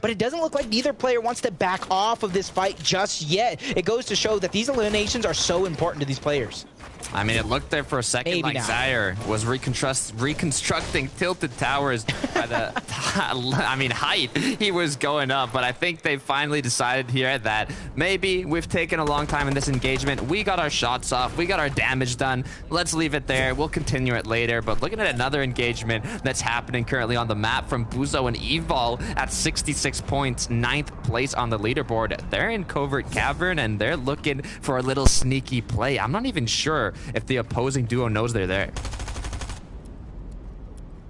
But it doesn't look like neither player wants to back off of this fight just yet. It goes to show that these eliminations are so important to these players. I mean, it looked there for a second Maybe like not. Zaire was reconstructing tilted towers by the, height he was going up. But I think they finally decided here that maybe we've taken a long time in this engagement. We got our shots off. We got our damage done. Let's leave it there. We'll continue it later. But looking at another engagement that's happening currently on the map from Buzo and Evol at 66 points, 9th place on the leaderboard. They're in Covert Cavern, and they're looking for a little sneaky play. I'm not even sure if the opposing duo knows they're there.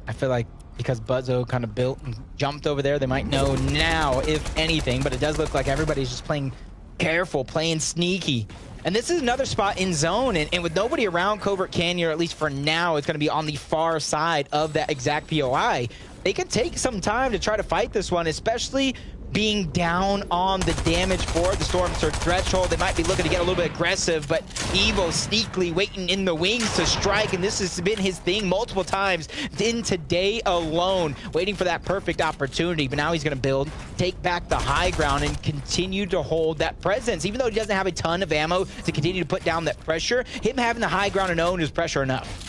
I feel like because Buzo kind of built and jumped over there, they might know now, if anything, but it does look like everybody's just playing careful, playing sneaky. And this is another spot in zone, and with nobody around Covert Canyon, or at least for now, it's going to be on the far side of that exact POI. They could take some time to try to fight this one, especially being down on the damage for the Storm Surge threshold. They might be looking to get a little bit aggressive, but Evo sneakily waiting in the wings to strike, and this has been his thing multiple times in today alone, waiting for that perfect opportunity. But now he's going to build, take back the high ground, and continue to hold that presence. Even though he doesn't have a ton of ammo to continue to put down that pressure, him having the high ground alone is pressure enough.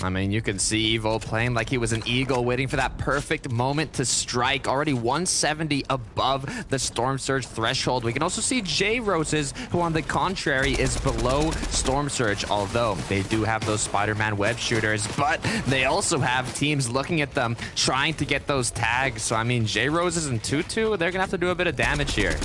I mean, you can see Evo playing like he was an eagle, waiting for that perfect moment to strike. Already 170 above the Storm Surge threshold. We can also see J Roses, who on the contrary is below Storm Surge, although they do have those Spider-Man web shooters, but they also have teams looking at them, trying to get those tags. So, I mean, J Roses and Tutu, they're going to have to do a bit of damage here.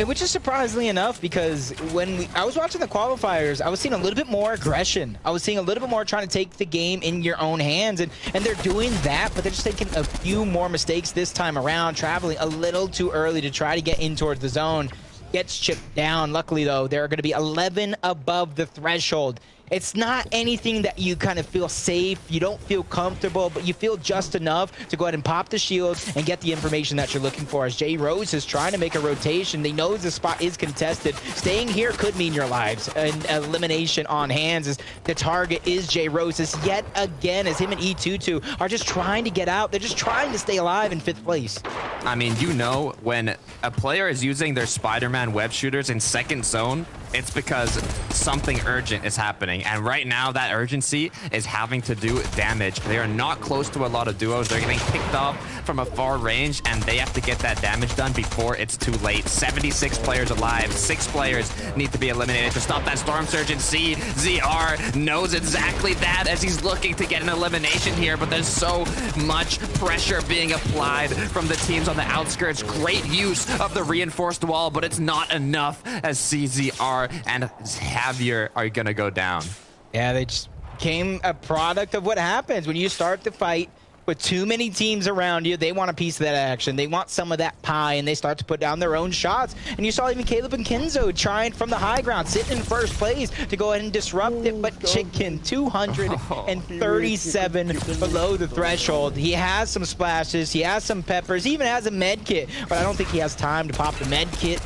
Which is surprisingly enough, because when I was watching the qualifiers, I was seeing a little bit more aggression. I was seeing a little bit more trying to take the game in your own hands, and they're doing that, but they're just taking a few more mistakes this time around, traveling a little too early to try to get in towards the zone. Gets chipped down. Luckily, though, they're going to be 11 above the threshold. It's not anything that you kind of feel safe, you don't feel comfortable, but you feel just enough to go ahead and pop the shield and get the information that you're looking for. As J Rose is trying to make a rotation, they know the spot is contested. Staying here could mean your lives. An elimination on hands as the target is J Roses yet again, as him and E22 are just trying to get out. They're just trying to stay alive in 5th place. I mean, you know, when a player is using their Spider-Man web shooters in second zone, it's because something urgent is happening. And right now, that urgency is having to do damage. They are not close to a lot of duos. They're getting picked off from a far range, and they have to get that damage done before it's too late. 76 players alive. 6 players need to be eliminated to stop that Storm Surge. And ZR knows exactly that as he's looking to get an elimination here, but there's so much pressure being applied from the teams on the outskirts. Great use of the reinforced wall, but it's not enough as CZR and Javier are gonna go down. Yeah, they just became a product of what happens when you start the fight with too many teams around you. They want a piece of that action. They want some of that pie, and they start to put down their own shots. And you saw even Caleb and Kenzo trying from the high ground, sitting in first place to go ahead and disrupt it. But Chicken, 237 below the threshold. He has some splashes. He has some peppers. He even has a med kit, but I don't think he has time to pop the med kit.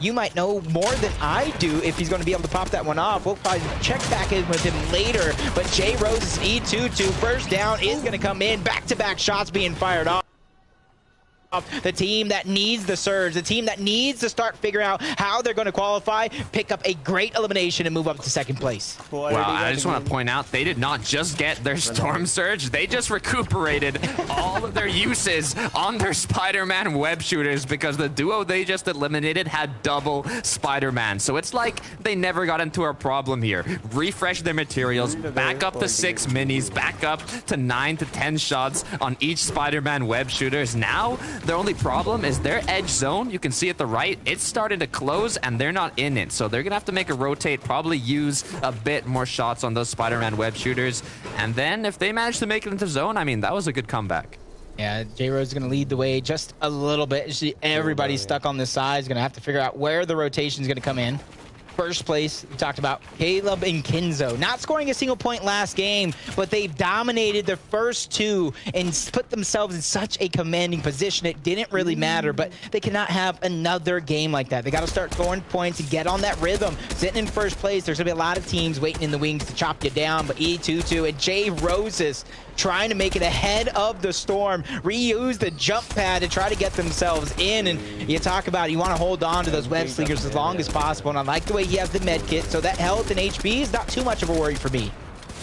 You might know more than I do if he's going to be able to pop that one off. We'll probably check back in with him later. But J Rose's E22 first down is going to come in. Back-to-back shots being fired off. The team that needs the surge, the team that needs to start figuring out how they're going to qualify, pick up a great elimination and move up to 2nd place. Wow, I just want to point out, they did not just get their Storm Surge, they just recuperated all of their uses on their Spider-Man web shooters, because the duo they just eliminated had double Spider-Man. So it's like they never got into a problem here. Refresh their materials, back up to 6 minis, back up to 9 to 10 shots on each Spider-Man web shooters. Now, their only problem is their edge zone. You can see at the right, it's starting to close and they're not in it. So they're going to have to make a rotate, probably use a bit more shots on those Spider-Man web shooters. And then if they manage to make it into zone, I mean, that was a good comeback. Yeah, J-Rose is going to lead the way just a little bit. Everybody's stuck on this side. Is going to have to figure out where the rotation is going to come in. First place, we talked about Caleb and Kenzo. Not scoring a single point last game, but they've dominated the first 2 and put themselves in such a commanding position. It didn't really matter, but they cannot have another game like that. They got to start scoring points and get on that rhythm. Sitting in first place, there's going to be a lot of teams waiting in the wings to chop you down, but E22 and J Roses trying to make it ahead of the storm, reuse the jump pad to try to get themselves in. And you talk about you want to hold on to those web slingers as long as possible, and I like the way he has the med kit, so that health and HP is not too much of a worry for me.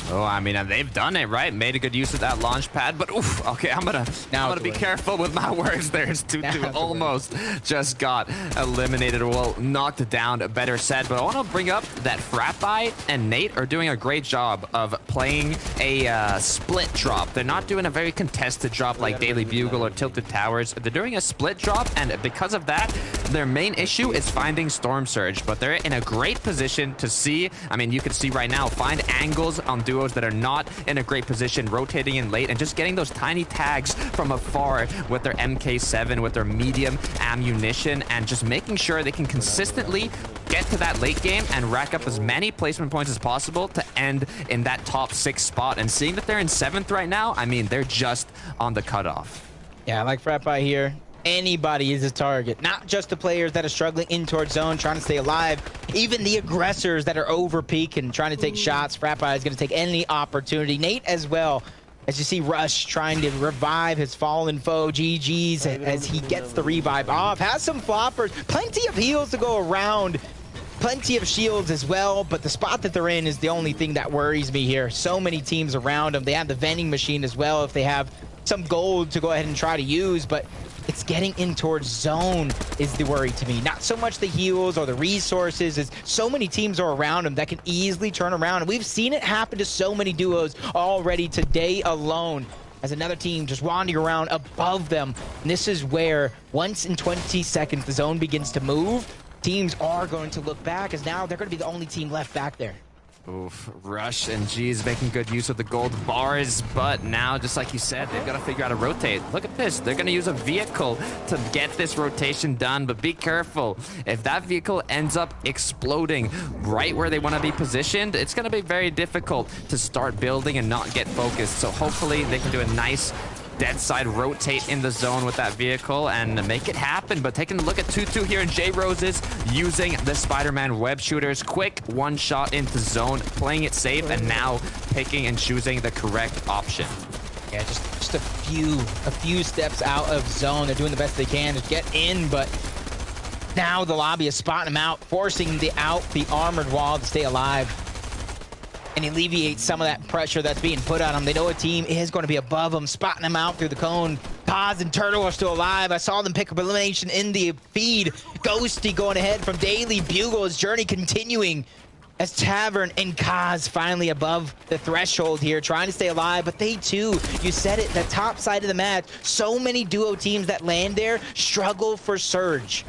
Oh, I mean, they've done it, right? Made a good use of that launch pad, but oof, okay, I'm gonna be careful with my words there. Tutu almost just got eliminated, well, knocked down, better said. But I want to bring up that Frappi and Nate are doing a great job of playing a split drop. They're not doing a very contested drop like Daily Bugle or Tilted Towers. They're doing a split drop, and because of that, their main issue is finding Storm Surge, but they're in a great position to see. I mean, you can see right now, find angles on duos that are not in a great position, rotating in late and just getting those tiny tags from afar with their MK7, with their medium ammunition, and just making sure they can consistently get to that late game and rack up as many placement points as possible to end in that top 6 spot. And seeing that they're in 7th right now, I mean, they're just on the cutoff. Yeah, I like Frappi here. Anybody is a target, not just the players that are struggling in towards zone, trying to stay alive, even the aggressors that are over peak and trying to take shots. Frappi is going to take any opportunity. Nate as well, as you see Rush trying to revive his fallen foe. GG's as he gets the revive off. Has some floppers, plenty of heals to go around, plenty of shields as well, but the spot that they're in is the only thing that worries me here. So many teams around them. They have the vending machine as well if they have some gold to go ahead and try to use, but it's getting in towards zone is the worry to me. Not so much the heals or the resources, as so many teams are around them that can easily turn around. And we've seen it happen to so many duos already today alone, as another team just wandering around above them. And this is where, once in 20 seconds, the zone begins to move, teams are going to look back, as now they're going to be the only team left back there. Oof, Rush and G's making good use of the gold bars, but now, just like you said, they've got to figure out how to rotate. Look at this. They're going to use a vehicle to get this rotation done, but be careful. If that vehicle ends up exploding right where they want to be positioned, it's going to be very difficult to start building and not get focused. So hopefully they can do a nice dead side rotate in the zone with that vehicle and make it happen. But taking a look at Tutu here, and J Roses using the Spider-Man web shooters. Quick one shot into zone, playing it safe, and now picking and choosing the correct option. Yeah, just a few steps out of zone. They're doing the best they can to get in, but now the lobby is spotting them out, forcing the armored wall to stay alive and alleviate some of that pressure that's being put on them. They know a team is going to be above them, spotting them out through the cone. Kaz and Turtle are still alive. I saw them pick up elimination in the feed. Ghosty going ahead from Daily Bugle. His journey continuing as Tavern and Kaz finally above the threshold here, trying to stay alive. But they too, you said it, the top side of the match, so many duo teams that land there struggle for Surge.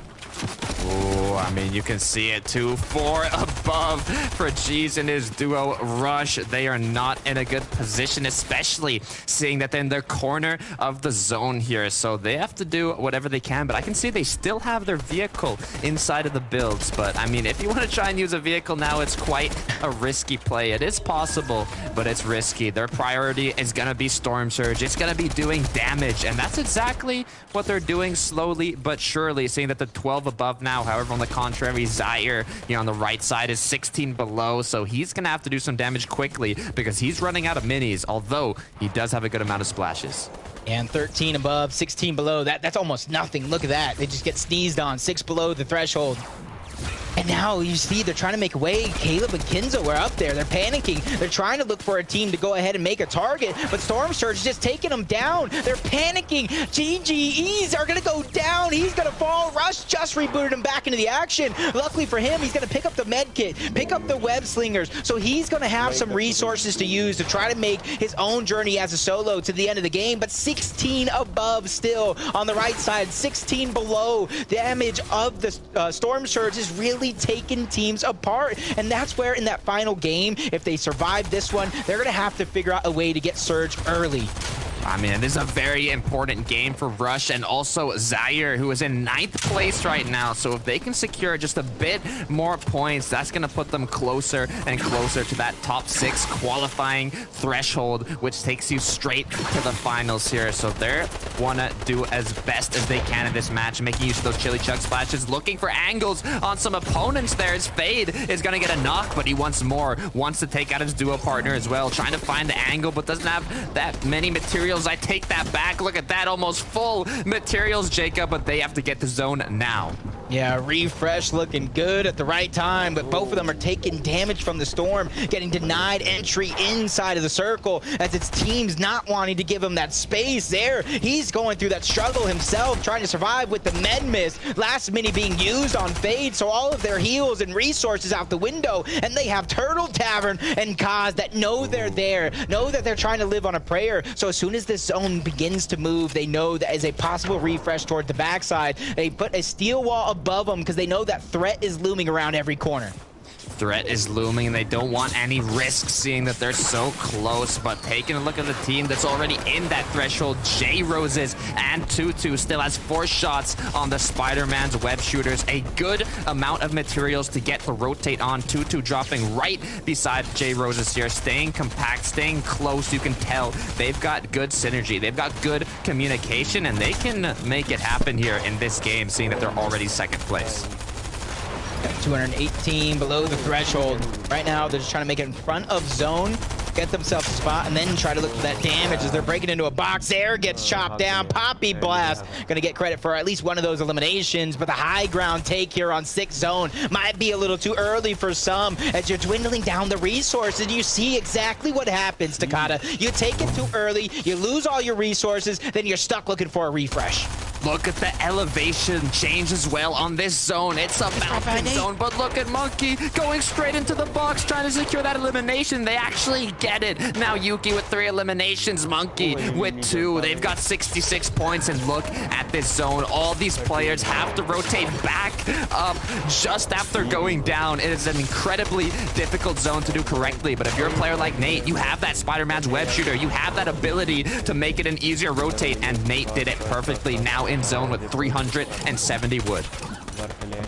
Oh, I mean, you can see it too. 4 above for G's and his duo Rush. They are not in a good position, especially seeing that they're in their corner of the zone here. So they have to do whatever they can, but I can see they still have their vehicle inside of the builds. But I mean, if you want to try and use a vehicle now, it's quite a risky play. It is possible, but it's risky. Their priority is going to be Storm Surge. It's going to be doing damage, and that's exactly what they're doing slowly but surely, seeing that the 12 above now. However, on the contrary, Zaire, on the right side is 16 below, so he's going to have to do some damage quickly because he's running out of minis, although he does have a good amount of splashes. And 13 above, 16 below, that's almost nothing. Look at that. They just get sneezed on, 6 below the threshold. And now you see they're trying to make way. Caleb and Kinzo are up there. They're panicking. They're trying to look for a team to go ahead and make a target, but Storm Surge is just taking them down. They're panicking. GGEs are going to go down. He's going to fall. Rush just rebooted him back into the action. Luckily for him, he's going to pick up the med kit, pick up the web slingers. So he's going to have some resources to use to try to make his own journey as a solo to the end of the game. But 16 above still on the right side, 16 below. Damage of the Storm Surge is really taking teams apart, and that's where in that final game, if they survive this one, they're gonna have to figure out a way to get Surge early. I mean, this is a very important game for Rush and also Zaire, who is in 9th place right now. So if they can secure just a bit more points, that's going to put them closer and closer to that top 6 qualifying threshold, which takes you straight to the finals here. So they want to do as best as they can in this match, making use of those chili chug splashes, looking for angles on some opponents there. His Fade is going to get a knock, but he wants more, wants to take out his duo partner as well, trying to find the angle, but doesn't have that many materials. I take that back. Look at that, almost full materials, Jacob, but they have to get to zone now. Yeah, refresh looking good at the right time, but both of them are taking damage from the storm, getting denied entry inside of the circle as its team's not wanting to give him that space there. He's going through that struggle himself, trying to survive with the med miss. Last mini being used on Fade, so all of their heals and resources out the window, and they have Turtle Tavern and Kaz that know they're there, know that they're trying to live on a prayer. So as soon as this zone begins to move, they know that is a possible refresh toward the backside. They put a steel wall above them because they know that threat is looming around every corner. Threat is looming, and they don't want any risk seeing that they're so close. But taking a look at the team that's already in that threshold, J Roses and Tutu still has 4 shots on the Spider-Man's web shooters. A good amount of materials to get to rotate on. Tutu dropping right beside J Roses here, staying compact, staying close. You can tell they've got good synergy, they've got good communication, and they can make it happen here in this game, seeing that they're already 2nd place. 218 below the threshold. Right now, they're just trying to make it in front of zone, get themselves a spot, and then try to look for that damage as they're breaking into a box. Air gets chopped down. Poppy Blast going to get credit for at least one of those eliminations, but the high ground take here on 6th zone might be a little too early for some as you're dwindling down the resources. You see exactly what happens, Takata. You take it too early, you lose all your resources, then you're stuck looking for a refresh. Look at the elevation change as well on this zone. It's a mountain zone, but look at Monkey going straight into the box, trying to secure that elimination. They actually get it. Now Yuki with 3 eliminations, Monkey with 2. They've got 66 points, and look at this zone. All these players have to rotate back up just after going down. It is an incredibly difficult zone to do correctly, but if you're a player like Nate, you have that Spider-Man's web shooter. You have that ability to make it an easier rotate, and Nate did it perfectly. Now in zone with 370 wood.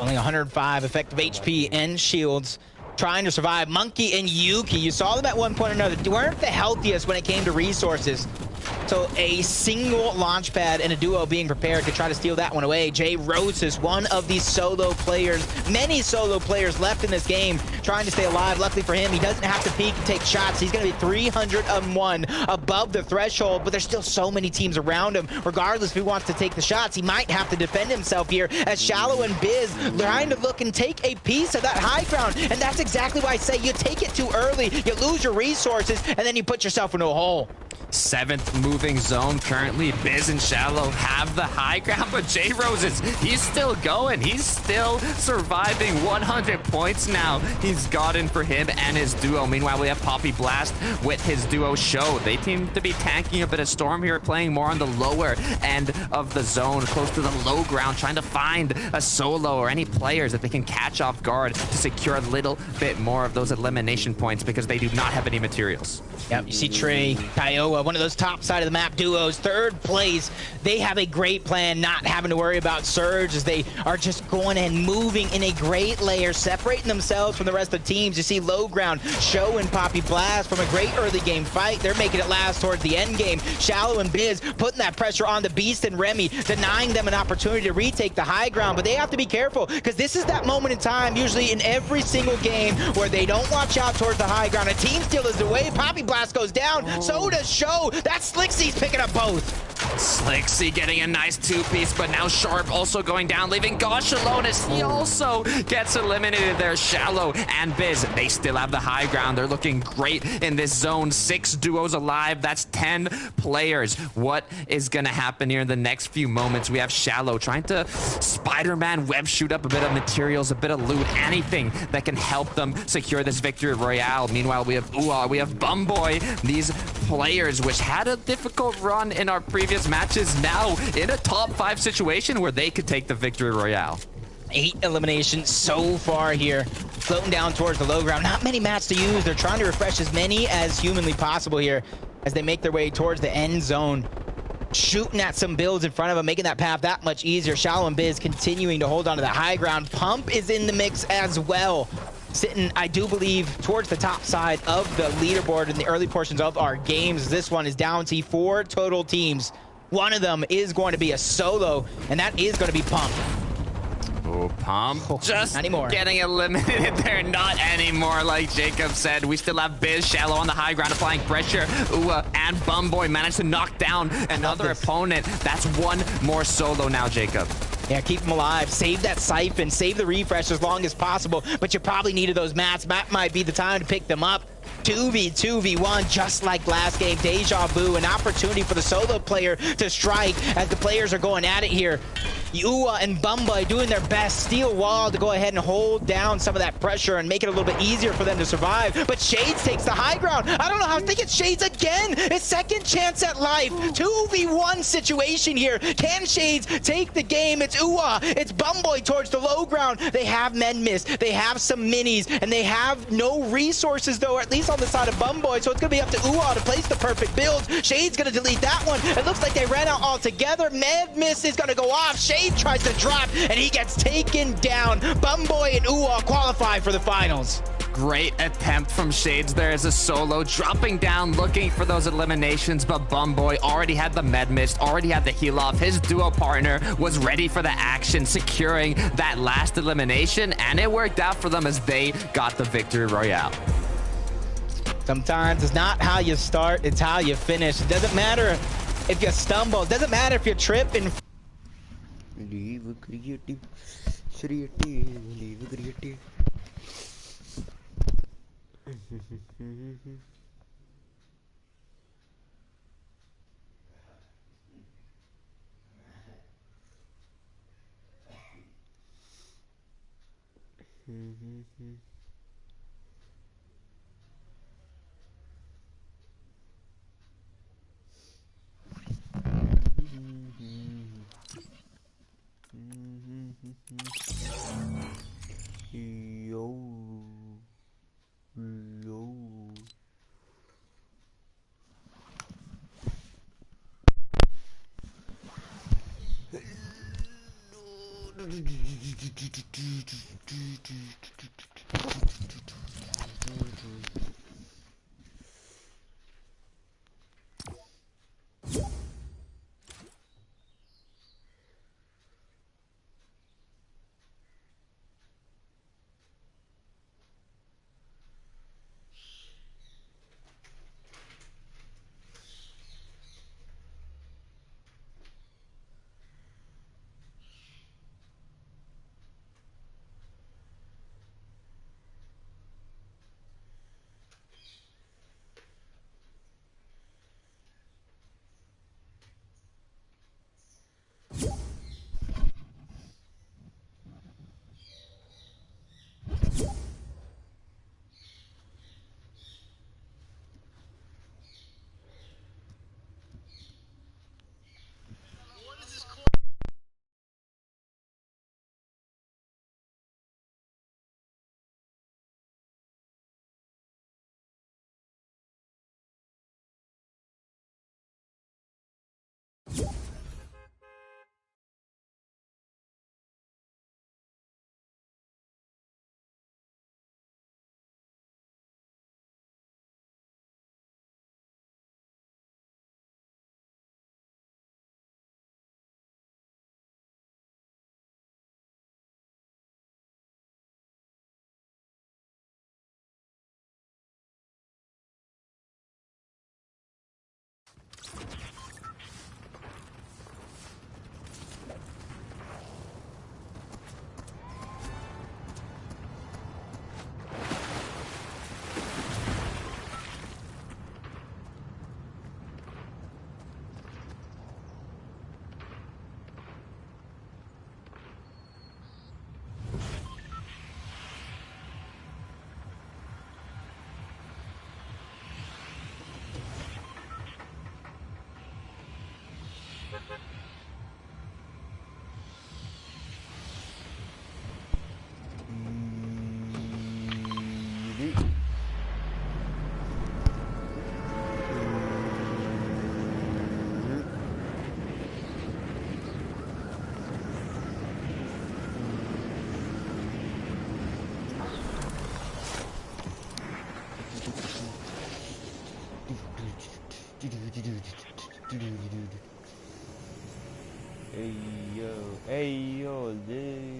Only 105 effective HP and shields, trying to survive. Monkey and Yuki, you saw them at one point or another, weren't the healthiest when it came to resources. So a single launch pad and a duo being prepared to try to steal that one away. J Rose is one of these solo players, many solo players left in this game trying to stay alive. Luckily for him, he doesn't have to peek and take shots. He's going to be 301 above the threshold, but there's still so many teams around him. Regardless if he wants to take the shots, he might have to defend himself here as Shallow and Biz trying to look and take a piece of that high ground. And that's exactly why I say you take it too early, you lose your resources, and then you put yourself into a hole. 7th moving zone currently. Biz and Shallow have the high ground, but J Roses, he's still going. He's still surviving. 100 points now he's gotten for him and his duo. Meanwhile, we have Poppy Blast with his duo Show. They seem to be tanking a bit of Storm here, playing more on the lower end of the zone, close to the low ground, trying to find a solo or any players that they can catch off guard to secure a little bit more of those elimination points because they do not have any materials. Yep, you see Trey, Kiowa, one of those top side of the map duos, 3rd place. They have a great plan, not having to worry about Surge as they are just going and moving in a great layer, separating themselves from the rest of the teams. You see low ground, Show and Poppy Blast from a great early game fight. They're making it last towards the end game. Shallow and Biz putting that pressure on the Beast and Remy, denying them an opportunity to retake the high ground. But they have to be careful because this is that moment in time, usually in every single game, where they don't watch out towards the high ground. A team steal is away. Poppy Blast goes down. So does Show. That's Slicksy's picking up both. Slicksy getting a nice 2-piece, but now Sharp also going down, leaving Gosh alone as he also gets eliminated there. Shallow and Biz, they still have the high ground. They're looking great in this zone. 6 duos alive. That's 10 players. What is going to happen here in the next few moments? We have Shallow trying to Spider-Man web shoot up a bit of materials, a bit of loot, anything that can help them secure this victory royale. Meanwhile, we have Uwa, we have Bumboy. These players, which had a difficult run in our previous matches, now in a top 5 situation where they could take the victory royale. 8 eliminations so far here, floating down towards the low ground. Not many mats to use. They're trying to refresh as many as humanly possible here. as they make their way towards the end zone. Shooting at some builds in front of him, making that path that much easier. Shallow and Biz continuing to hold on to the high ground. Pump is in the mix as well. Sitting, I do believe, towards the top side of the leaderboard in the early portions of our games. This one is down to 4 total teams. One of them is going to be a solo, and that is going to be Pump. Oh, Pump just anymore. Getting eliminated there. Not anymore, like Jacob said. We still have Biz, Shallow on the high ground, applying pressure. And Bumboy managed to knock down another opponent. That's one more solo now, Jacob. Yeah, keep him alive. Save that siphon. Save the refresh as long as possible. But you probably needed those mats. Mat might be the time to pick them up. 2v1, just like last game. Deja vu, an opportunity for the solo player to strike as the players are going at it here. Uwa and Bumba doing their best. Steel wall to go ahead and hold down some of that pressure and make it a little bit easier for them to survive. But Shades takes the high ground. I don't know how. I think it's Shades again. His second chance at life. 2v1 situation here. Can Shades take the game? It's Uwa. It's Bumboy towards the low ground. They have men miss. They have some minis. And they have no resources, though, at least on the side of Bumboy. So it's going to be up to Uwa to place the perfect build. Shades going to delete that one. It looks like they ran out altogether. Med miss is going to go off. Shades tries to drop, and he gets taken down. Bumboy and Uwa qualify for the finals. Great attempt from Shades there as a solo, dropping down, looking for those eliminations, but Bumboy already had the med mist, already had the heal off. His duo partner was ready for the action, securing that last elimination, and it worked out for them as they got the victory royale. Sometimes it's not how you start, it's how you finish. It doesn't matter if you stumble, it doesn't matter if you trip and leave creative, leave creative. Yo. Hey yo, this.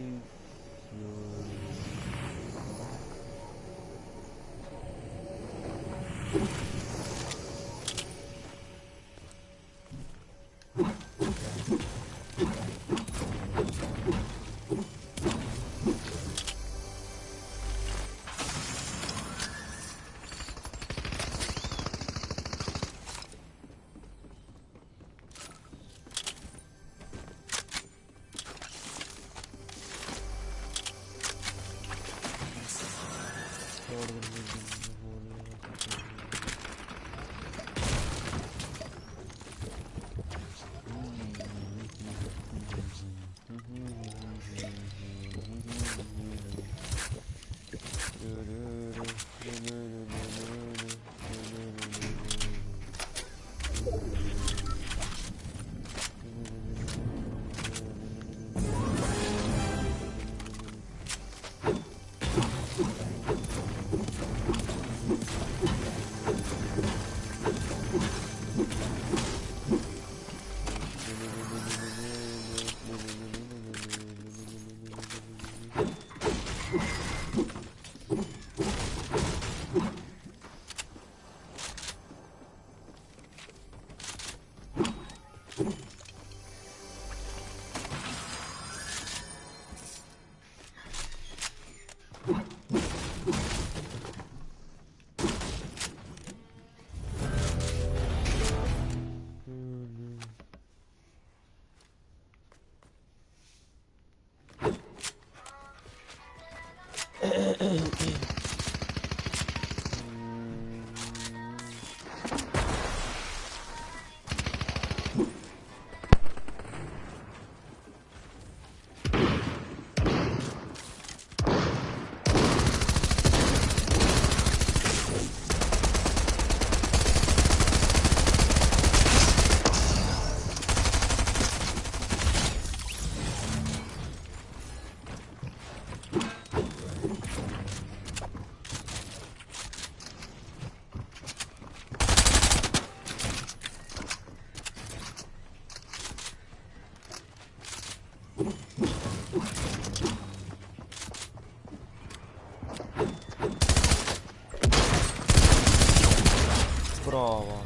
Prova.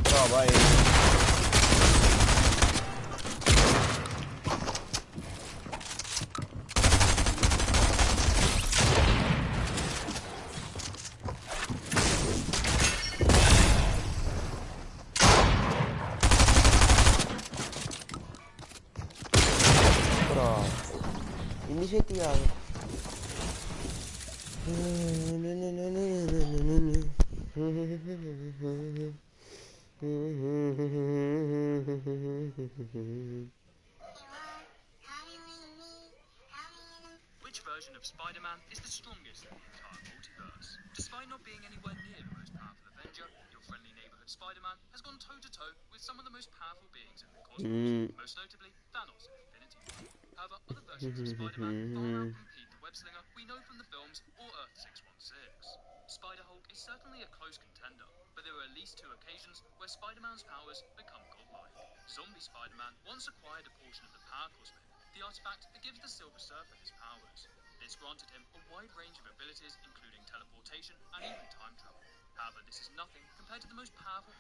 Prova aí. Prova. Iniziatiamo. Which version of Spider-Man is the strongest in the entire multiverse? Despite not being anywhere near the most powerful Avenger, your friendly neighborhood Spider-Man has gone toe-to-toe with some of the most powerful beings in the cosmos, most notably Thanos in Infinity War. However, other versions of Spider-Man far outcompete the web-slinger we know from the films or Earth 616. Spider-Hulk is certainly a close contender, but there are at least two occasions where Spider-Man's powers become godlike. Zombie Spider-Man once acquired a portion of the Power Cosmic, the artifact that gives the Silver Surfer his powers. This granted him a wide range of abilities, including teleportation and even time travel. However, this is nothing compared to the most powerful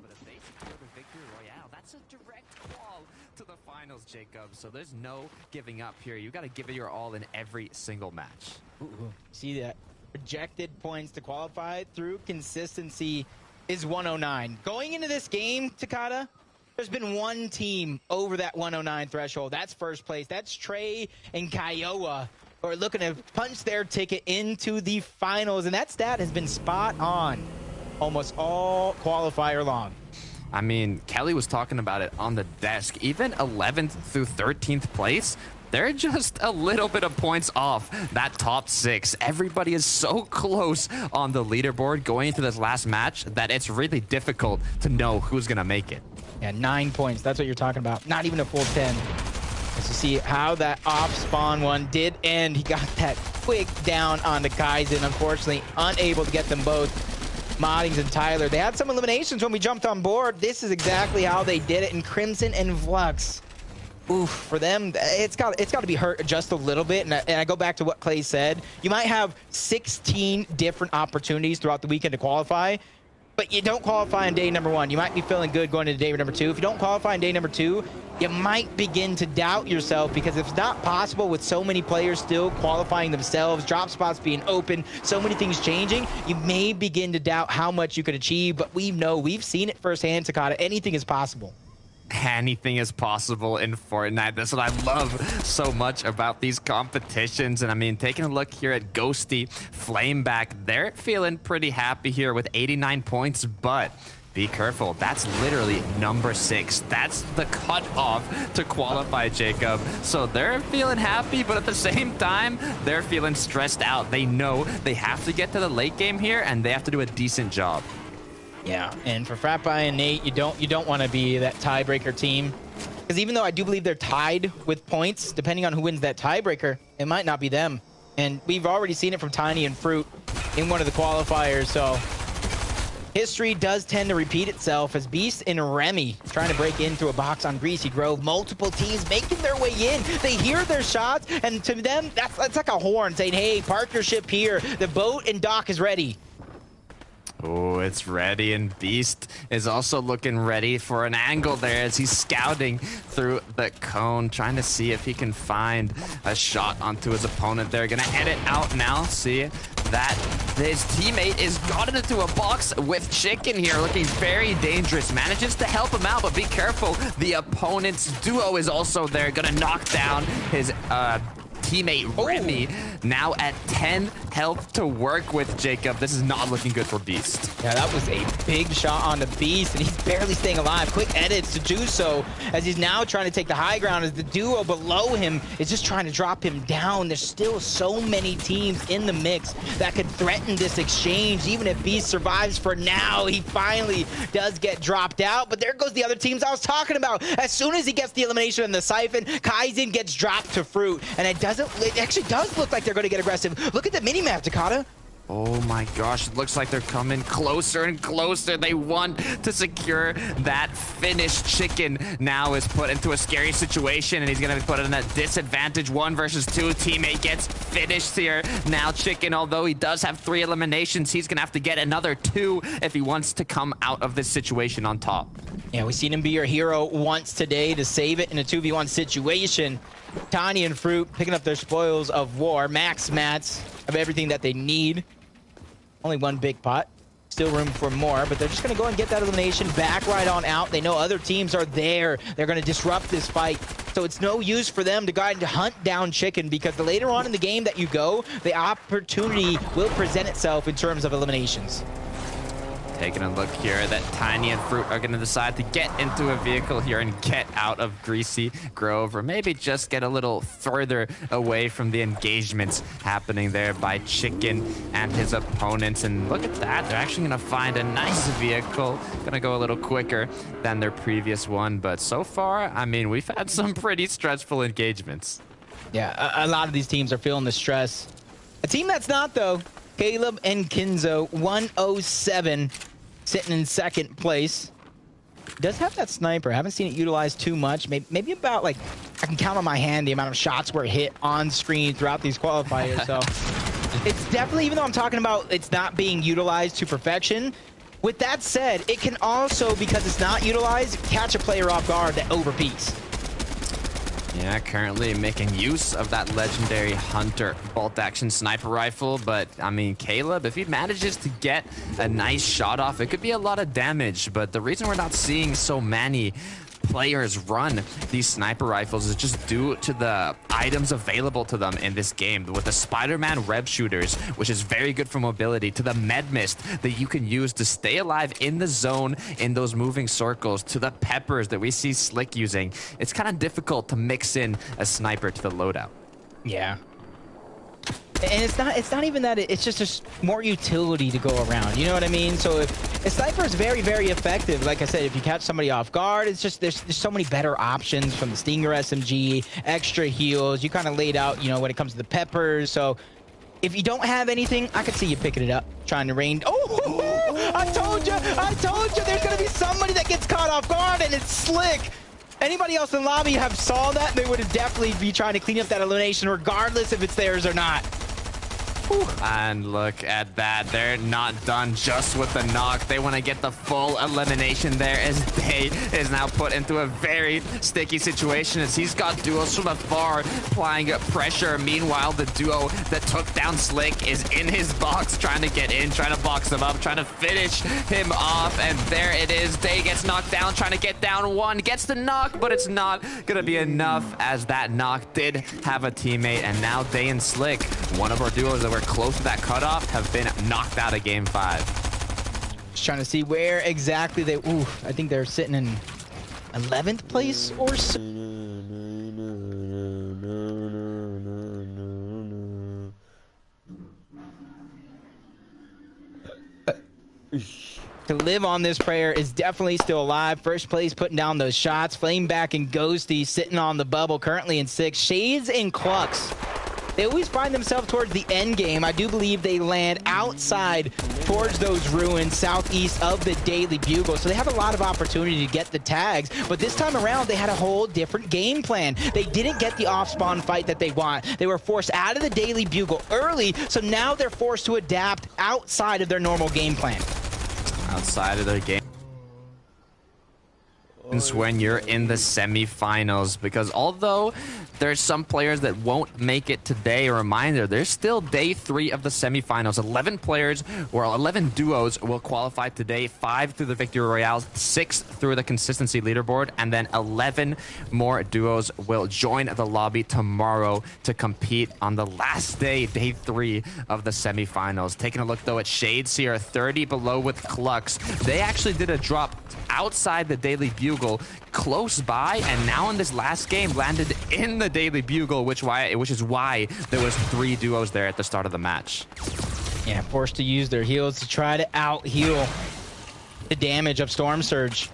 But if they secure the victory royale, that's a direct qual to the finals, Jacob. So there's no giving up here. You got to give it your all in every single match. Ooh. See that? Projected points to qualify through consistency is 109. Going into this game, Takada, there's been one team over that 109 threshold. That's first place. That's Trey and Kiowa, who are looking to punch their ticket into the finals. And that stat has been spot on almost all qualifier long. I mean, Kelly was talking about it on the desk. Even 11th through 13th place, they're just a little bit of points off that top 6. Everybody is so close on the leaderboard going into this last match that it's really difficult to know who's going to make it. Yeah, 9 points. That's what you're talking about. Not even a full 10. As you see how that off spawn one did end. He got that quick down onto Kaizen. Unfortunately, unable to get them both. Moddings and Tyler, they had some eliminations when we jumped on board. This is exactly how they did it. And Crimson and Flux, oof, for them, it's got to be hurt just a little bit. And I go back to what Clay said. You might have 16 different opportunities throughout the weekend to qualify, but you don't qualify on day number 1. You might be feeling good going into day number 2. If you don't qualify on day number 2, you might begin to doubt yourself, because if it's not possible with so many players still qualifying themselves, drop spots being open, so many things changing, you may begin to doubt how much you could achieve. But we've seen it firsthand, Takada. Anything is possible. Anything is possible in Fortnite. That's what I love so much about these competitions. And I mean, taking a look here at Ghosty, Flameback, they're feeling pretty happy here with 89 points, but be careful. That's literally number 6. That's the cutoff to qualify, Jacob. So they're feeling happy, but at the same time, they're feeling stressed out. They know they have to get to the late game here, and they have to do a decent job. Yeah, and for FratBuy and Nate, you don't want to be that tiebreaker team, because even though I do believe they're tied with points, depending on who wins that tiebreaker, it might not be them. And we've already seen it from Tiny and Fruit in one of the qualifiers, so history does tend to repeat itself as Beast and Remy trying to break in through a box on Greasy Grove. Multiple teams making their way in. They hear their shots, and to them, that's like a horn saying, hey, park your ship here. The boat and dock is ready. Oh, it's ready, and Beast is also looking ready for an angle there as he's scouting through the cone, trying to see if he can find a shot onto his opponent. They're gonna edit out now. See that his teammate is gotten into a box with Chicken here, looking very dangerous. Manages to help him out, but be careful. The opponent's duo is also there, gonna knock down his teammate Remy, now at 10 health to work with, Jacob. This is not looking good for Beast. Yeah, that was a big shot on the Beast, and he's barely staying alive. Quick edits to do so, as he's now trying to take the high ground, as the duo below him is just trying to drop him down. There's still so many teams in the mix that could threaten this exchange. Even if Beast survives for now, he finally does get dropped out, but there goes the other teams I was talking about. As soon as he gets the elimination in the Siphon, Kaizen gets dropped to Fruit, and it actually does look like they're going to get aggressive. Look at the minimap, Takada. Oh my gosh, it looks like they're coming closer and closer. They want to secure that finish. Chicken now is put into a scary situation, and he's going to be put in a disadvantage. 1 versus 2. Teammate gets finished here. Now Chicken, although he does have 3 eliminations, he's going to have to get another 2 if he wants to come out of this situation on top. Yeah, we've seen him be your hero once today to save it in a 2v1 situation. Tiny and Fruit picking up their spoils of war. Max mats of everything that they need. Only 1 big pot. Still room for more, but they're just going to go and get that elimination, back right on out. They know other teams are there. They're going to disrupt this fight. So it's no use for them to go and hunt down Chicken, because the later on in the game that you go, the opportunity will present itself in terms of eliminations. Taking a look here, that Tiny and Fruit are going to decide to get into a vehicle here and get out of Greasy Grove, or maybe just get a little further away from the engagements happening there by Chicken and his opponents. And look at that, they're actually going to find a nice vehicle. Going to go a little quicker than their previous one, but so far, I mean, we've had some pretty stressful engagements. Yeah, a lot of these teams are feeling the stress. A team that's not, though, Caleb and Kinzo, 107, sitting in second place. Does have that sniper. I haven't seen it utilized too much. Maybe about, like, I can count on my hand the amount of shots were hit on screen throughout these qualifiers. So it's definitely, even though I'm talking about it's not being utilized to perfection, with that said, it can also, because it's not utilized, catch a player off guard that overpeaks. Yeah, currently making use of that legendary Hunter bolt-action sniper rifle, but I mean, Caleb, if he manages to get a nice shot off, it could be a lot of damage. But the reason we're not seeing so many players run these sniper rifles is just due to the items available to them in this game, with the Spider-Man web shooters, which is very good for mobility, to the med mist that you can use to stay alive in the zone in those moving circles, to the peppers that we see Slick using. It's kind of difficult to mix in a sniper to the loadout. Yeah. And it's not even that, it's just more utility to go around, you know what I mean? So if a sniper is very, very effective, like I said, if you catch somebody off guard, it's just there's so many better options, from the Stinger SMG, extra heals. You kind of laid out, you know, when it comes to the peppers. So if you don't have anything, I could see you picking it up, trying to rain. Oh, I told you, there's gonna be somebody that gets caught off guard, and it's Slick. Anybody else in the lobby have saw that, they would have definitely be trying to clean up that elimination, regardless if it's theirs or not. And look at that. They're not done just with the knock. They want to get the full elimination there, as Day is now put into a very sticky situation, as he's got duos from afar applying pressure. Meanwhile, the duo that took down Slick is in his box, trying to get in, trying to box him up, trying to finish him off. And there it is. Day gets knocked down, trying to get down one, gets the knock, but it's not going to be enough, as that knock did have a teammate. And now Day and Slick, one of our duos that were close to that cutoff, have been knocked out of game 5. Just trying to see where exactly they... Ooh, I think they're sitting in 11th place or so. To live on this prayer is definitely still alive. First place, putting down those shots. Flameback and Ghosty sitting on the bubble, currently in 6th. Shades and Clucks, they always find themselves towards the end game. I do believe they land outside towards those ruins southeast of the Daily Bugle, so they have a lot of opportunity to get the tags. But this time around, they had a whole different game plan. They didn't get the off-spawn fight that they want. They were forced out of the Daily Bugle early, so now they're forced to adapt outside of their normal game plan. Outside of their game. When you're in the semifinals, because although there's some players that won't make it today, a reminder, there's still day 3 of the semifinals. 11 players, or 11 duos, will qualify today. 5 through the Victory Royales, 6 through the consistency leaderboard, and then 11 more duos will join the lobby tomorrow to compete on the last day, day 3 of the semifinals. Taking a look though at Shades here, 30 below with Clucks. They actually did a drop outside the Daily Bugle, close by, and now in this last game landed in the Daily Bugle, which is why there was 3 duos there at the start of the match. Yeah, forced to use their heals to try to out-heal the damage of Storm Surge.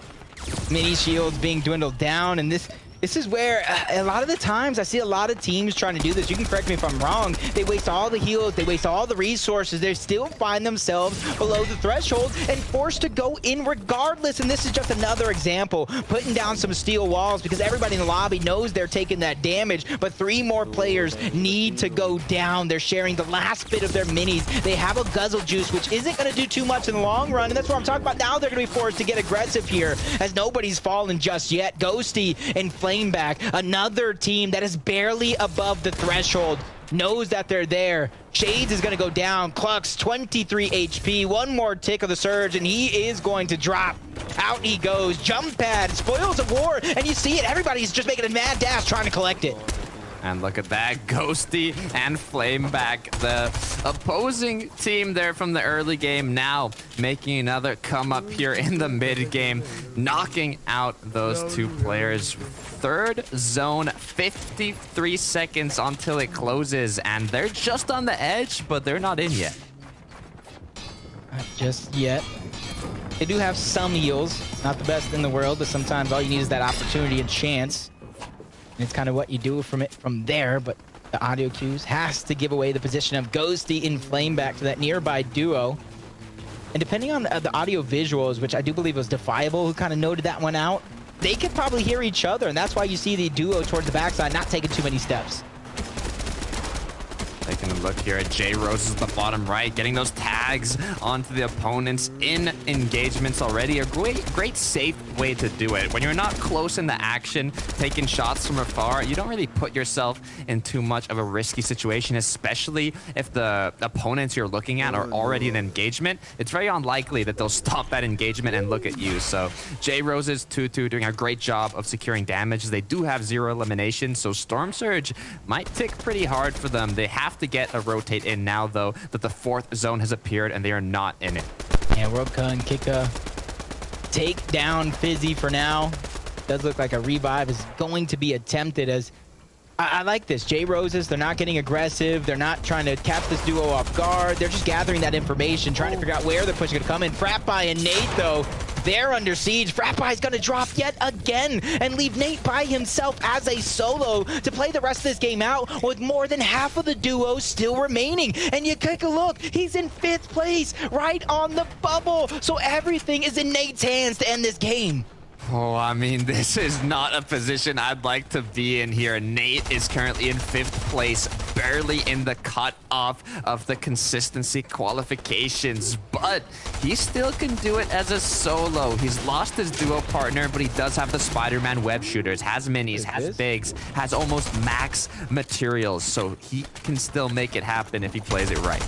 Mini shields being dwindled down, and this is where a lot of the times I see a lot of teams trying to do this. You can correct me if I'm wrong. They waste all the heals, they waste all the resources. They still find themselves below the threshold and forced to go in regardless. And this is just another example, putting down some steel walls, because everybody in the lobby knows they're taking that damage. But 3 more players need to go down. They're sharing the last bit of their minis. They have a guzzle juice, which isn't going to do too much in the long run. And that's what I'm talking about. Now they're going to be forced to get aggressive here, as nobody's fallen just yet. Ghosty and Flameback, another team that is barely above the threshold, knows that they're there. Shades is going to go down. Clucks, 23 HP. One more tick of the surge, and he is going to drop. Out he goes. Jump pad, spoils of war, and you see it. Everybody's just making a mad dash trying to collect it. And look at that, Ghosty and Flameback, the opposing team there from the early game, now making another come up here in the mid game, knocking out those two players. Third zone, 53 seconds until it closes, and they're just on the edge, but they're not in yet. Not just yet. They do have some heals, not the best in the world, but sometimes all you need is that opportunity and chance. And it's kind of what you do from there, but the audio cues has to give away the position of Ghosty and Flameback to that nearby duo. And depending on the audio visuals, which I do believe was Defiable who kind of noted that one out, they could probably hear each other, and that's why you see the duo towards the backside not taking too many steps. Taking a look here at J Roses at the bottom right, getting those tags onto the opponents in engagements already. A great safe way to do it. When you're not close in the action, taking shots from afar, you don't really put yourself in too much of a risky situation, especially if the opponents you're looking at are already in engagement. It's very unlikely that they'll stop that engagement and look at you. So J Roses 2-2 doing a great job of securing damage. They do have 0 elimination, so Storm Surge might tick pretty hard for them. They have to get a rotate in now, though, that the 4th zone has appeared and they are not in it. Yeah, Robka and Kika take down Fizzy for now. Does look like a revive is going to be attempted, as I like this. J Roses, they're not getting aggressive. They're not trying to catch this duo off guard. They're just gathering that information, trying to figure out where they're pushing to come in. Fratby and Nate, though, they're under siege. Fratby's going to drop yet again and leave Nate by himself as a solo to play the rest of this game out with more than half of the duo still remaining. And you take a look, he's in 5th place, right on the bubble. So everything is in Nate's hands to end this game. Oh, I mean, this is not a position I'd like to be in here. Nate is currently in 5th place, barely in the cutoff of the consistency qualifications, but he still can do it as a solo. He's lost his duo partner, but he does have the Spider-Man web shooters, has minis, has bigs, has almost max materials, so he can still make it happen if he plays it right.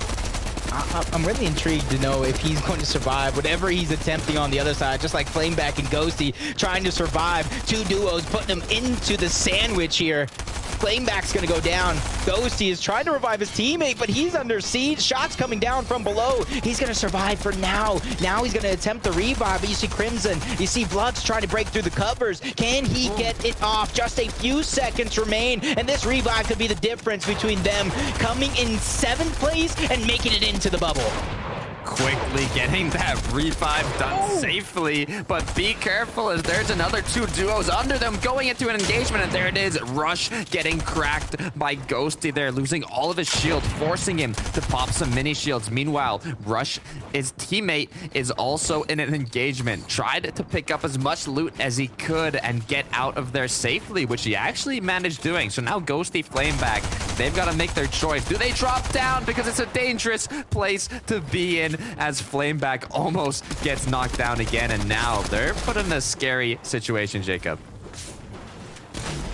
I'm really intrigued to know if he's going to survive whatever he's attempting on the other side, just like Flameback and Ghosty trying to survive 2 duos, putting them into the sandwich here. Flameback's going to go down. Ghosty is trying to revive his teammate, but he's under siege. Shots coming down from below. He's going to survive for now. Now he's going to attempt the revive, but you see Crimson, you see Bloods trying to break through the covers. Can he get it off? Just a few seconds remain, and this revive could be the difference between them coming in 7th place and making it into the bubble. Quickly getting that revive done safely, but be careful as there's another 2 duos under them going into an engagement, and there it is. Rush getting cracked by Ghosty there, losing all of his shield, forcing him to pop some mini shields. Meanwhile, Rush, his teammate, is also in an engagement, tried to pick up as much loot as he could and get out of there safely, which he actually managed doing. So now Ghosty, Flameback, they've got to make their choice. Do they drop down? Because it's a dangerous place to be in, as Flameback almost gets knocked down again, and now they're put in a scary situation, Jacob.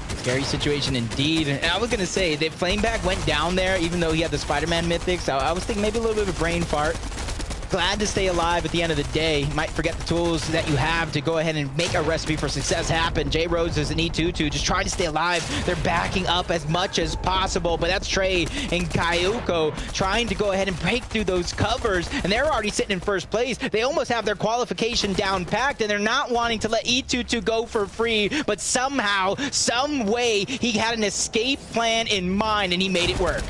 Scary situation indeed. And I was going to say that Flameback went down there, even though he had the Spider-Man mythics. I was thinking maybe a little bit of a brain fart. Glad to stay alive at the end of the day. You might forget the tools that you have to go ahead and make a recipe for success happen. J Roses and E22 just trying to stay alive. They're backing up as much as possible, but that's Trey and Kayuko trying to go ahead and break through those covers, and they're already sitting in 1st place. They almost have their qualification down packed, and they're not wanting to let E22 go for free, but somehow, some way, he had an escape plan in mind, and he made it work.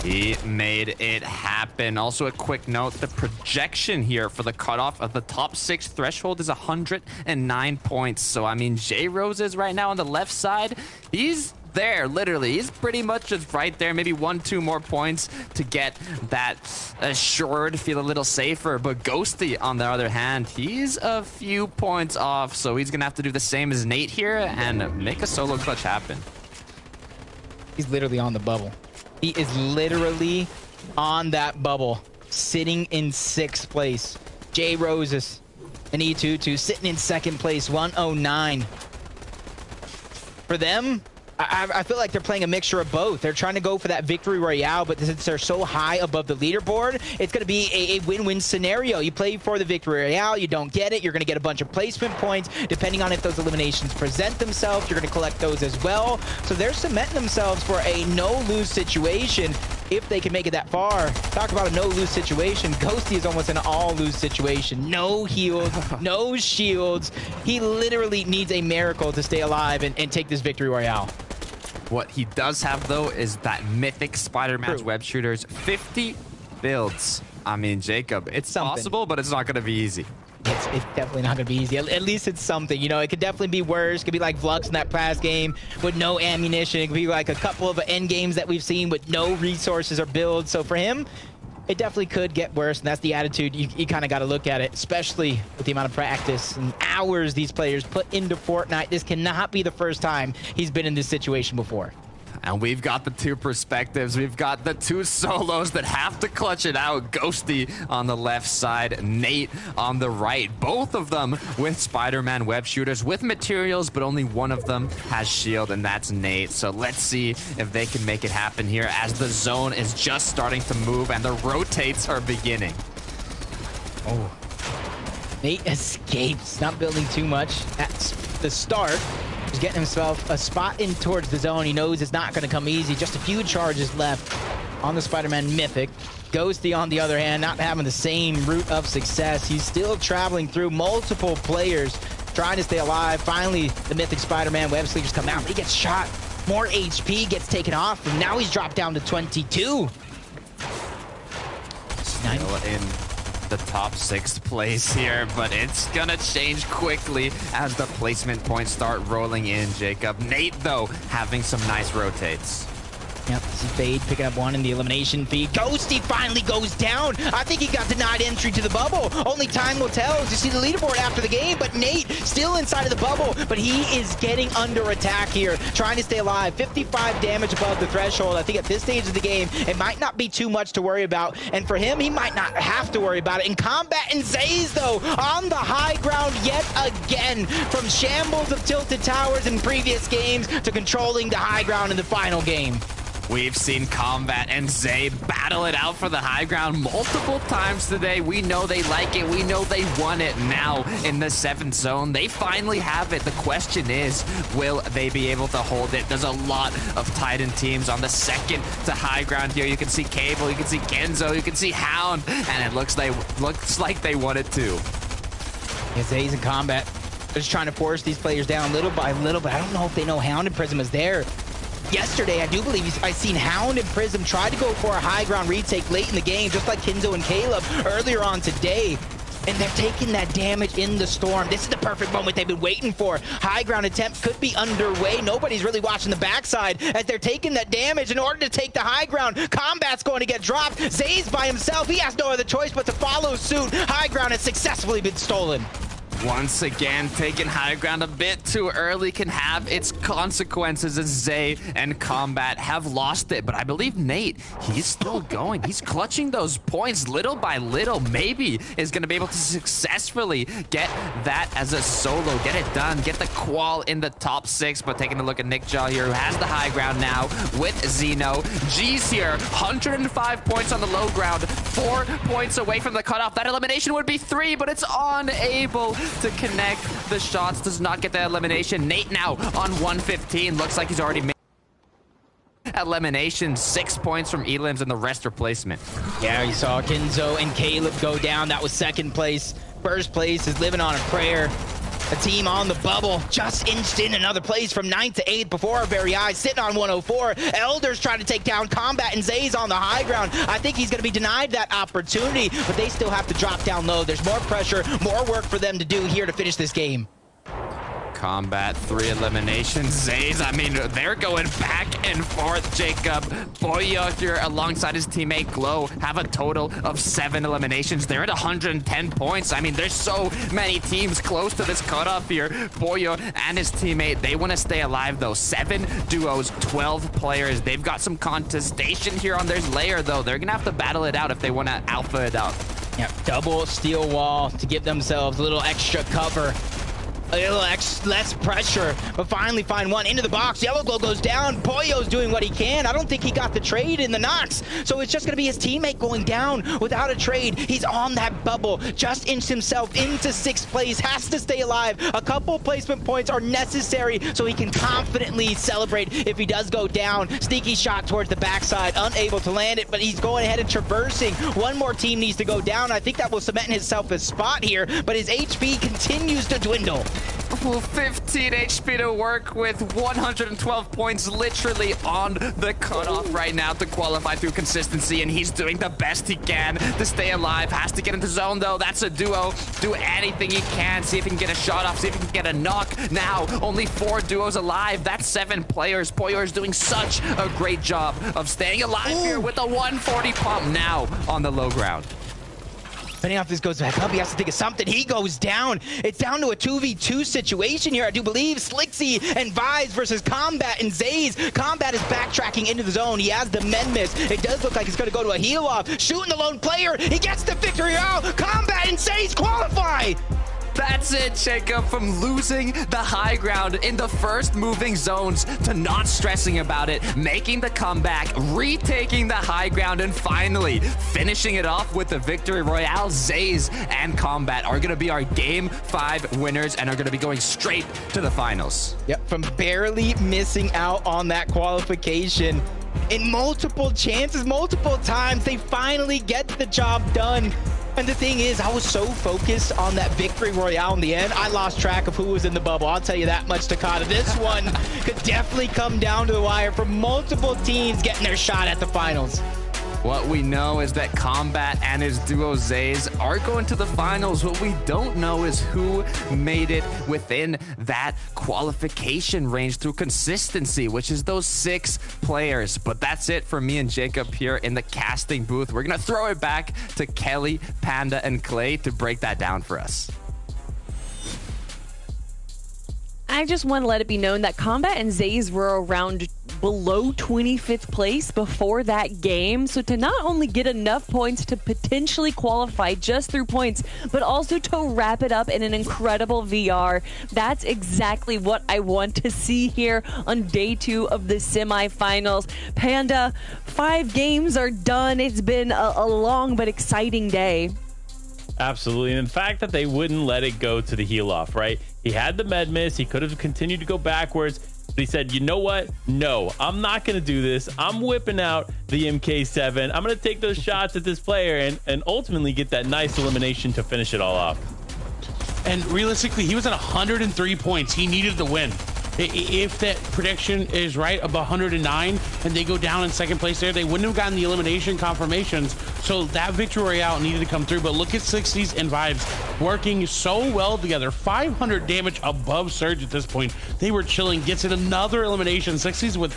He made it happen. Also, a quick note, the projection here for the cutoff of the top 6 threshold is 109 points. So, I mean, J Roses right now on the left side, he's there, literally. He's pretty much just right there. Maybe 1-2 more points to get that assured, feel a little safer. But Ghosty, on the other hand, he's a few points off. So he's going to have to do the same as Nate here and make a solo clutch happen. He's literally on the bubble. He is literally on that bubble, sitting in 6th place. J Roses and E22 sitting in 2nd place, 109. For them, I feel like they're playing a mixture of both. They're trying to go for that victory royale, but since they're so high above the leaderboard, it's going to be a win-win scenario. You play for the victory royale, you don't get it, you're going to get a bunch of placement points. Depending on if those eliminations present themselves, you're going to collect those as well. So they're cementing themselves for a no-lose situation if they can make it that far. Talk about a no-lose situation. Ghosty is almost an all-lose situation. No heals, no shields. He literally needs a miracle to stay alive and take this victory royale. What he does have, though, is that mythic Spider-Man's web shooters. 50 builds. I mean, Jacob, it's possible, but it's not going to be easy. It's definitely not going to be easy. At least it's something. You know, it could definitely be worse. It could be like Flux in that past game with no ammunition. It could be like a couple of end games that we've seen with no resources or builds. So for him, it definitely could get worse, and that's the attitude you kind of got to look at it, especially with the amount of practice and hours these players put into Fortnite. This cannot be the first time he's been in this situation before. And we've got the two perspectives. We've got the two solos that have to clutch it out. Ghosty on the left side, Nate on the right. Both of them with Spider-Man web shooters with materials, but only one of them has shield, and that's Nate. So let's see if they can make it happen here as the zone is just starting to move and the rotates are beginning. Oh. Nate escapes, not building too much at the start. He's getting himself a spot in towards the zone. He knows it's not going to come easy. Just a few charges left on the Spider-Man Mythic. Ghosty, on the other hand, not having the same route of success. He's still traveling through multiple players, trying to stay alive. Finally, the Mythic Spider-Man web sleevers come out. He gets shot. More HP gets taken off, and now he's dropped down to 22. Still in the top 6th place here, but it's gonna change quickly as the placement points start rolling in, Jacob. Nate, though, having some nice rotates. Yep, see Fade picking up one in the elimination feed. Ghosty finally goes down. I think he got denied entry to the bubble. Only time will tell as you see the leaderboard after the game, but Nate still inside of the bubble, but he is getting under attack here, trying to stay alive. 55 damage above the threshold. I think at this stage of the game, it might not be too much to worry about, and for him, he might not have to worry about it. In combat, and Zays, though, on the high ground yet again, from shambles of tilted towers in previous games to controlling the high ground in the final game. We've seen Combat and Zay battle it out for the high ground multiple times today. We know they like it. We know they want it now in the 7th zone. They finally have it. The question is, will they be able to hold it? There's a lot of Titan teams on the 2nd to high ground here. You can see Cable, you can see Kenzo, you can see Hound, and it looks like they want it too. Yeah, Zay's in combat. They're just trying to force these players down little by little, but I don't know if they know Hound and Prism is there. Yesterday, I do believe I've seen Hound and Prism try to go for a high ground retake late in the game, just like Kenzo and Caleb earlier on today. And they're taking that damage in the storm. This is the perfect moment they've been waiting for. High ground attempt could be underway. Nobody's really watching the backside as they're taking that damage in order to take the high ground. Combat's going to get dropped. Zay's by himself. He has no other choice but to follow suit. High ground has successfully been stolen. Once again, taking high ground a bit too early can have its consequences as Zay and Combat have lost it. But I believe Nate, he's still going. He's clutching those points little by little. Maybe is going to be able to successfully get that as a solo. Get it done. Get the qual in the top 6. But taking a look at Nick Jaw here, who has the high ground now with Zeno. G's here, 105 points on the low ground. 4 points away from the cutoff. That elimination would be 3, but it's unable to connect the shots. Does not get the elimination. Nate now on 115. Looks like he's already made elimination. 6 points from Elims and the rest replacement. Yeah, you saw Kenzo and Caleb go down. That was 2nd place. 1st place is living on a prayer. A team on the bubble just inched in another place from 9th to 8th before our very eyes, sitting on 104. Elders trying to take down Combat, and Zay's on the high ground. I think he's going to be denied that opportunity, but they still have to drop down low. There's more pressure, more work for them to do here to finish this game. Combat, 3 eliminations. Zays, I mean, they're going back and forth. Jacob Boyo here alongside his teammate Glow have a total of 7 eliminations. They're at 110 points. I mean, there's so many teams close to this cutoff here. Boyo and his teammate, they want to stay alive though. 7 duos, 12 players. They've got some contestation here on their layer though. They're gonna have to battle it out if they want to alpha it out. Yeah, double steel wall to give themselves a little extra cover A little less pressure, but finally find one into the box. Yellow Glow goes down. Pollo's doing what he can. I don't think he got the trade in the knocks, so it's just going to be his teammate going down without a trade. He's on that bubble, just inched himself into 6th place, has to stay alive. A couple placement points are necessary so he can confidently celebrate if he does go down. Sneaky shot towards the backside, unable to land it, but he's going ahead and traversing. One more team needs to go down. I think that will cement himself a spot here, but his HP continues to dwindle. Well, 15 HP to work with, 112 points literally on the cutoff right now to qualify through consistency, and he's doing the best he can to stay alive. Has to get into zone though. That's a duo. Do anything he can. See if he can get a shot off. See if he can get a knock. Now, only 4 duos alive. That's 7 players. Poyo is doing such a great job of staying alive here with a 140 pump now on the low ground. Depending on if this goes back up, he has to think of something. He goes down. It's down to a 2v2 situation here, I do believe. Slicksy and Vibes versus Combat and Zays. Combat is backtracking into the zone. He has the Menmis. It does look like he's going to go to a heal off. Shooting the lone player. He gets the victory out. Combat and Zays qualify. That's it, Jacob, from losing the high ground in the first moving zones to not stressing about it, making the comeback, retaking the high ground, and finally finishing it off with the victory royale. Zays and Combat are going to be our Game 5 winners and are going to be going straight to the finals. Yep, from barely missing out on that qualification in multiple chances, multiple times, they finally get the job done. And the thing is, I was so focused on that victory royale in the end, I lost track of who was in the bubble. I'll tell you that much, Takata. This one could definitely come down to the wire for multiple teams getting their shot at the finals. What we know is that Combat and his duo Zays are going to the finals. What we don't know is who made it within that qualification range through consistency, which is those 6 players. But that's it for me and Jacob here in the casting booth. We're going to throw it back to Kelly, Panda, and Clay to break that down for us. I just want to let it be known that Combat and Zays were around below 25th place before that game. So to not only get enough points to potentially qualify just through points, but also to wrap it up in an incredible VR, that's exactly what I want to see here on day 2 of the semifinals. Panda, 5 games are done. It's been a long but exciting day. Absolutely. And the fact that they wouldn't let it go to the heal off, right? He had the med miss. He could have continued to go backwards. But he said, you know what? No, I'm not going to do this. I'm whipping out the MK7. I'm going to take those shots at this player and ultimately get that nice elimination to finish it all off. And realistically, he was at 103 points. He needed the win. If that prediction is right of 109 and they go down in 2nd place there, they wouldn't have gotten the elimination confirmations. So that victory royale needed to come through. But look at 60s and Vibes working so well together. 500 damage above Surge at this point. They were chilling. Gets in another elimination. 60s with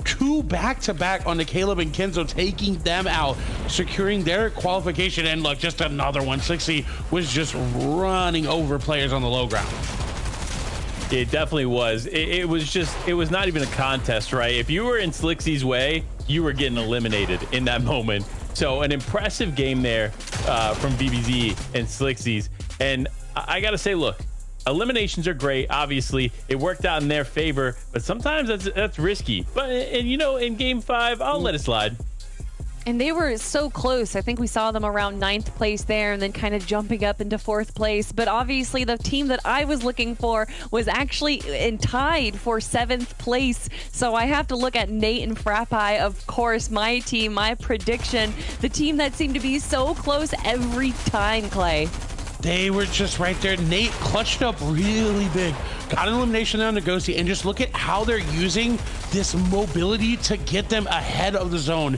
2 back-to-back on the Caleb and Kenzo, taking them out, securing their qualification. And look, just another one. 60 was just running over players on the low ground. It definitely was. It was not even a contest, right? If you were in Slicksy's way, you were getting eliminated in that moment. So an impressive game there from BBZ and Slicksy's. And I got to say, look, eliminations are great. Obviously, it worked out in their favor, but sometimes that's risky. But and you know, in game 5, I'll let it slide. And they were so close. I think we saw them around 9th place there and then kind of jumping up into 4th place. But obviously the team that I was looking for was actually tied for 7th place. So I have to look at Nate and Frappi, of course, my team, my prediction, the team that seemed to be so close every time, Clay. They were just right there. Nate clutched up really big. Got an elimination there on Nagosi, and just look at how they're using this mobility to get them ahead of the zone,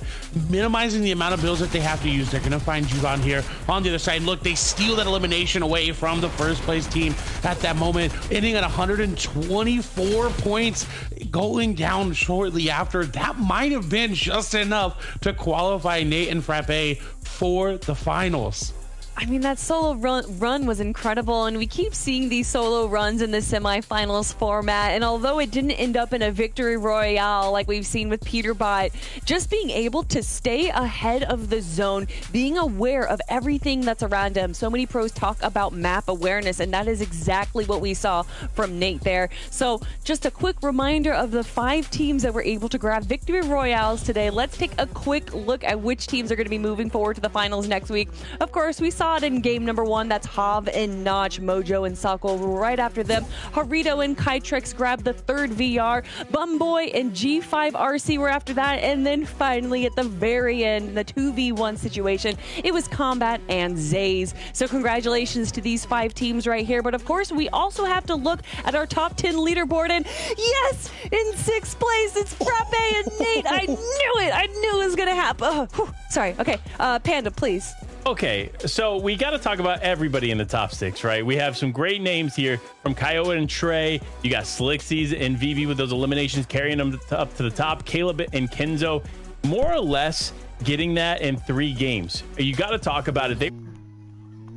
minimizing the amount of builds that they have to use. They're going to find Juvan here on the other side. Look, they steal that elimination away from the 1st place team at that moment, ending at 124 points, going down shortly after. That might have been just enough to qualify Nate and Frappe for the finals. I mean, that solo run was incredible, and we keep seeing these solo runs in the semifinals format. And although it didn't end up in a victory royale like we've seen with Peterbot, just being able to stay ahead of the zone, being aware of everything that's around him. So many pros talk about map awareness, and that is exactly what we saw from Nate there. So just a quick reminder of the 5 teams that were able to grab victory royales today. Let's take a quick look at which teams are going to be moving forward to the finals next week. Of course, we saw it in game number 1. That's Hav and Notch, Mojo and Sako. Right after them, Harito and Kytrex grabbed the 3rd VR. Bumboy and G5RC were after that. And then finally, at the very end, the 2v1 situation, it was Combat and Zays. So congratulations to these 5 teams right here. But of course, we also have to look at our top 10 leaderboard. And yes, in 6th place, it's Frappe and Nate. I knew it. I knew it was going to happen. Sorry. Okay. Panda, please. Okay, so we got to talk about everybody in the top 6, right? We have some great names here from Kyoto and Trey. You got Slixies and VV with those eliminations carrying them up to the top. Caleb and Kenzo, more or less getting that in 3 games. You got to talk about it.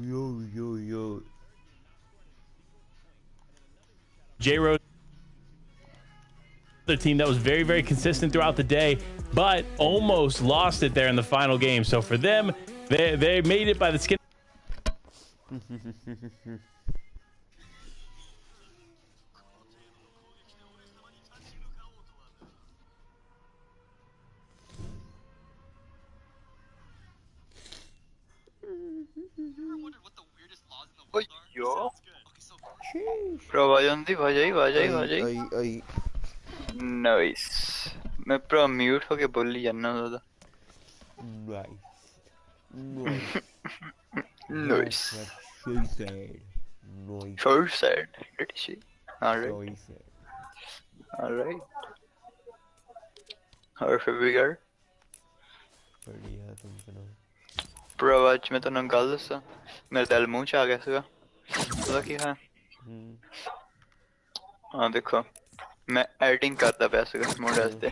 Yo. J-Rose, the team that was very, very consistent throughout the day, but almost lost it there in the final game. So for them, they made it by the skin. Yo. Pro Ay. Nice. मैं pro mute होके बोली जाना ज़्यादा. Nice. So sad. So sad. Did she? Alright. So sad. Alright. How have you got? बढ़िया तुम सुनाओ. Pro आज मैं तो नंगाल सा. मेरे दिल मुंह च आ गया सीगा. पता क्या है? हाँ देखो. मैं एडिटिंग करता पिया सीगा मॉडल्स पे.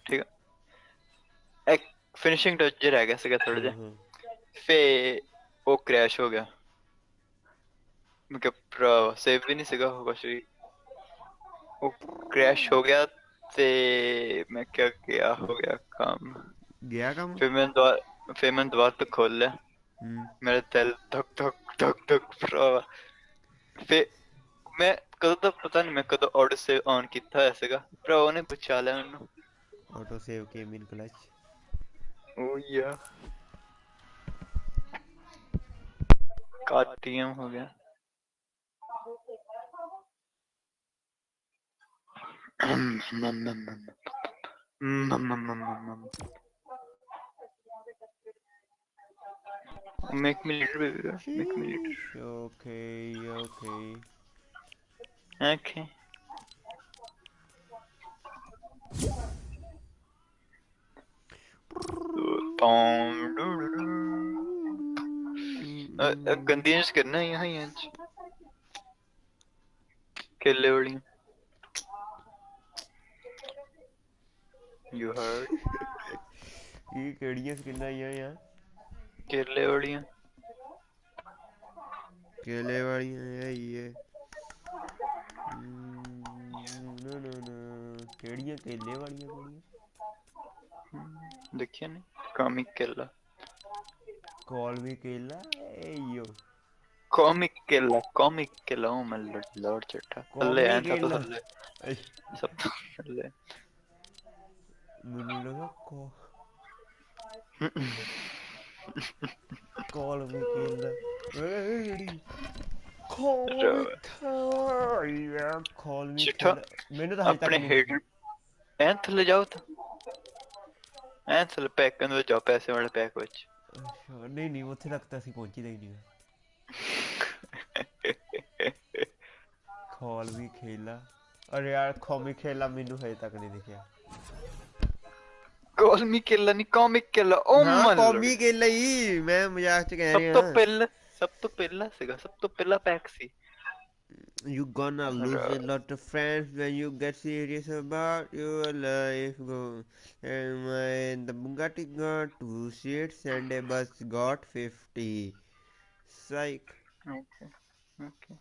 ठीक है. एक फिनिशिंग टच रह गया सीगा थोड़ा जा. फिर वो क्रैश हो गया. मैं क्या प्रो सेव भी नहीं सीगा होगा श्री. वो क्रैश हो गया ते मैं क्या किया हो गया काम. गया काम. फिर मैंने दोबारा तो खोल लिया. मेरा दिल धक प्रो. फिर मैं कदों तो पता नहीं मैं कदों ऑटो सेव ऑन किया ऐसे का. प्रो ने बचा लिया मैंने. ऑटो सेव केम इन क्लच. Oh yeah. KTM हो गया. Make me leader, baby. Make me leader. Okay. गंदियां करना यहाँ ही आज. केले वाली. You heard? ये केड़ियां स्किन्ना यहाँ. केले वालियां. केले वालियां है ये. No. केड़ियां केले वालियां केड़ियां. देखिए नहीं. कॉमिक केला. Call me केला. Yo. कॉमिक केला. ओ मैं लॉर्ड चट्टा. थल्ले हैं तो थल्ले. सब थल्ले. मुझे लगा call me केला. Call me चिट्ठा. मैंने तो हाल तक अपने हेडर ऐं थल्ले जाओ तो. ऐं थल्ले पैक करने जाओ पैसे वाले पैक विच. नहीं ਉੱਥੇ ਤੱਕ ਤਾਂ ਅਸੀਂ ਪਹੁੰਚੀ ਨਹੀਂ ਨਹੀਂ. Call me खेला. अरे यार call me खेला ਮੈਨੂੰ ਹਜੇ ਤੱਕ ਨਹੀਂ ਦਿਖਿਆ. Call me केला नहीं कॉमिक केला. ओ हाँ कॉमिक केला ही मैं मजाक ਚ ਕਹਿ ਰਿਹਾ. ਸਭ ਤੋਂ ਪਹਿਲਾਂ ਸੀਗਾ. ਸਭ ਤੋਂ ਪਹਿਲਾ pack C. You gonna lose a lot of friends when you get serious about your life. Go and the Bugatti got 2 seats and a bus got 50. Psych. Okay. Okay.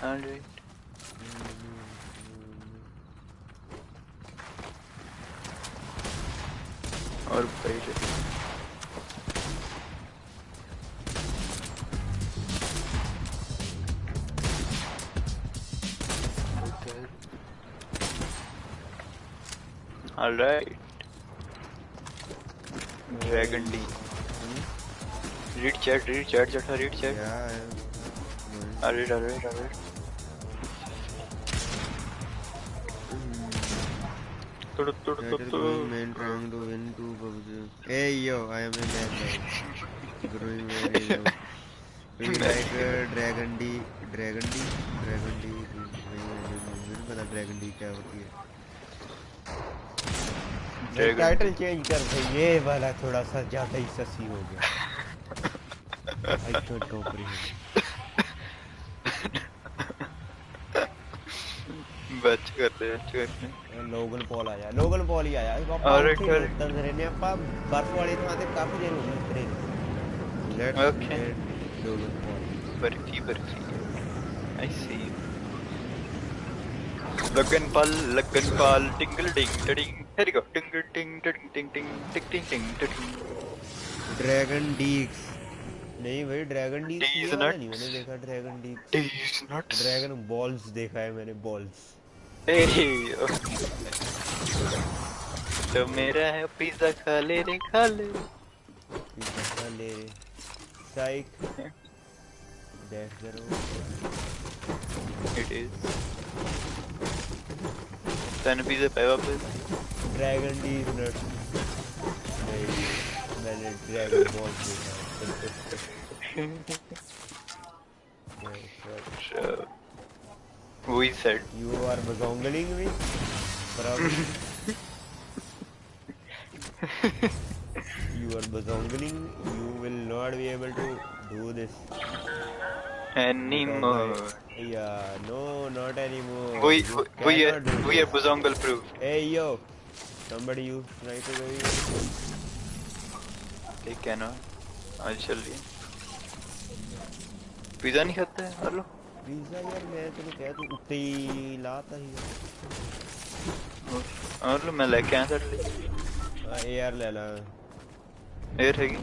Alright. और बताइए Alright. Dragon D. Read chat, Jatha, read chat. Yeah. Alright. Man trying to win to PUBG. Hey yo, I am a bad guy. Growing very low. Do you like Dragon D? Dragon D? मुझे पता Dragon D क्या होती है. Title change कर भाई, ये वाला थोड़ा सा ज्यादा ही ससी हो गया. I can't comprehend. बच करते ਲੋਗਨ ਪੌਲ ਆਇਆ, ਲੋਗਨ ਪੌਲ ਹੀ ਆਇਆ. ਆਪਾਂ ਉੱਥੇ ਉੱਤਰ ਰਹਿੰਦੇ ਆਪਾਂ ਬਰਫ ਵਾਲੀ ਥਾਂ ਤੇ ਕਾਫੀ ਦੇਰ ਹੋ ਗਈ ਉਤਰੇ. Let's Logan Paul. Barfi I see. Logan Paul, tingle ding ding. Here you go. Tingle ding ding ding ding ding ding ding ding. Dragon Deeks. नहीं भाई ड्रैगन डीक्स ये वाला नहीं मैंने देखा. ड्रैगन डीक्स ड्रैगन बॉल्स देखा है मैंने. बॉल्स. तो मेरा है पिज्जा खा ले रे पिज्जा खा ले रे. साइक. That's the road. It is. Then pizza पे वापस. ड्रैगन डीक्स नट. नहीं मैंने ड्रैगन बॉल्स देखा. We said you are bazongling me. You are bazongling. You will not be able to do this anymore. Yeah, no, not anymore. We are bazongle proof. Hey yo, somebody use sniper guy. They cannot. चलिए pizza नहीं खाते हैं. Hello pizza यार मैं तेरे कह तू उत्ते ही लाता ही. हेलो मैं लेके आया सर. एयर ले ला. एयर हैगी.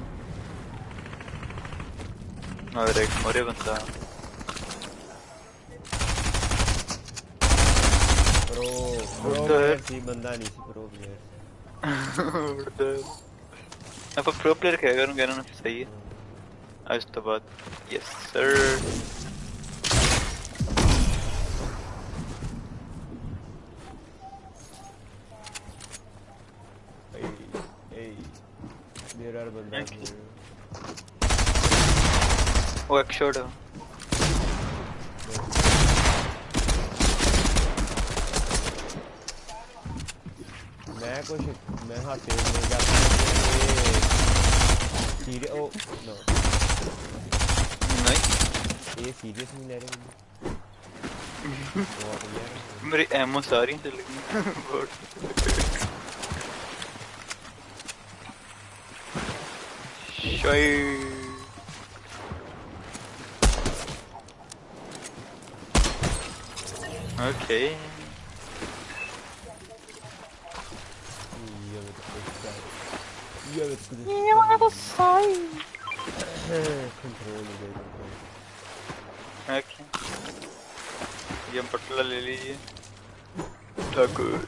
और एक मोरे बंदा प्रो प्लेयर सी बंदा नहीं सी प्रो प्लेयर. आप प्रो प्लेयर क्या करूँ कहना ना सही है. आज तो बात. Yes sir. There are bandas. वो एक शॉट है. मैं हाथ से ले जाता हूँ. सीरियस. ओ नो नहीं ये सीरियस नहीं ले रहे. मेरी एमओ सारी चल गई. Okay. You have a sign. Control. Okay. ये बटला ले लीजिए. ठाकुर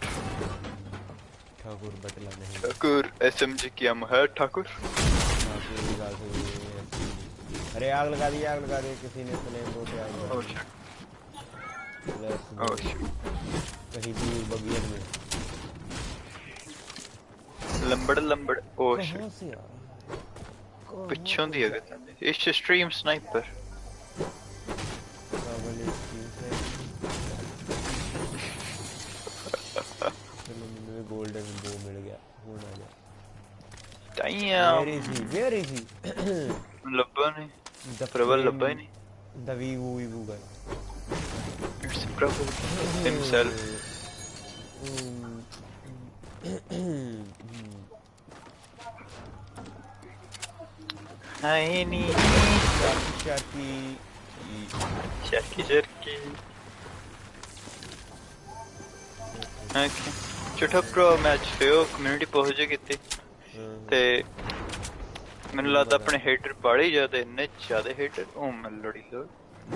बटला नहीं. ठाकुर SMG की हम है ठाकुर. अरे आग लगा दी किसी ने फ्लेम बोट पे आग लगा. कहीं दूर बगियर में लंबड़. ओह पिछों दी अगर इस स्ट्रीम स्नाइपर. गोल्डन बो मिल गया. Damn. Where is he? लब्बा नहीं. प्रबल लब्बा ही नहीं. The Vivu guy. It's Prabhu himself. Hi knee Sharki okay छोटा प्रो मैच फेयो कम्युनिटी पहुंच गई थी ते मैंने लगता अपने हेटर बड़े ज्यादा इतने ज्यादा हेटर ओ मैं लड़ी लो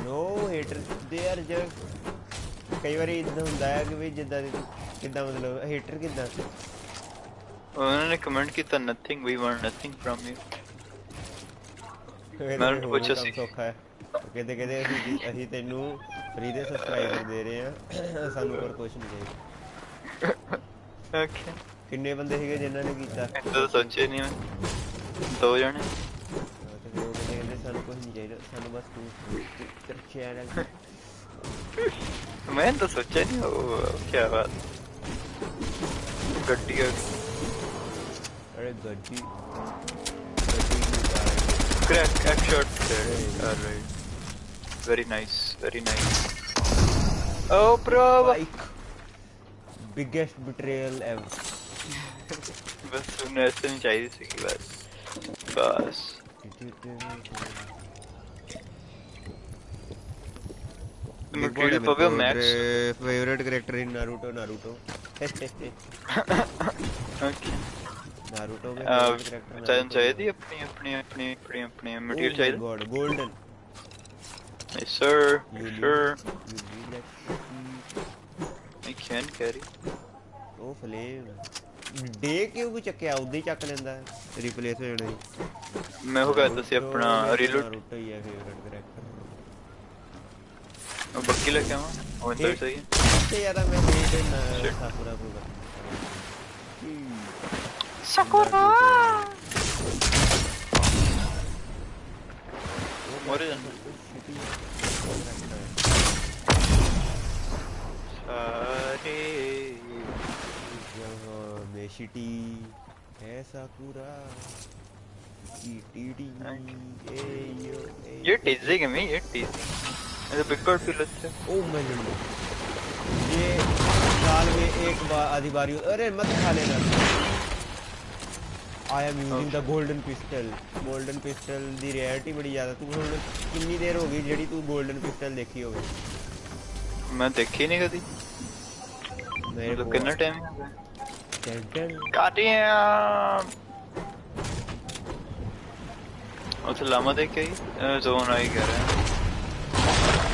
no hater they are just कई बार इतना ਹੁੰਦਾ ਹੈ ਕਿ ਵੀ ਜਿੱਦਾਂ ਕਿੱਦਾਂ ਮਤਲਬ ਹੇਟਰ ਕਿੱਦਾਂ उन्होंने कमेंट किया nothing we want nothing from you ਮੈਂ ਪੁੱਛਿਆ ਸੀ ਸੌਖਾ ਹੈ ਕਹਿੰਦੇ ਕਹਿੰਦੇ ਅਸੀਂ ਤੈਨੂੰ ਫ੍ਰੀ ਦੇ ਸਬਸਕ੍ਰਾਈਬਰ ਦੇ ਰਹੇ ਆ ਸਾਨੂੰ ਹੋਰ ਕੁਝ ਨਹੀਂ ਚਾਹੀਦਾ ओके ਕਿੰਨੇ ਬੰਦੇ ਸੀਗੇ ਜਿਨ੍ਹਾਂ ਨੇ ਕੀਤਾ तो सोचे नहीं मैं दो जने ਤੇ ਫਿਰ ਉਹ ਕਹਿੰਦੇ ਸਾਨੂੰ ਕੁਝ ਨਹੀਂ ਚਾਹੀਦਾ ਸਾਨੂੰ ਬਸ ਤੂੰ ਚੈਨਲ मैं तो सोचा नहीं ओ क्या बात गड्डी अरे गड्डी crack shot alright very nice oh bro like biggest betrayal ever बस उन्हें ऐसे नहीं चाहिए थी बस Max favorite character in Naruto okay Naruto में चाहिए थी अपनी मटेरियल चाहिए God golden yes sir sure I can carry ਉਹ ਫਲੇਮ ਡੇ ਕਿਉਂ ਵੀ ਚੱਕਿਆ ਉਦੋਂ ਹੀ ਚੱਕ ਲੈਂਦਾ ਰਿਪਲੇਸ ਹੋ ਜਾਣਾ ਮੈਂ ਉਹ ਕਹਿੰਦਾ ਸੀ ਆਪਣਾ ਰੀਲੋਡ Naruto ਹੀ ਹੈ ਫੇਵਰਿਟ ਕਰੈਕਟਰ ਉਹ ਬੱਕੀ ਲੈ ਕੇ ਆਵਾਂ ਉਹ ਇੰਦਰ ਸਹੀ ਹੈ ਤੇ ਜ਼ਿਆਦਾ ਮੈਂ ਹੇਟ ਸਾਕੁਰਾ ਨੂੰ ਕਰਦਾ ਸਾਕੁਰਾ ਮੋਰੇ सारे जहाँ में शिटी है साकुरा टीटी ये टीजिंग है मैं ये टीजिंग ऐसे बिग बर्ड फील अच्छा ओ मैं ये साल में एक बार आधी बारी अरे मत खा लेना I am using the golden pistol ਦੀ ਰੈਰਿਟੀ ਬੜੀ ਜ਼ਿਆਦਾ ਤੂੰ ਹੁਣ ਕਿੰਨੀ ਦੇਰ ਹੋ ਗਈ ਜਿਹੜੀ ਤੂੰ golden pistol ਦੇਖੀ ਹੋਵੇ मैं देखी नहीं कभी मेरे को कितना टाइम उसे लामा देख के जोन आई कह रहे हैं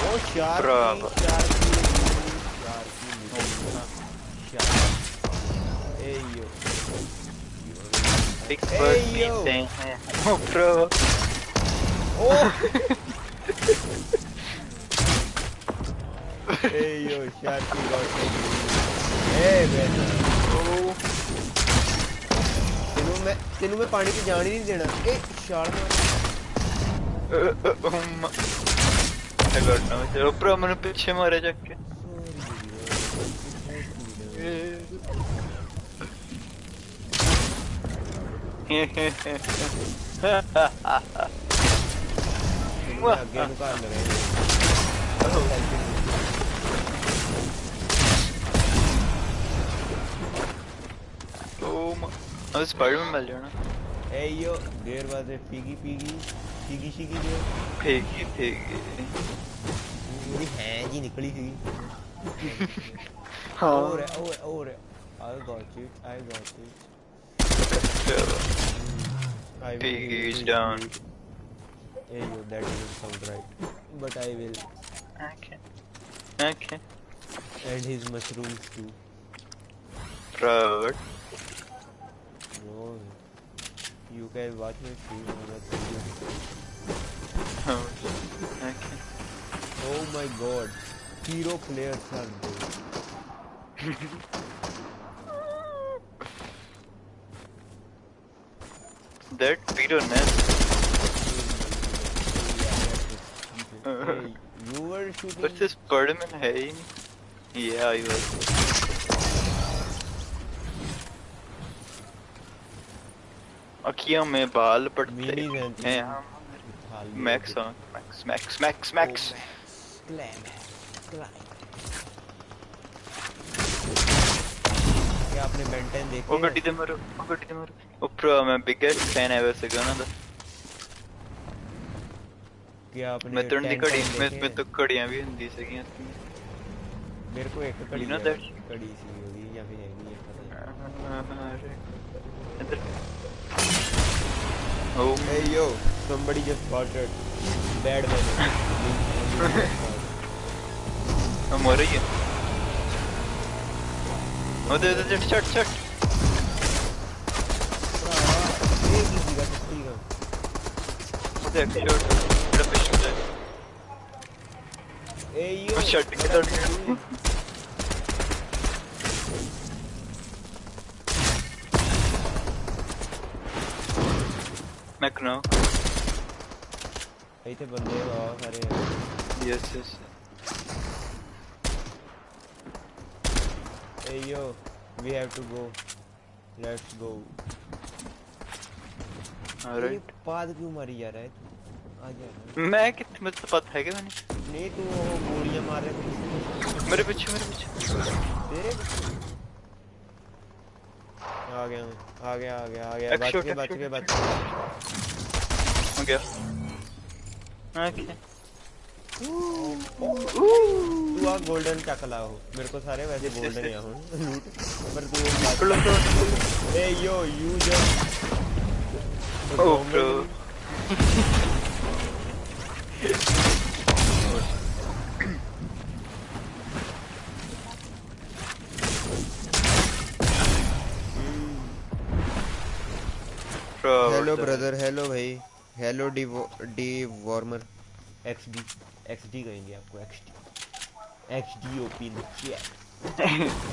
ओ शार्क ए यो बिग बर्ड पीते हैं ओ ब्रो ओ Hey yo, Sharky got me. Hey man. Oh. तेनू मैं पानी की जान ही नहीं देना. ए शार्क. I got no. चलो ब्रो मैंने पीछे मारे जाके. आगे नुकाल लगे. अब स्पाइडरमैन मिल जाना ए यो देर बाद पीगी शी जो फेगी मेरी है जी निकली थी हाँ और I got it Piggy is down hey yo that doesn't sound right but I will okay and his mushrooms too Proud. No, you can watch my stream on that video. Okay. Oh my god, hero players are there. That video net. Hey, you were shooting. But this Spider-Man है ही नहीं. Yeah, I was. अखियों में बाल पड़ते हैं max क्या आपने Benton देखी वो गड्डी दे मारो ओ प्रो मैं बिगेस्ट फैन है वैसे गाना दा क्या आपने मिथुन दी 10 घड़ी टाइम में देखे तो घड़ियां भी हुंदी सीगियां मेरे को एक घड़ी You know है that? घड़ी सी होगी या फिर हैगी है पता नहीं इधर oh Hey yo somebody just spotted bad man हम मर रही है ओ दे शट एक ही का सच्ची का देख शॉट बड़ा पिछड़ है Hey yo शट किधर मैं करो ਇੱਥੇ ਬੰਦੇ ਆ ਸਾਰੇ yes Hey yo we have to go let's go alright पाद क्यों मारी जा रहा है आ जा मैं कितने मुझे तो पता है कि मैंने नहीं तू वो गोलियां मार रहा है मेरे पीछे तेरे आ गया बच के हो गया ओके तू आ गोल्डन चक लाओ मेरे को सारे वैसे गोल्डन है हुन लूट पर तू ए yo you just oh bro hello brother hello भाई हेलो डी वॉर्मर XD कहेंगे आपको XD ओपी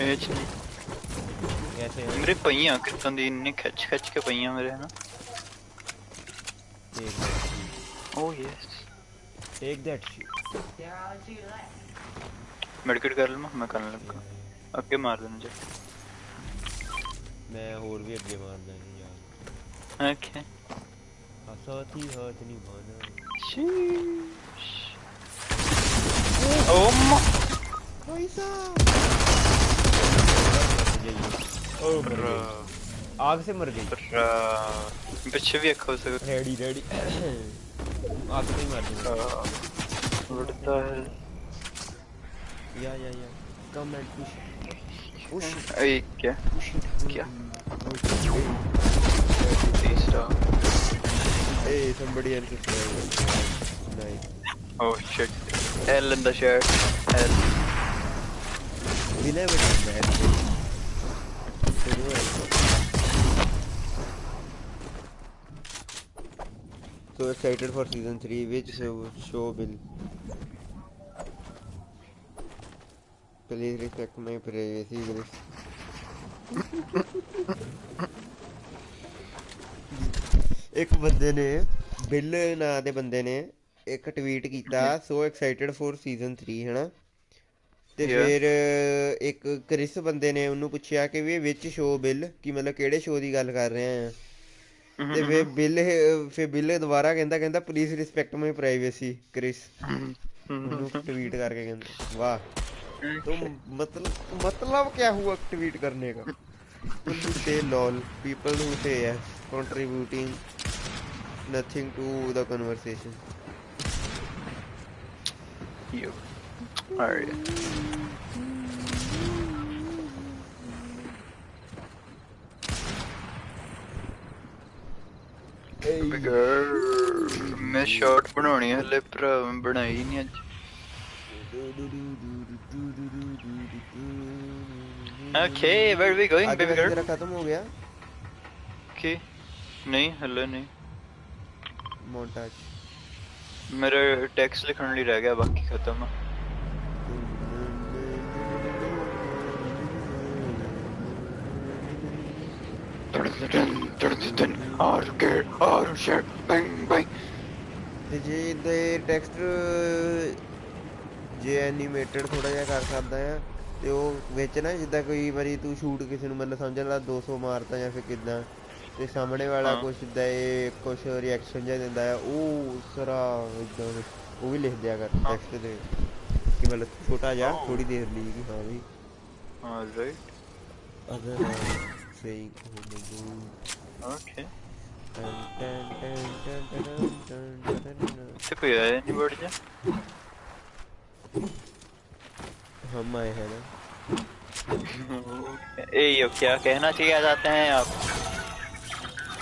HD कैसे है मेरे पहियां कितों दी इन्ने खच के पहियां मेरे है ना oh yes take that shit medicate कर लूं मैं करने लगा आगे मार देना जा मैं और भी आगे मार देंगे यार ओके हसाती हाथ नहीं माना ओह भाई साहब ओ ब्रो आग से मर गई पीछे भी एक हो सकता रेडी आग से ही मार दूंगा उड़ता है या कम एंड पुश ए क्या तीसरा Hey, somebody else is playing. Nice. Oh shit. L in the shirt. L. We never did that. So excited for season 3. Which show will? Please respect my privacy, Grace. ਇੱਕ ਬੰਦੇ ਨੇ bill ਨਾਂ ਦੇ ਬੰਦੇ ਨੇ ਇੱਕ ਟਵੀਟ ਕੀਤਾ ਸੋ excited for season 3 ਹੈਨਾ ਤੇ ਫਿਰ ਇੱਕ ਕ੍ਰਿਸ ਬੰਦੇ ਨੇ ਉਹਨੂੰ ਪੁੱਛਿਆ ਕਿ ਵੀ ਵਿੱਚ ਸ਼ੋ ਬਿੱਲ ਕਿ ਮਤਲਬ ਕਿਹੜੇ ਸ਼ੋ ਦੀ ਗੱਲ ਕਰ ਰਹੇ ਆ ਤੇ ਫਿਰ ਬਿੱਲ ਦੁਬਾਰਾ ਕਹਿੰਦਾ please respect my privacy Chris ਉਹਨੂੰ ट्वीट करके कहते वाह तो मतलब क्या हुआ ट्वीट करने का people who say lol people who say yes contributing nothing to the conversation You alright मैं शॉर्ट बनानी है हले पर बनाई नहीं आज Okay, where are we going, baby girl? तेरा खत्म हो गया Okay, नहीं हले नहीं मोन्टाज मेरा टेक्स्ट लिखने लिए रह गया बाकी खत्म है ਤੇ ਜੇ ਇਹਦੇ ਟੈਕਸਟ ਜੇ ਐਨੀਮੇਟਡ ਥੋੜਾ ਜਿਹਾ ਕਰ ਸਕਦਾ ਆ ਤੇ ਉਹ ਵਿੱਚ ਨਾ ਜਿੱਦਾਂ ਕੋਈ ਵਾਰੀ ਤੂੰ ਸ਼ੂਟ ਕਿਸੇ ਨੂੰ ਮਤਲਬ ਸਮਝ ਲਾ 200 ਮਾਰਤਾ ਜਾਂ ਫਿਰ ਕਿੱਦਾਂ ਤੇ ਸਾਹਮਣੇ ਵਾਲਾ ਕੁਛ ਇਦਾਂ ਇਹ ਕੁਛ ਰਿਐਕਸ਼ਨ ਜਿਹਾ ਦਿੰਦਾ ਆ ਉਹ ਸਾਰਾ ਇਦਾਂ ਉਹ ਵੀ ਲਿਖ ਦਿਆ ਕਰ ਟੈਕਸਟ ਦੇ ਕਿ ਮਤਲਬ ਛੋਟਾ ਜਿਹਾ ਥੋੜੀ ਦੇਰ ਲਈ ਕਿ ਹਾਂ ਵੀ alright ਅਦਰ ਸੇਇੰਗ okay इससे कोई आया नहीं बढ़ जा हम आए हैं ना ए यो क्या कहना चाहिए जाते हैं आप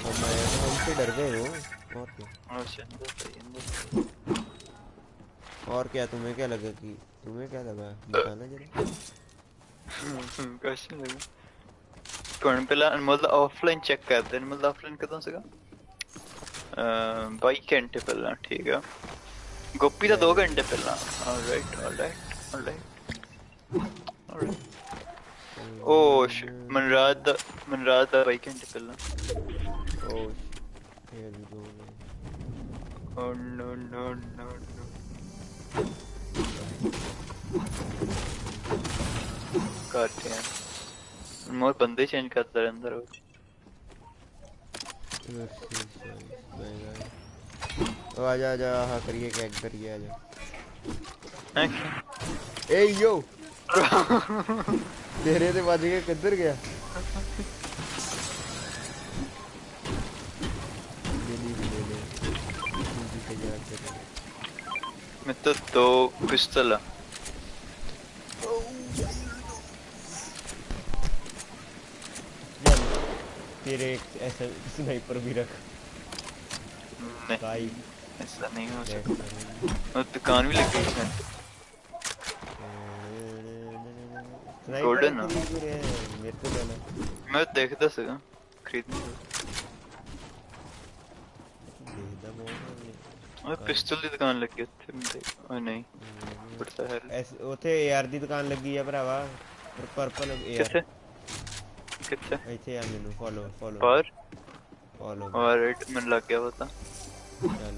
हम आए तो हमसे डर गए वो और क्या और क्या तुम्हें क्या लगा कि तुम्हें क्या लगा बताना जरा क्वेश्चन लगा कौन पहला मतलब ऑफलाइन चेक करते हैं मतलब ऑफलाइन कदों से बाई घंटे पहला ठीक है गोपी तो 2 घंटे पहला ऑलराइट ओ मनराज दा बाई घंटे पहला ओ here we go oh no करते हैं मोर बंदे चेंज करता है अंदर ओ आजा हाँ करिए क्या करिए आजा ए यो तेरे ते बज के किधर गया मैं तो 2 पिस्टल तेरे ऐसा स्नाइपर भी रख नहीं ऐसा नहीं हो सकता और दुकान भी लग गई है गोल्डन मेरे को लेना मैं देखता सका खरीदने और पिस्टल ਦੀ ਦੁਕਾਨ ਲੱਗੀ ਉੱਥੇ ਉਹ ਨਹੀਂ ਪੜਤਾ ਹੈ ਐਸ ਉੱਥੇ AR ਦੀ ਦੁਕਾਨ ਲੱਗੀ ਆ ਭਰਾਵਾ ਪਰਪਲ AR ਕਿੱਥੇ ਇੱਥੇ ਆ ਮੈਨੂੰ ਫੋਲੋ ਪਰ ਫੋਲੋ ਔਰ ਮੈਨੂੰ ਲੱਗ ਗਿਆ ਪਤਾ ਚੱਲ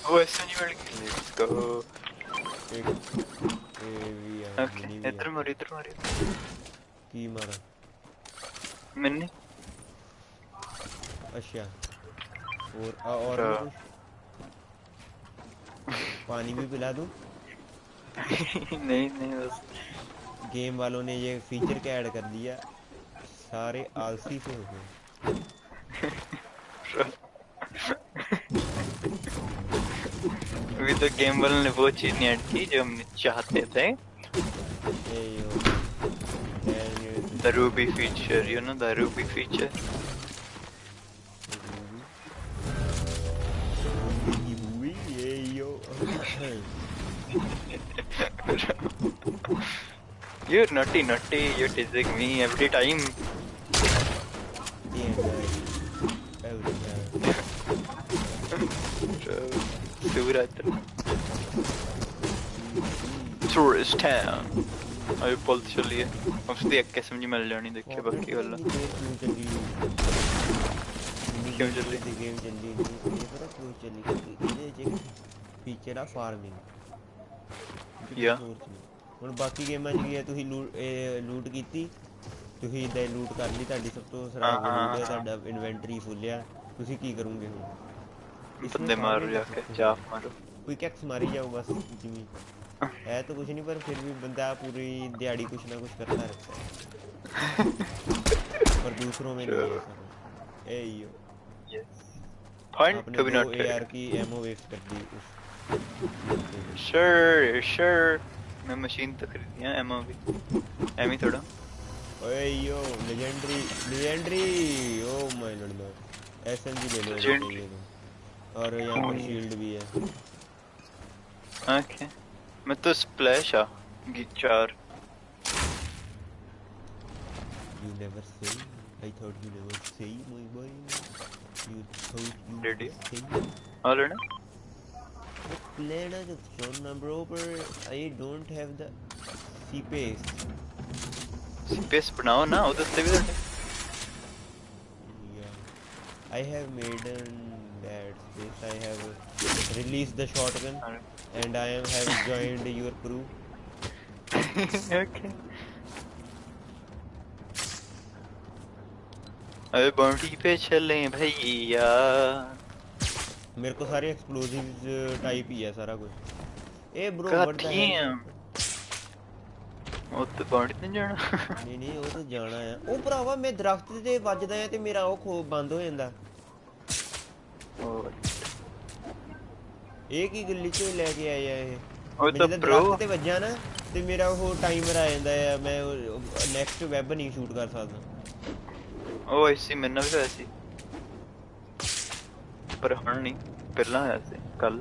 ਉਹ ਐਸਾ ਨਹੀਂ ਮਿਲ ਗਿਆ ਲੈਟਸ ਗੋ ਇੱਧਰ ਮਾਰੀ ਕੀ ਮਾਰਾ मैंने अच्छा और कुछ पानी भी पिला दूं नहीं बस गेम वालों ने ये फीचर क्या ऐड कर दिया सारे आलसी से हो गए अभी तो गेम वालों ने वो चीज नहीं ऐड की जो हम चाहते थे The Ruby feature, you know the Ruby feature. You're naughty, you're teasing me every time. Tourist town. अभी पुल चलिए उसकी एक किस्म जी मिल जानी देखिए बाकी वाला क्यों चली थी गेम चली ये पता क्यों चली ये जे फीचर आ फार्मिंग या ਹੁਣ ਬਾਕੀ ਗੇਮਾਂ 'ਚ ਕੀ ਹੈ ਤੁਸੀਂ ਲੂਟ ਕੀਤੀ ਤੁਸੀਂ ਇਦਾਂ ਲੂਟ ਕਰ ਲਈ ਤੁਹਾਡੀ ਸਭ ਤੋਂ ਖਰਾਬ ਲੂਟ ਹੈ ਤੁਹਾਡਾ ਇਨਵੈਂਟਰੀ ਫੁੱਲ ਆ ਤੁਸੀਂ ਕੀ ਕਰੋਗੇ ਹੁਣ ਬੰਦੇ ਮਾਰ ਜਾ ਕੇ ਚਾਪ ਮਾਰੋ ਕੋਈ ਕੈਕਸ ਮਾਰੀ ਜਾਓ ਬਸ ਜਿਵੇਂ है तो कुछ नहीं पर फिर भी बंदा पूरी दिहाड़ी कुछ ना कुछ करता रहता है पर दूसरों में नहीं है ए yo point to be not AR की एमओ वेस्ट कर दी उस श्योर मैं मशीन तो खरीदी है एमओ भी एमी थोड़ा ओए yo legendary oh my lord SMG ले लो और यहां पर शील्ड भी है ओके मैं तो splash guitar You never say. I thought you never say, my boy. You thought you Did you? say. All right. Play just John bro, but I don't have the space. Space बनाओ ना उधर से भी तो Yeah. I have made that space. I have released the shotgun. And I have joined your crew. Okay. अबे boundary पे चले भैया मेरे को सारे एक्सप्लोजिव्स टाइप ही है सारा कुछ ए ब्रो व्हाट द ਉੱਤੇ ਬਾਉਂਟੀ ਨਹੀਂ ਜਾਣਾ ਨਹੀਂ ਨਹੀਂ ਉਹ ਤੇ ਜਾਣਾ ਆ ਉਹ ਭਰਾਵਾ ਮੈਂ ਦਰਖਤ ਤੇ ਵੱਜਦਾ ਆ ਤੇ ਮੇਰਾ ਉਹ ਖੋ ਬੰਦ ਹੋ ਜਾਂਦਾ ਇਹ ਕੀ ਗੱਲੀ ਚ ਲੈ ਕੇ ਆਏ ਆ ਇਹ ਉਹ ਮੈਂ ਤਾਂ ਜਦੋਂ ਪ੍ਰੋ ਦਰਖਤ ਤੇ ਵੱਜਿਆ ਨਾ ਤੇ ਮੇਰਾ ਉਹ ਟਾਈਮਰ ਆ ਜਾਂਦਾ ਆ ਮੈਂ ਨੈਕਸਟ ਵੈਬ ਨਹੀਂ ਸ਼ੂਟ ਕਰ ਸਕਦਾ ਉਹ ਐਸੀ ਮੈਨੂੰ ਵੀ ਹੋਇਆ ਸੀ ਪਰ ਹੁਣ ਨਹੀਂ ਪਹਿਲਾਂ ਹੋਇਆ ਸੀ ਕੱਲ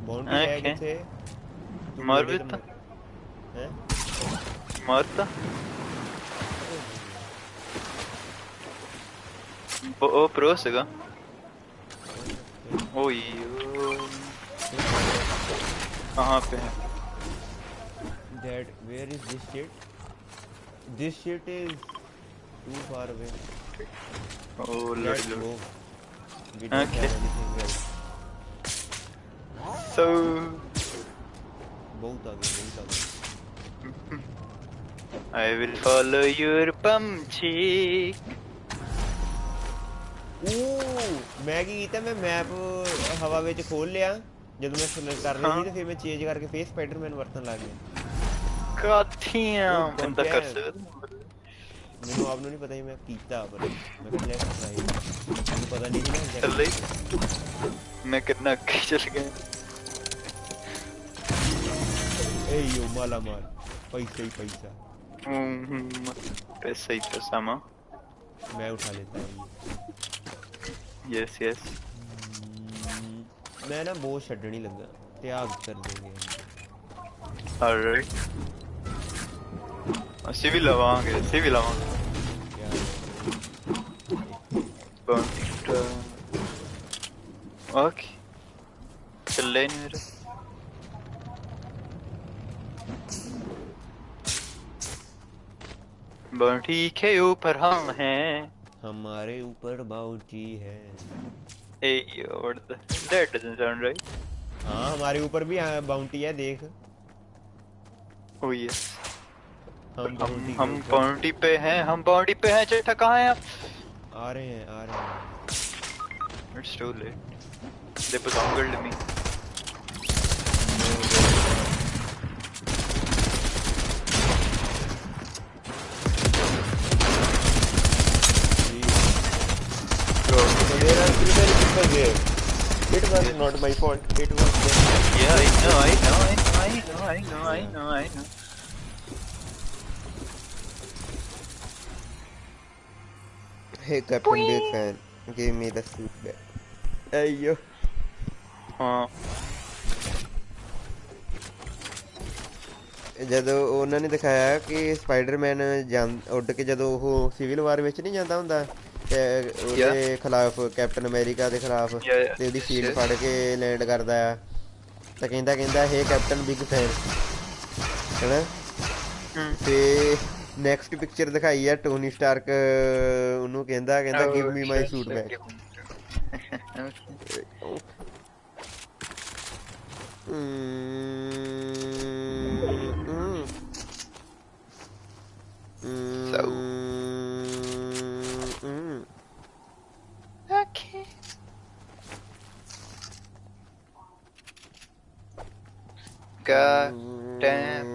ਬਾਉਂਟੀ ਹੈ ਕਿੱਥੇ ਮਾਰ ਵੀ ਤਾਂ ਹੈ ਮਾਰਤਾ ਉਹ प्रो ਸੀਗਾ ओए कहाँ पे है that where is this shit this shit is too far away oh let's lord go we don't Okay. have anything else so बहुत आगे I will follow your bum cheek ਮੈਂ ਕੀ ਕੀਤਾ ਮੈਂ ਮੈਪ ਹਵਾ ਵਿੱਚ ਖੋਲ ਲਿਆ ਜਦੋਂ ਮੈਂ ਸਿਲੈਕਟ ਕਰ ਲਈ ਸੀ ਤੇ ਫਿਰ ਮੈਂ ਚੇਂਜ ਕਰਕੇ ਫੇਸ ਸਪਾਈਡਰਮੈਨ ਵਰਤਣ ਲੱਗ ਗਿਆ ਕਾਥੀਆਂ ਬੰਦਾ ਕਰ ਸਕਦਾ ਮੈਨੂੰ ਆਪ ਨੂੰ ਨਹੀਂ ਪਤਾ ਸੀ ਮੈਂ ਕੀਤਾ ਪਰ ਮੈਂ ਕਿਹਾ ਲੈਟਸ ਟਰਾਈ ਮੈਨੂੰ ਪਤਾ ਨਹੀਂ ਸੀ ਨਾ ਚੱਲੇ ਮੈਂ ਕਿੰਨਾ ਅੱਗੇ ਚੱਲ ਗਿਆ ਏ ਯੋ ਮਾਲਾ ਮਾਲ ਪੈਸਾ ਹੀ ਪੈਸਾ पैसा ही पैसा माँ मैं उठा लेता हूँ यस यस मैं ना बहुत छड़नी लगा त्याग कर देंगे ऑलराइट ਅਸੀਂ ਵੀ ਲਵਾਂਗੇ ओके ਚੱਲੇ ਨਹੀਂ ਮੇਰੇ बाउंटी के ऊपर हम हैं हमारे ऊपर बाउंटी है Hey yo, that doesn't sound right. हाँ हमारे ऊपर भी बाउंटी है देख Oh yes. हम बाउंटी पे हैं चेठा कहाँ हैं आप आ रहे हैं It's too late. They belonged to me. It was not my fault. It was them. Yeah, I know. Hey Captain Big Fan, give me the suit back. Hey yo. हाँ ਜਦੋਂ ਉਹਨਾਂ ਨੇ ਦਿਖਾਇਆ ਕਿ ਸਪਾਈਡਰਮੈਨ ਉੱਡ ਕੇ ਜਦੋਂ ਉਹ ਸਿਵਲ ਵਾਰ ਵਿੱਚ ਨਹੀਂ ਜਾਂਦਾ ਹੁੰਦਾ ਉਹਦੇ ਖਿਲਾਫ ਕੈਪਟਨ ਅਮਰੀਕਾ ਦੇ ਖਿਲਾਫ ਤੇ ਉਹਦੀ ਸ਼ੀਲਡ ਫੜ ਕੇ ਲੈਂਡ ਕਰਦਾ ਆ ਤਾਂ ਕਹਿੰਦਾ ਹੇ ਕੈਪਟਨ ਬਿਗ ਫੈਨ ਹੈਨਾ ਤੇ ਨੈਕਸਟ ਪਿਕਚਰ ਦਿਖਾਈ ਆ ਟੋਨੀ ਸਟਾਰਕ ਉਹਨੂੰ ਕਹਿੰਦਾ give me my suit back Okay. God damn.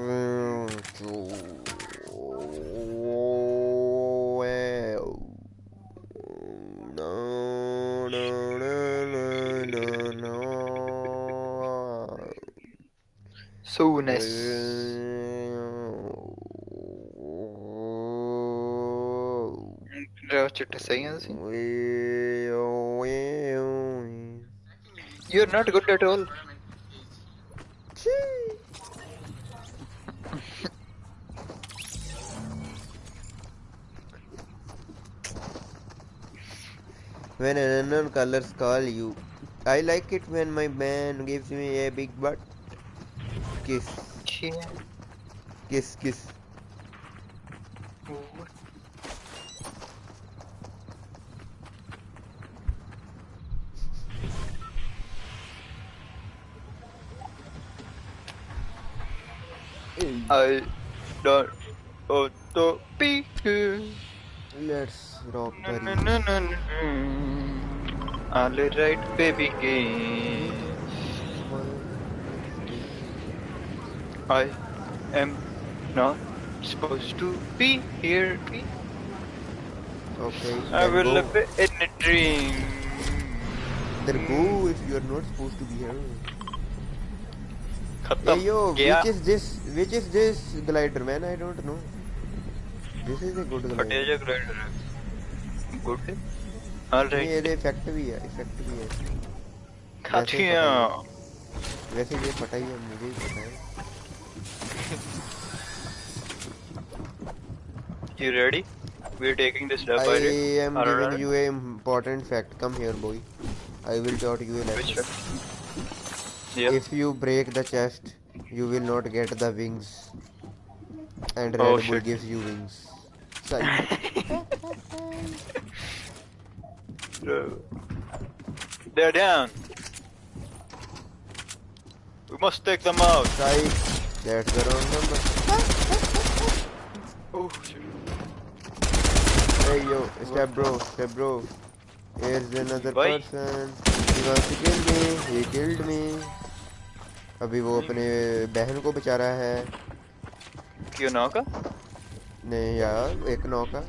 Soonest. Chitty saying you're not good at all. When an unknown colors call you, I like it when my man gives me a big butt. Kiss. Yeah. Kiss. I don't want to be here. Let's rock the All right, baby game. I am not supposed to be here. Okay, I then will go. live in a dream. Then go if you are not supposed to be here. खत्म Hey yo, गया which is this glider, man? I don't know. This is a good glider. फटेजा glider good all नहीं right ये effect भी है, effect भी है। वैसे खातिया फटा ही है। वैसे ये फटा ही है, मुझे ही पता है। You ready? We are taking this dub I right? am giving you a important fact. Come here, boy. I will taught you a Which lesson. Yeah. If you break the chest, you will not get the wings. And Red Oh, Bull shit. gives you wings. Psych. They're down. We must take them out. Psych. That's the wrong number. Oh shit. Hey yo, step bro, step bro. Here's another Why? person. He wants to kill me. He killed me. अभी वो अपने बहन को बचा रहा है। क्यों नौका? नहीं यार, एक नौका।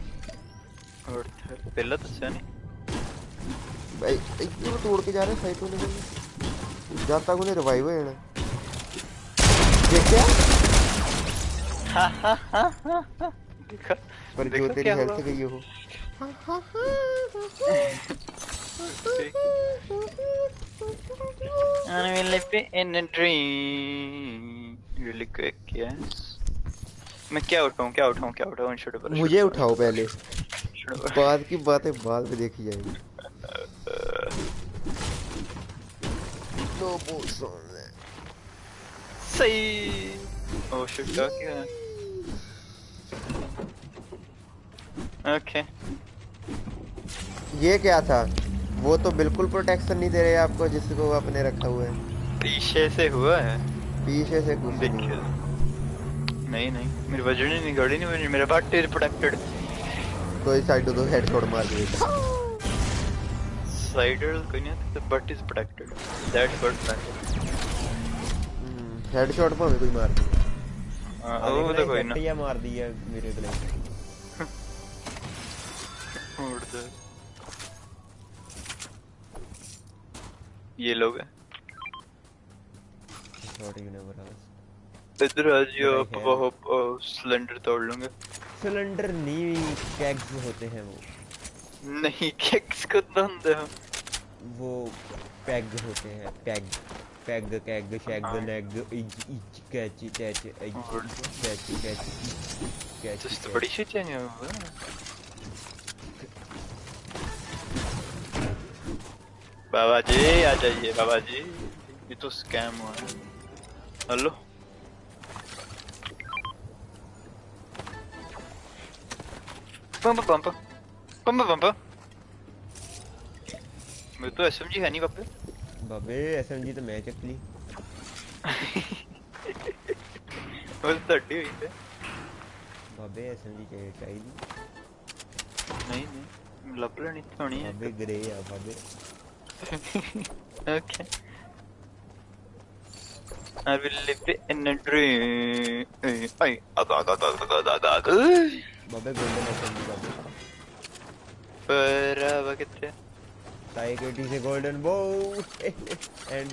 और पहला तो नहीं। भाई क्यों तोड़ के जा रहे हैं साइड में निकल जब तक उन्हें रिवाइव है ना देखा पर जो तेरी हेल्थ गई हो I will live in a dream. Really quick, yes. मैं क्या उठाऊं Unshotable. मुझे उठाओ पहले बाद की बातें बाद में देखी जाएगी No motion. सही Oh shit, क्या Okay. ये क्या था वो तो बिल्कुल प्रोटेक्शन नहीं दे रहे आपको जिसको आपने रखा हुआ है पीछे से हुआ है पीछे से कुछ नहीं मेरी वजन ही नहीं गाड़ी नहीं मेरा बट इज प्रोटेक्टेड कोई साइड दो हेडशॉट मार देगा साइडर कोई नहीं तो but is protected that's what matter headshot पे हमें कोई मार दिया ओ तो कोई ना या मार दिया मेरे को उड़ दे ये लोग हैं इधर आ जाओ आप सिलेंडर तोड़ लूंगा सिलेंडर नहीं कैग्स होते हैं वो नहीं केक्स को दंदे हम वो पैग होते हैं पैग कैग शैग लेग कैच कैच तो बड़ी shit है ये बाबा जी आ जाइए बाबा जी ये तो स्कैम हुआ है हेलो पंप मेरे तो एसएमजी है नहीं बाबे एसएमजी तो मैं चक ली वो तड्डी हुई है बाबे एसएमजी चाहिए नहीं लब लेनी थोड़ी है बाबे ग्रे है बाबे Okay. I will live in a dream. Ay, बाबे गोल्डन एसएमजी बाबे पर अब कितने Tyke 80 से golden bow and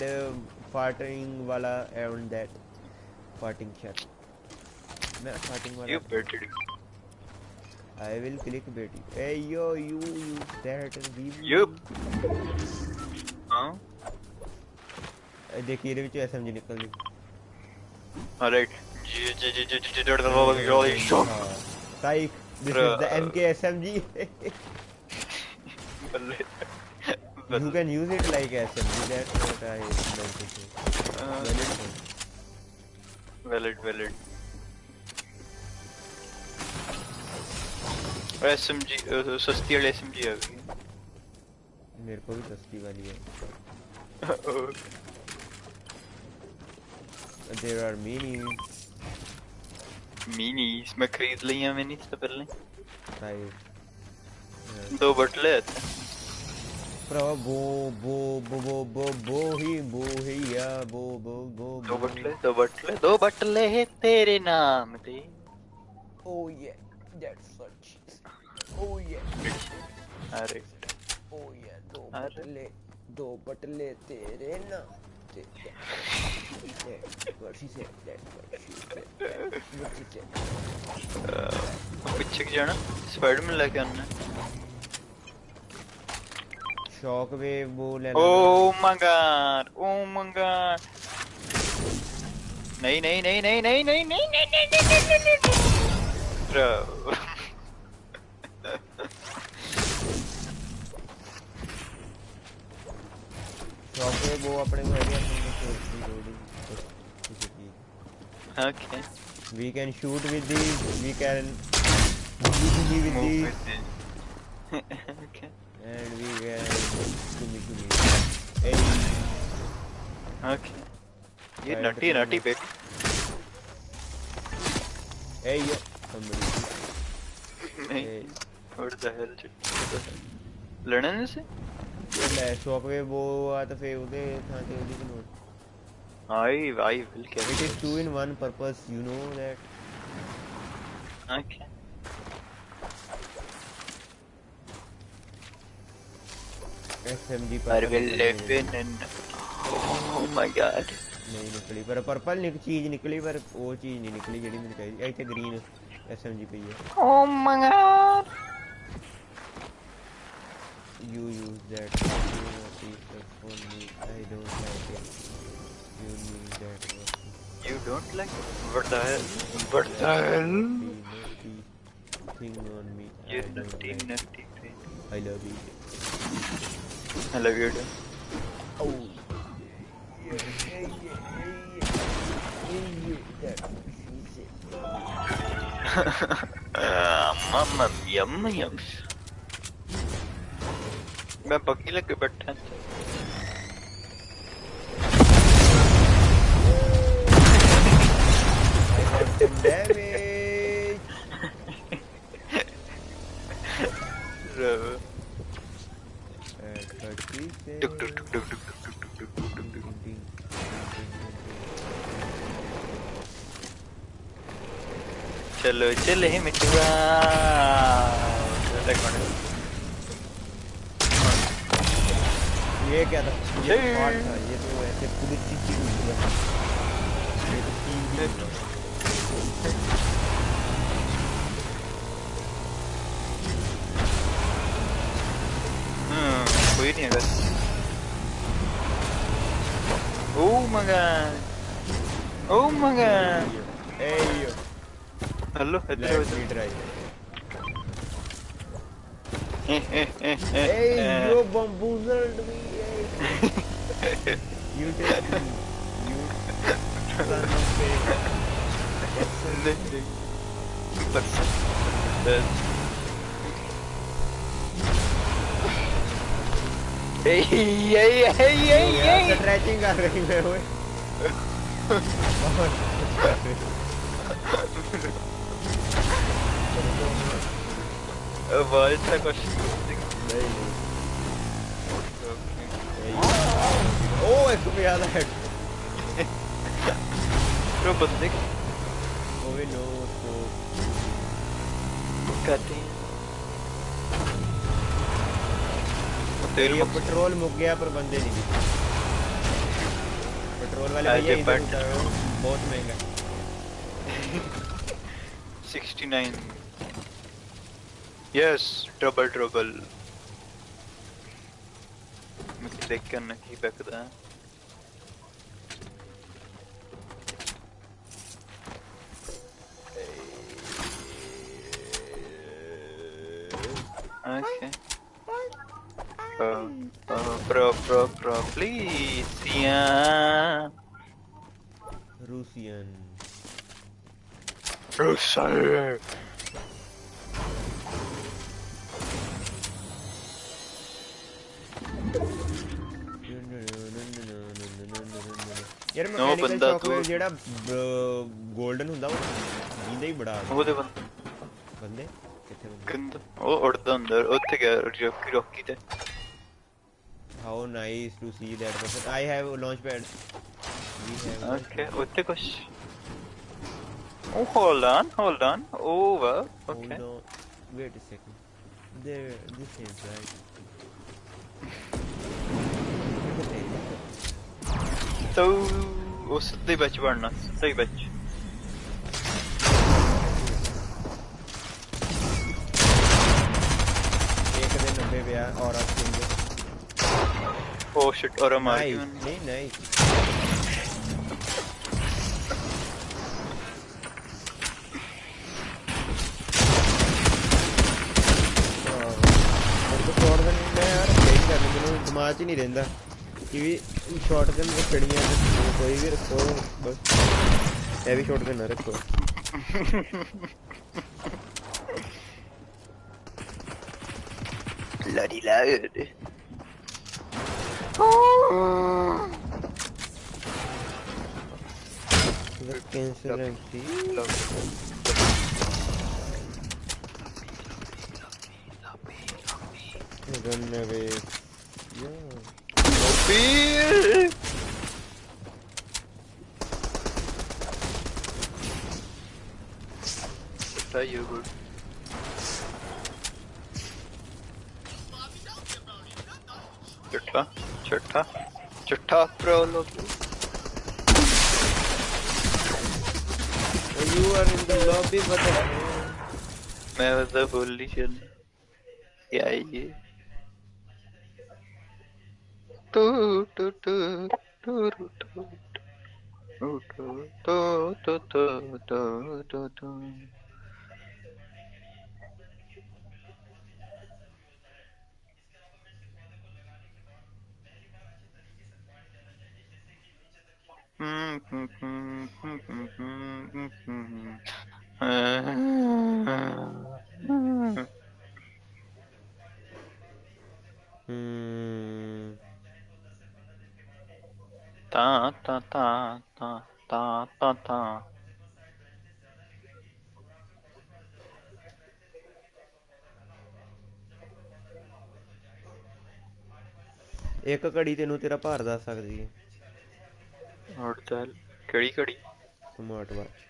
farting वाला and that farting shot मैं farting वाला You better I will click बेटी hey yo you that give Yup हाँ देखिए ये विच एसएमजी निकल ली Alright Tyke this is the MK SMG You can use it like SMG that's what I meant to say Valid SMG सस्ती वाली SMG आ गई मेरे को भी सस्ती वाली है There are minis मैं खरीद ली हैं मिनीज तो पहले Tyke दो बटले भरावा बो बो बो बो बो बो ही या बो बो बो दो बटले तेरे नाम दे। Oh yeah, that's what she said. Oh yeah. अरे Oh yeah, अरे दो बटले तेरे नाम दे। That's what she said. That's what she said. That's what she said. पीछे की जाना स्पाइडरमैन लेके आना। शॉक वेव वो ले लो। Oh my god, oh my god। नहीं नहीं नहीं नहीं नहीं नहीं नहीं नहीं नहीं नहीं नहीं नहीं ब्रो। शॉक वेव वो अपने को एरिया में Okay। We can shoot with these. We can move with these. Okay। And we can shimmy. Hey. Okay। ये नटी baby। Hey yo, somebody. नहीं। What the hell? लड़ने ने से? ले शॉक वेव वो आ तो फिर उधे था तो उधे की note. I will carry It is 2 in 1 purpose, you know that. Okay। SMG I will live in oh my god। नहीं निकली पर पर्पल चीज निकली पर वो चीज नहीं निकली जेडी मैंने चाहिए ऐसे ग्रीन SMG पे है। Oh my god। You use that for me, I don't like it. You use that for me. You don't like it? What the hell? What the hell? Naughty thing on me. You I don't nutty like nutty thing। it. I love you. I love you too। Oh. Yeah. That she said. Mama yum yum। मैं बग्गी लग के बैठा था। I got some damage. टुक टुक टुक टुक टुक टुक टुक टुक टुक टुक। चलो चले मिठुआ। ये क्या था? ये पार्ट था। ये तो ऐसे पूरी चीज हुआ। ये तो टीम भी कोई नहीं है बस। Oh my god। Oh my god। Hey yo। Hello इधर Let me try. Hey yo bamboozled me. You take me. You son of a stretching कर रही है वो। आवाज था कुछ नहीं। ओ इसको भी याद है। तो बंदे ओए नो तो कहते हैं ये पेट्रोल मुक गया पर बंदे नहीं दिखे। पेट्रोल वाले भैया इधर उतर रहे हो, बहुत महंगा। 69। Yes trouble trouble. मुझे देख कर नहीं बैठता। Okay। Bro, please, yeah। Russian। यार मैकेनिकल शॉकवेव जेड़ा गोल्डन ਹੁੰਦਾ ਉਹ ਜਿੰਦਾ ਹੀ ਬੜਾ ਉਹਦੇ ਬੰਦੇ ਕਿੱਥੇ ਬੰਦੇ ਉਹ ਉੜਦਾ ਅੰਦਰ ਉੱਥੇ ਗਿਆ ਰੋਕੀ ਤੇ Oh, nice to see that person. I have a launch pad. We have Okay, utte kuch. Oh, hold on. Oh, wow. Okay. Hold on. Wait a second. There, this is right. So, ਉਸ ਦੇ ਵਿੱਚ ਵੜਨਾ ਸਹੀ ਵਿੱਚ एक दे 90 पे और oh shit और मार नहीं नहीं शॉटगन मैं यार सही करने ਮੈਨੂੰ ਦਿਮਾਗ 'ਚ ਨਹੀਂ ਰਹਿੰਦਾ कि भी शॉटगन रखड़ियां कोई भी रखो बस हैवी शॉटगन ना रखो bloody loud cancel empty run away yeah you good Chutta pro lobby you are in the lobby but मैं वैसे भूल ही चल क्या है ये तू तू तू तू तू ta ta ta ta ta ta ta ਇੱਕ ਘੜੀ ਤੈਨੂੰ ਤੇਰਾ ਭਾਰ ਦੱਸ ਸਕਦੀ ਹੈ ਹੋਰ ਚੱਲ ਕਿਹੜੀ ਘੜੀ smart watch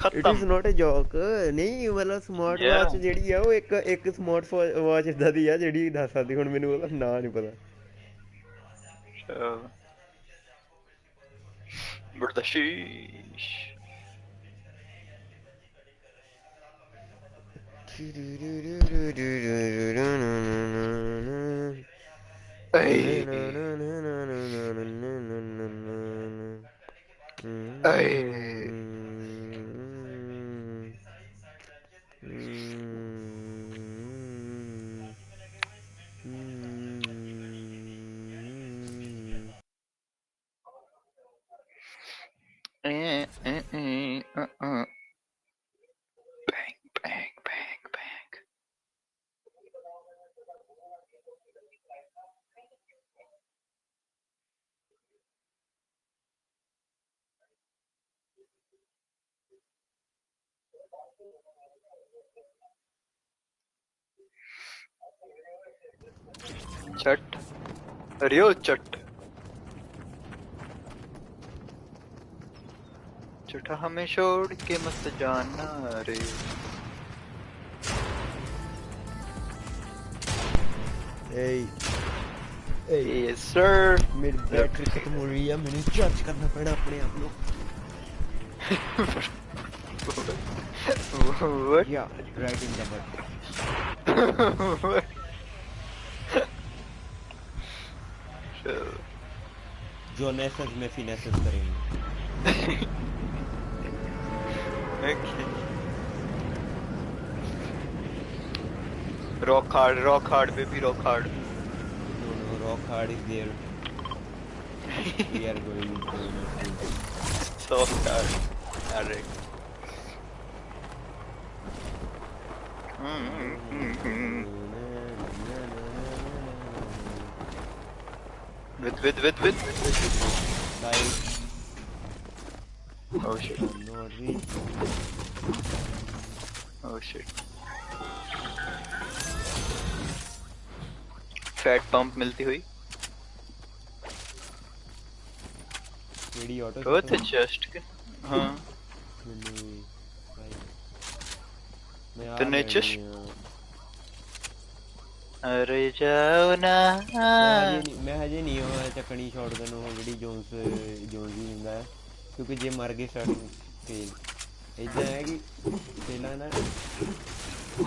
it is not a joke ਨਹੀਂ ਮਤਲਬ ਸਮਾਰਟ ਵਾਚ ਜਿਹੜੀ ਆ ਉਹ ਇੱਕ ਸਮਾਰਟ ਵਾਚ ਇਦਾਂ ਦੀ ਆ ਜਿਹੜੀ ਦੱਸ ਸਕਦੀ ਹੁਣ ਮੈਨੂੰ ਉਹਦਾ ਨਾਂ ਨਹੀਂ ਪਤਾ ਬਰਦਾਸ਼ੀਸ਼ चट रियो चट चटा हमें छोड़ के मत जाना रे yes sir मेरी बैटरी खत्म हो रही है मैंने चार्ज करना पड़ा अपने आप को what yeah right in the butt जो नेसेस में फिनेसेस करेंगे okay rock hard baby rock hard no rock hard is there we are going to soft hard direct with like oh shit not reach oh shit fat pump मिलती हुई। केड़ी auto वो तो just के हाँ मैं आ तने लेनी चश आ। अरे जाओ ना मैं हजे नहीं हो चकनी शॉटगन हो ਜਿਹੜੀ ਜੋਨਸ ਵੀ ਹੁੰਦਾ ਹੈ ਕਿਉਂਕਿ ਜੇ ਮਰ ਗਏ ਸਟਾਰਟਿੰਗ ਫੇਲ ਇਦਾਂ ਹੈ ਕਿ ਪਹਿਲਾਂ ਨਾ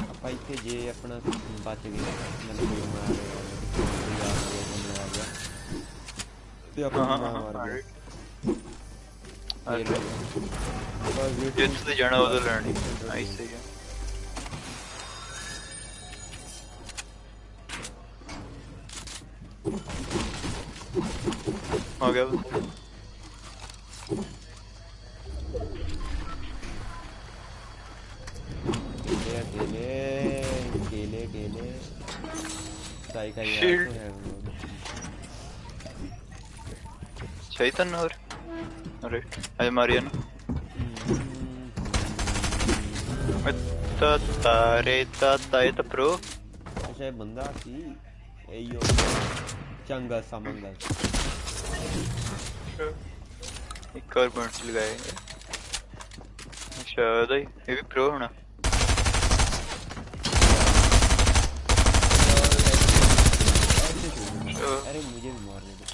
ਆਪਾਂ ਇੱਥੇ ਜੇ ਆਪਣਾ ਬਚ ਗਏ ਮਤਲਬ ਕੋਈ ਮਾਰ ਗਿਆ ਤੇ ਆਪਾਂ ਨਾ ਮਾਰ ਗਿਆ ਜਿੱਥੇ ਜਾਣਾ ਉਧਰ ਲੈਣੀ ਐਸੇ ਹੀ आ गया केले साई का शील्ड चैतन्य और अरे अरे मारिया ना ताता ये तो प्रो अच्छा बंदा सी एयो चंगा समंगा एक और पॉइंट लगाए शायद ये भी प्रो होना अरे मुझे भी मारने दो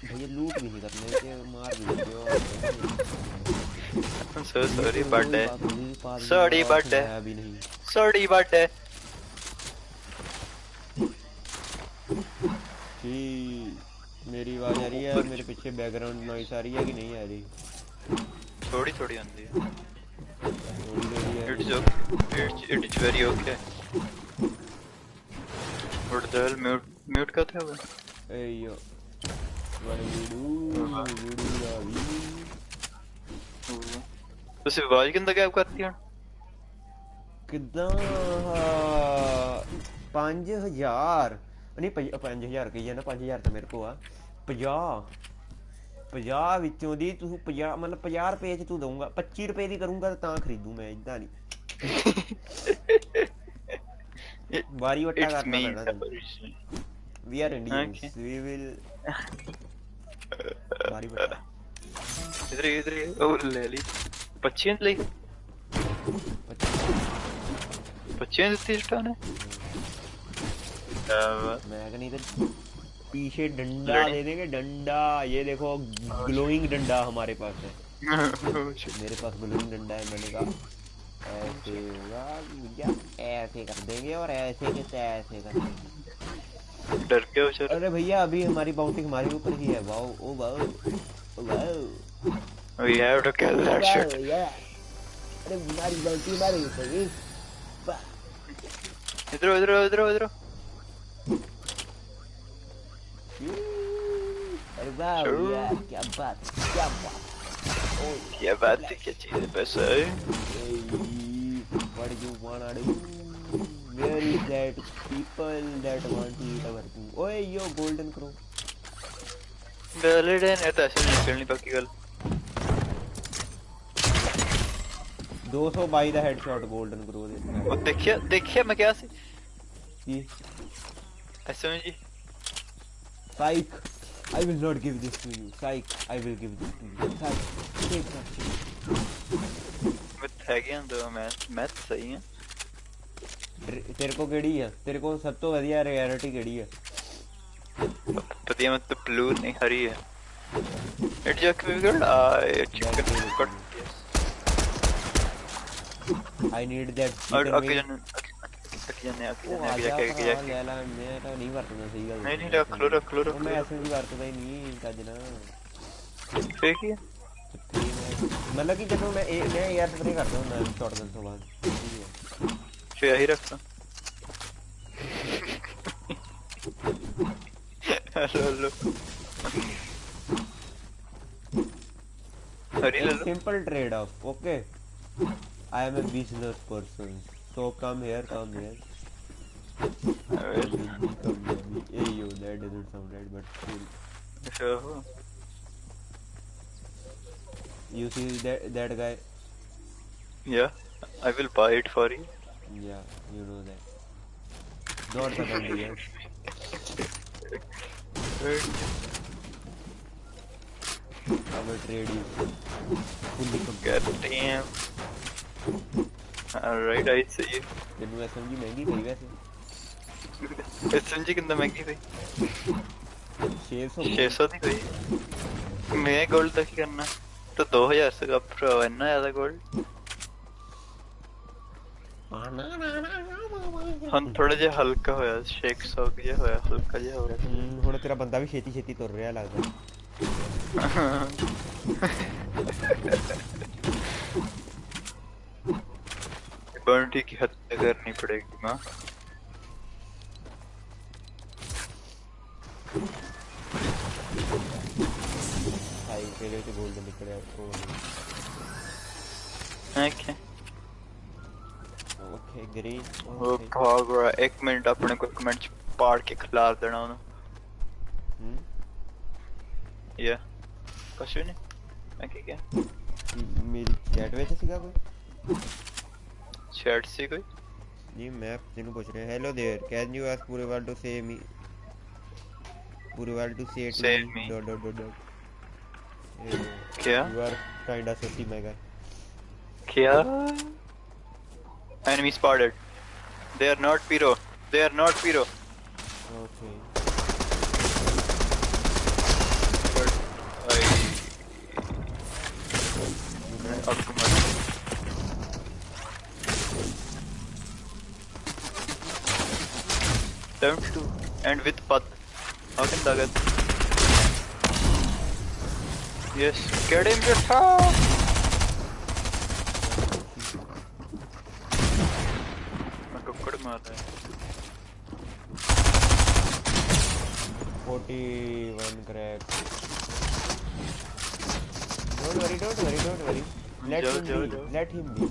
भैया लूट भी नहीं करने के मार भी दो सॉरी बर्थडे सॉरी बर्थडे अभी नहीं सॉरी बर्थडे जी मेरी आवाज आ रही है मेरे पीछे बैकग्राउंड नॉइस आ रही है कि नहीं आ रही थोड़ी थोड़ी आती है थोड़ी थोड़ी है it's very okay what the hell mute का था वो hey yo what do you do ਤੁਸੀਂ ਆਵਾਜ਼ ਕਿੰਦਾ ਗਾਇਬ ਕਰਤੀ ਹਣ ਕਿਦਾਂ 5000 नहीं 5000 ਕਹੀ ਜਾਂਦਾ 5000 ਤਾਂ ਮੇਰੇ ਕੋ ਆ 50 ਵਿੱਚੋਂ ਦੀ ਤੂੰ 50 ਮਤਲਬ 50 ਰੁਪਏ ਚ ਤੂੰ ਦਊਂਗਾ 25 ਰੁਪਏ ਦੀ ਕਰੂੰਗਾ ਤਾਂ ਖਰੀਦੂ ਮੈਂ ਇਦਾਂ ਨਹੀਂ ਵਾਰੀ ਵਟਾ ਕਰਨਾ ਪੈਣਾ we are Indians we will ਵਾਰੀ ਵਟਾ इधर ओ ले ली 25 ਲਈ 25 ਦਿੱਤੀ ਸਟਾਨ ਹੈ मैं नहीं तो पीछे डंडा दे देंगे डंडा ये देखो ग्लोइंग डंडा हमारे पास है मेरे पास ग्लोइंग डंडा है मैंने कहा ऐसे होगा भैया ऐसे कर देंगे और ऐसे के ऐसे कर देंगे डर के हो अरे भैया अभी हमारी बाउंटी हमारे ऊपर ही है wow oh wow oh wow we have to kill that shit अरे हमारी बाउंटी हमारे ऊपर ही इधर अरे वाह यार क्या बात क्या बात है क्या चीज़ है पैसा है what do you wanna do where is that people that want to eat our food ओए यो golden crow गलत है नहीं तो ऐसे निकलनी पक्की गल 222 ਦਾ ਹੈਡਸ਼ਾਟ 골ਡਨ ਕਰੋ ਦੇ ਉਹ ਦੇਖਿਆ ਮੈਂ ਕਿਹਾ ਸੀ ਕੀ ਐਸਐਮ ਜੀ Psych I will not give this to you Psych I will give this to you Psych take that shit मैं ਹੈਗੇ ਆਂ ਦੋ ਮੈਥ ਸਹੀ ਹੈ ਤੇਰੇ ਕੋ ਕਿਹੜੀ ਆ ਤੇਰੇ ਕੋ ਸਭ ਤੋਂ ਵਧੀਆ ਰਿਐਲਿਟੀ ਕਿਹੜੀ ਆ ਵਧੀਆ ਮਤ ਬਲੂ ਨਹੀਂ ਹਰੀ ਹੈ ਇਟ ਜੱਕ ਵੀ ਗੜ ਆ ਚਿਕਨ ਕੱਟ I need that ਅੱਗੇ ਜਾਨੇ ਲੈ ਲਾ ਮੈਂ ਤਾਂ ਨਹੀਂ ਵਰਤਦਾ ਸਹੀ ਗੱਲ ਨਹੀਂ ਰੱਖ ਲੋ ਮੈਂ ਐਸੇ ਵੀ ਵਰਤਦਾ ਹੀ ਨਹੀਂ ਕੱਜ ਨਾ ਫੇਕ ਹੀ ਮਤਲਬ ਕਿ ਜਦੋਂ ਮੈਂ ਯਾਰ ਸਪਰੇ ਕਰਦਾ ਹੁੰਦਾ ਸ਼ਾਟਗਨ ਤੋਂ ਬਾਅਦ ਫੇਰ ਆਹੀ ਰੱਖਦਾ hello simple trade off okay I am a business person so come here hey yo that doesn't sound right but still you see that guy yeah I will buy it for you yeah you know that Not the candy, yes. Our trade is fully complete. God damn. Alright, I see you. तेनू SMG महंगी थी वैसे। SMG कितना महंगी थी? 600 थी कोई। मैं गोल्ड तक ही करना। तो 2000 से का प्रो है ना ज़्यादा गोल्ड। हम थोड़ा जे हल्का होया, शेक सॉक जे होया, हल्का जे होया। ਹੁਣ ਤੇਰਾ ਬੰਦਾ ਵੀ ਛੇਤੀ ਛੇਤੀ ਤੁਰ ਰਿਹਾ ਲੱਗਦਾ। बंटी की हत्या करनी पड़ेगी माँ। भाई तेरे से गोल्ड निकले आपको। ओके। Okay green. वो भाग रहा 1 मिनट अपने को कमेंट पाड़ के खिला देना उन्हें। या कुछ भी नहीं। ओके क्या? मेरी चैट में सीखा कोई? चैट से कोई? जी मैं तेनू पूछ रहा hello there can you ask Purewal to say me Purewal to say to me dot dot dot dot क्या? You are kind of sassy my guy क्या? Enemy spotted. They are not pyro. They are not pyro. Okay. But I Down to and with path. How can that get? Yes, get him just how. मैं कुक्कड़ मार रहा है. 41 crack. Don't worry, don't worry, don't worry. Let him be. Let him be.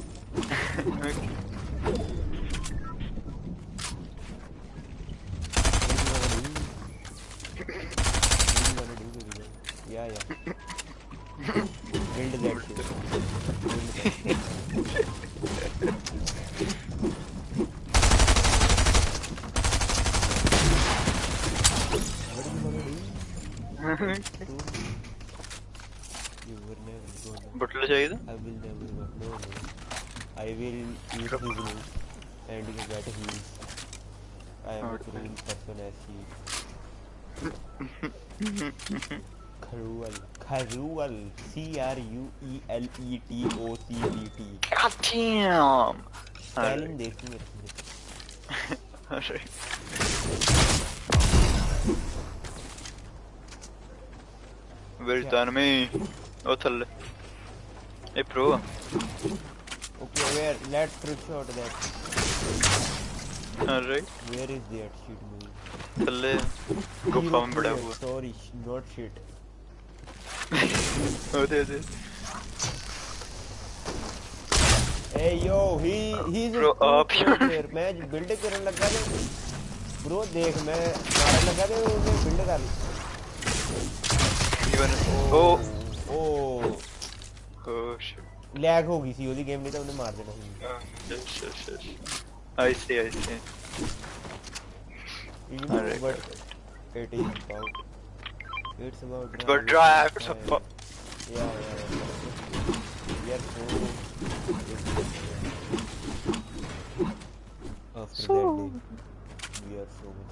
Yeah. Build that shit. बटला चाहिए था? I will never go. No. I will eat his meat and get healed. I am a cruel person as he. Cruel. C-R-U-E-L-E-T-O-C-D-T. God damn! Spelling देखी मेरे को. Alright. Where's the enemy? Oh, thale. Hey, bro. Okay, where? Let's trick shot that. Alright. Where is that shit movie? थले गुफा में पड़ा हुआ. Sorry, not shit. Oh, there. Hey yo, he's Bro, up here. मैं build करने लगा था. Bro देख मैं मारने लगा था वो build कर. Even oh shit. Lag हो गई थी ਉਹਦੀ गेम नहीं तो उन्हें मार देना Yes. I see. You know what it is about. It's about drive. It's about Yeah. We are so after that day, we are so much.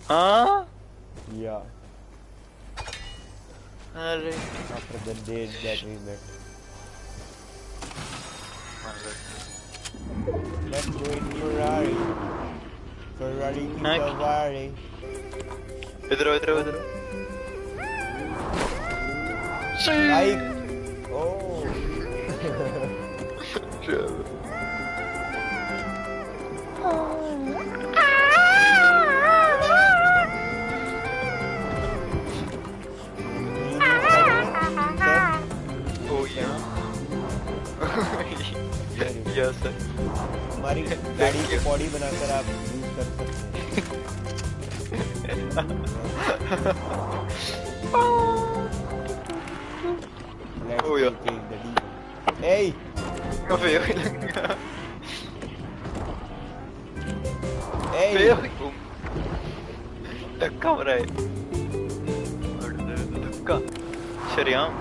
Huh? Yeah. Alright. After the days that we met. Let's go in Ferrari. Ferrari की सवारी. इधर. Like. Oh. Oh yeah. Yes sir. हमारी गाड़ी की body बनाकर आप use कर सकते हैं. Let's Oh, yeah. take the deal. Hey! Hey. धक्का मरा है धक्का शरियाम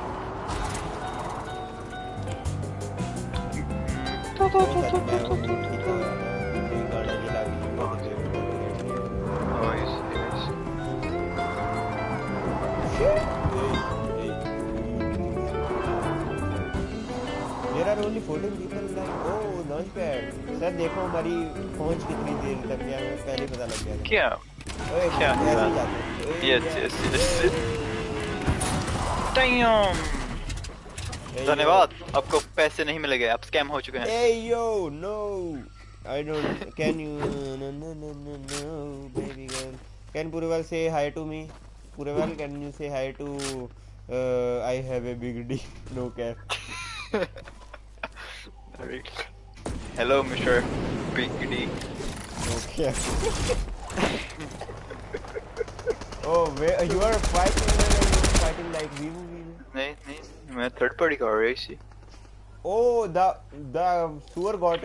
There are only 14 people like, oh, launch pad. Sir देखो हमारी पहुंच कितनी देर तक है, हमें पहले पता लग गया। क्या? ओए क्या? ऐसे ही जाते हैं। Yes. Damn. धन्यवाद, आपको पैसे नहीं मिलेंगे, आप स्कैम हो चुके हैं। Hey yo, no, I don't. Can you? No, baby girl. Can Purval say hi to me? Purval, can you say hi to? I have a big D. No cap. Hello, Mr. Big D. No cap. Oh, where you are fighting? You are fighting like Vivu. नहीं, मैं third party कर रही थी। Oh, the sewer got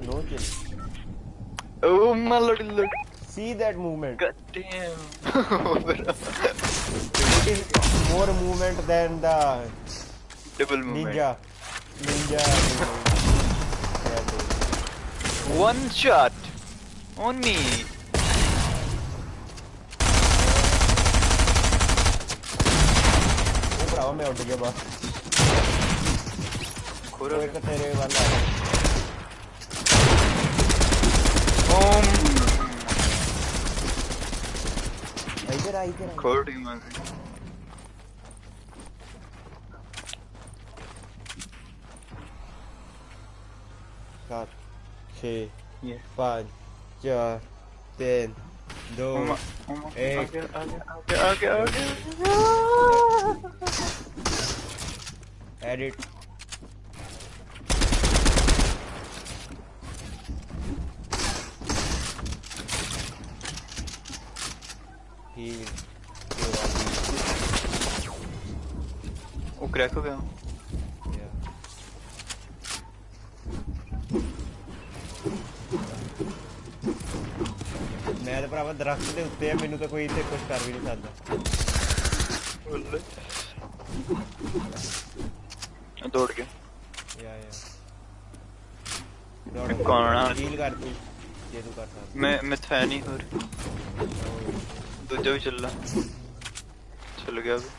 no chill. Oh my lord. See that movement. God damn. It is more movement than the Double movement. Ninja. One shot on me. Oh, bravo, मैं उठ गया बस। कोई का तेरे वाला। इधर। खोड़ ही मार। 7, 6, 5, 4, 3, 2, 1। आगे। Edit. वो क्रैक हो गया। मैं तो भरावा दरख्त ਦੇ ਉੱਤੇ ਆ, ਮੈਨੂੰ ਤਾਂ ਕੋਈ ਇੱਥੇ ਕੁਝ ਕਰ ਵੀ ਨਹੀਂ ਸਕਦਾ। दौड़ गया। या कौन आ? हील कर तू ये तू कर सकदा। मैं था नहीं और दूजा भी चल रहा, चल गया अभी।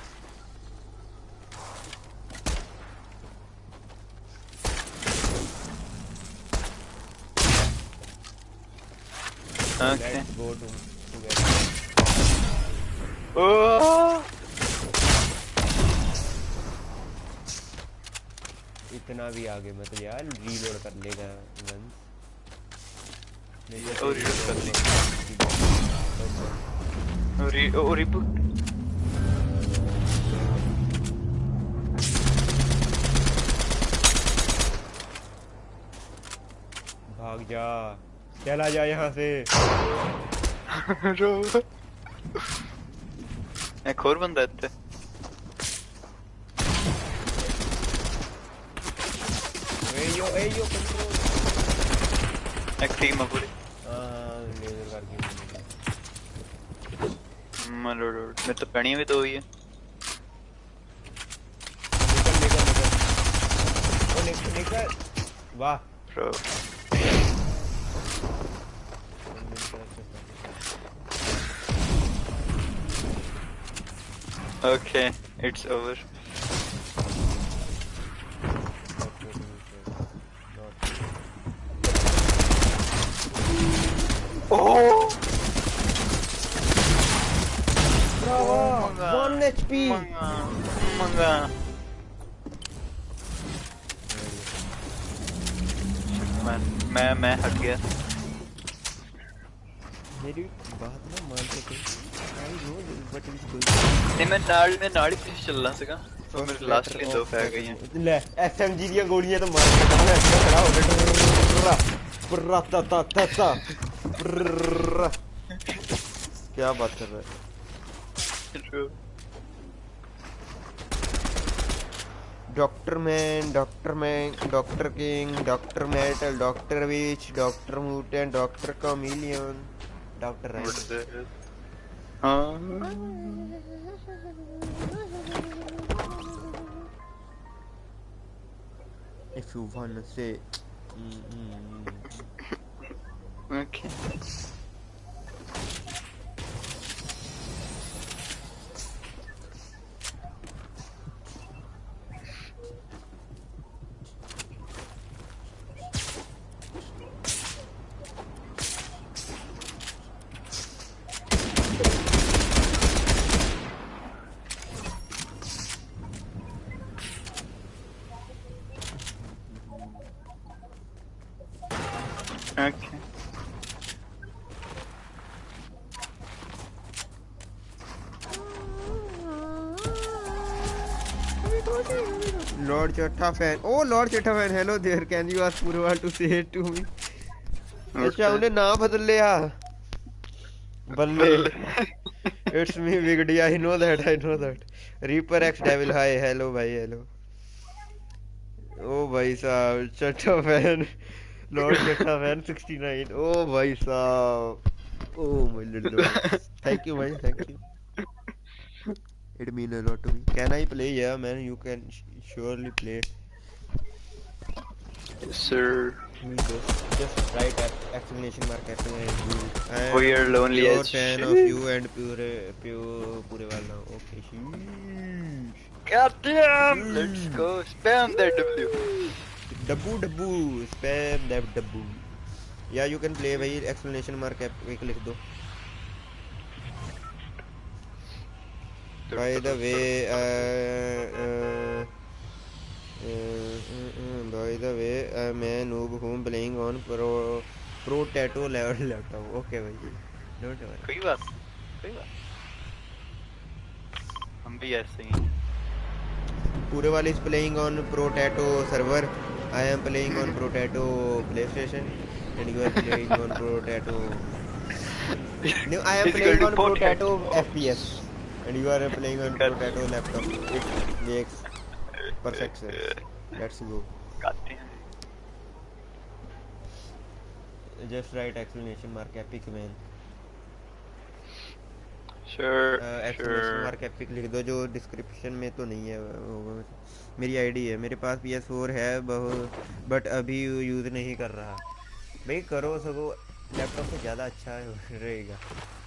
Okay. Let's go together. Oh! इतना भी आगे मत यार, रीलोड कर लेगा गन। और रीलोड कर लेगा। और रिबूट। भाग जा, चला जा यहाँ से। एक और बंदा है। कंट्रोल। एक टीम है पूरी। लेजर करके। मैं तो पढ़ी भी तो हुई है। निकल। वाह। Bro. Okay, it's over. Oh! Bravo! 1 HP! Manga. मैं हट गया। मेरी बात ना मान सके। नहीं मैं नाड़ी पीछे चल रहा था तो मेरे लास्ट के 2 फैग गई हैं। ले एसएमजी दी गोलियां तो मार के मैं खड़ा हो गया। क्या बात कर रहा है? Doctor man, doctor king, doctor metal, doctor witch, doctor mutant, doctor chameleon. Doctor right हाँ if you wanna say okay okay Lord Chatha fan. Oh, Lord Chatha fan. Hello there. Can you ask Purval to say it to me? अच्छा उन्हें नाम बदल लिया बल्ले It's me Big D. I know that. I know that. Reaper X Devil. Hi. Hello भाई. Hello. Oh भाई साहब Chatha fan. Lord Chatha fan 69. Oh भाई साहब. Oh my little Lord. Thank you भाई. Thank you. It means a lot to me. Can I play? Yeah, man. You can surely play. yes sir Just write exclamation mark at you. I we are am lonely pure as fan shit. of you and Pureval now. Okay, sheesh. God damn let's go spam that W Daboo spam that daboo. Yeah, you can play भाई exclamation mark एक लिख दो. By the way, by the way, मैं noob हूँ playing on pro tattoo level laptop. Okay भाई, don't worry. कोई बात हम भी ऐसे ही हैं Pureval is playing on pro tattoo server. I am playing on pro tattoo PlayStation, and you are playing on pro tattoo. No, I am It's playing called on pro Fortnite. tattoo FPS, and you are playing on pro tattoo laptop. It makes perfect sense. Let's go. God damn Just write exclamation mark epic man. sure exclamation mark epic लिख दो जो description में तो नहीं है होगा मेरी ID है मेरे पास PS4 है बट अभी यूज़ नहीं कर रहा भाई करो सको लैपटॉप से ज़्यादा अच्छा रहेगा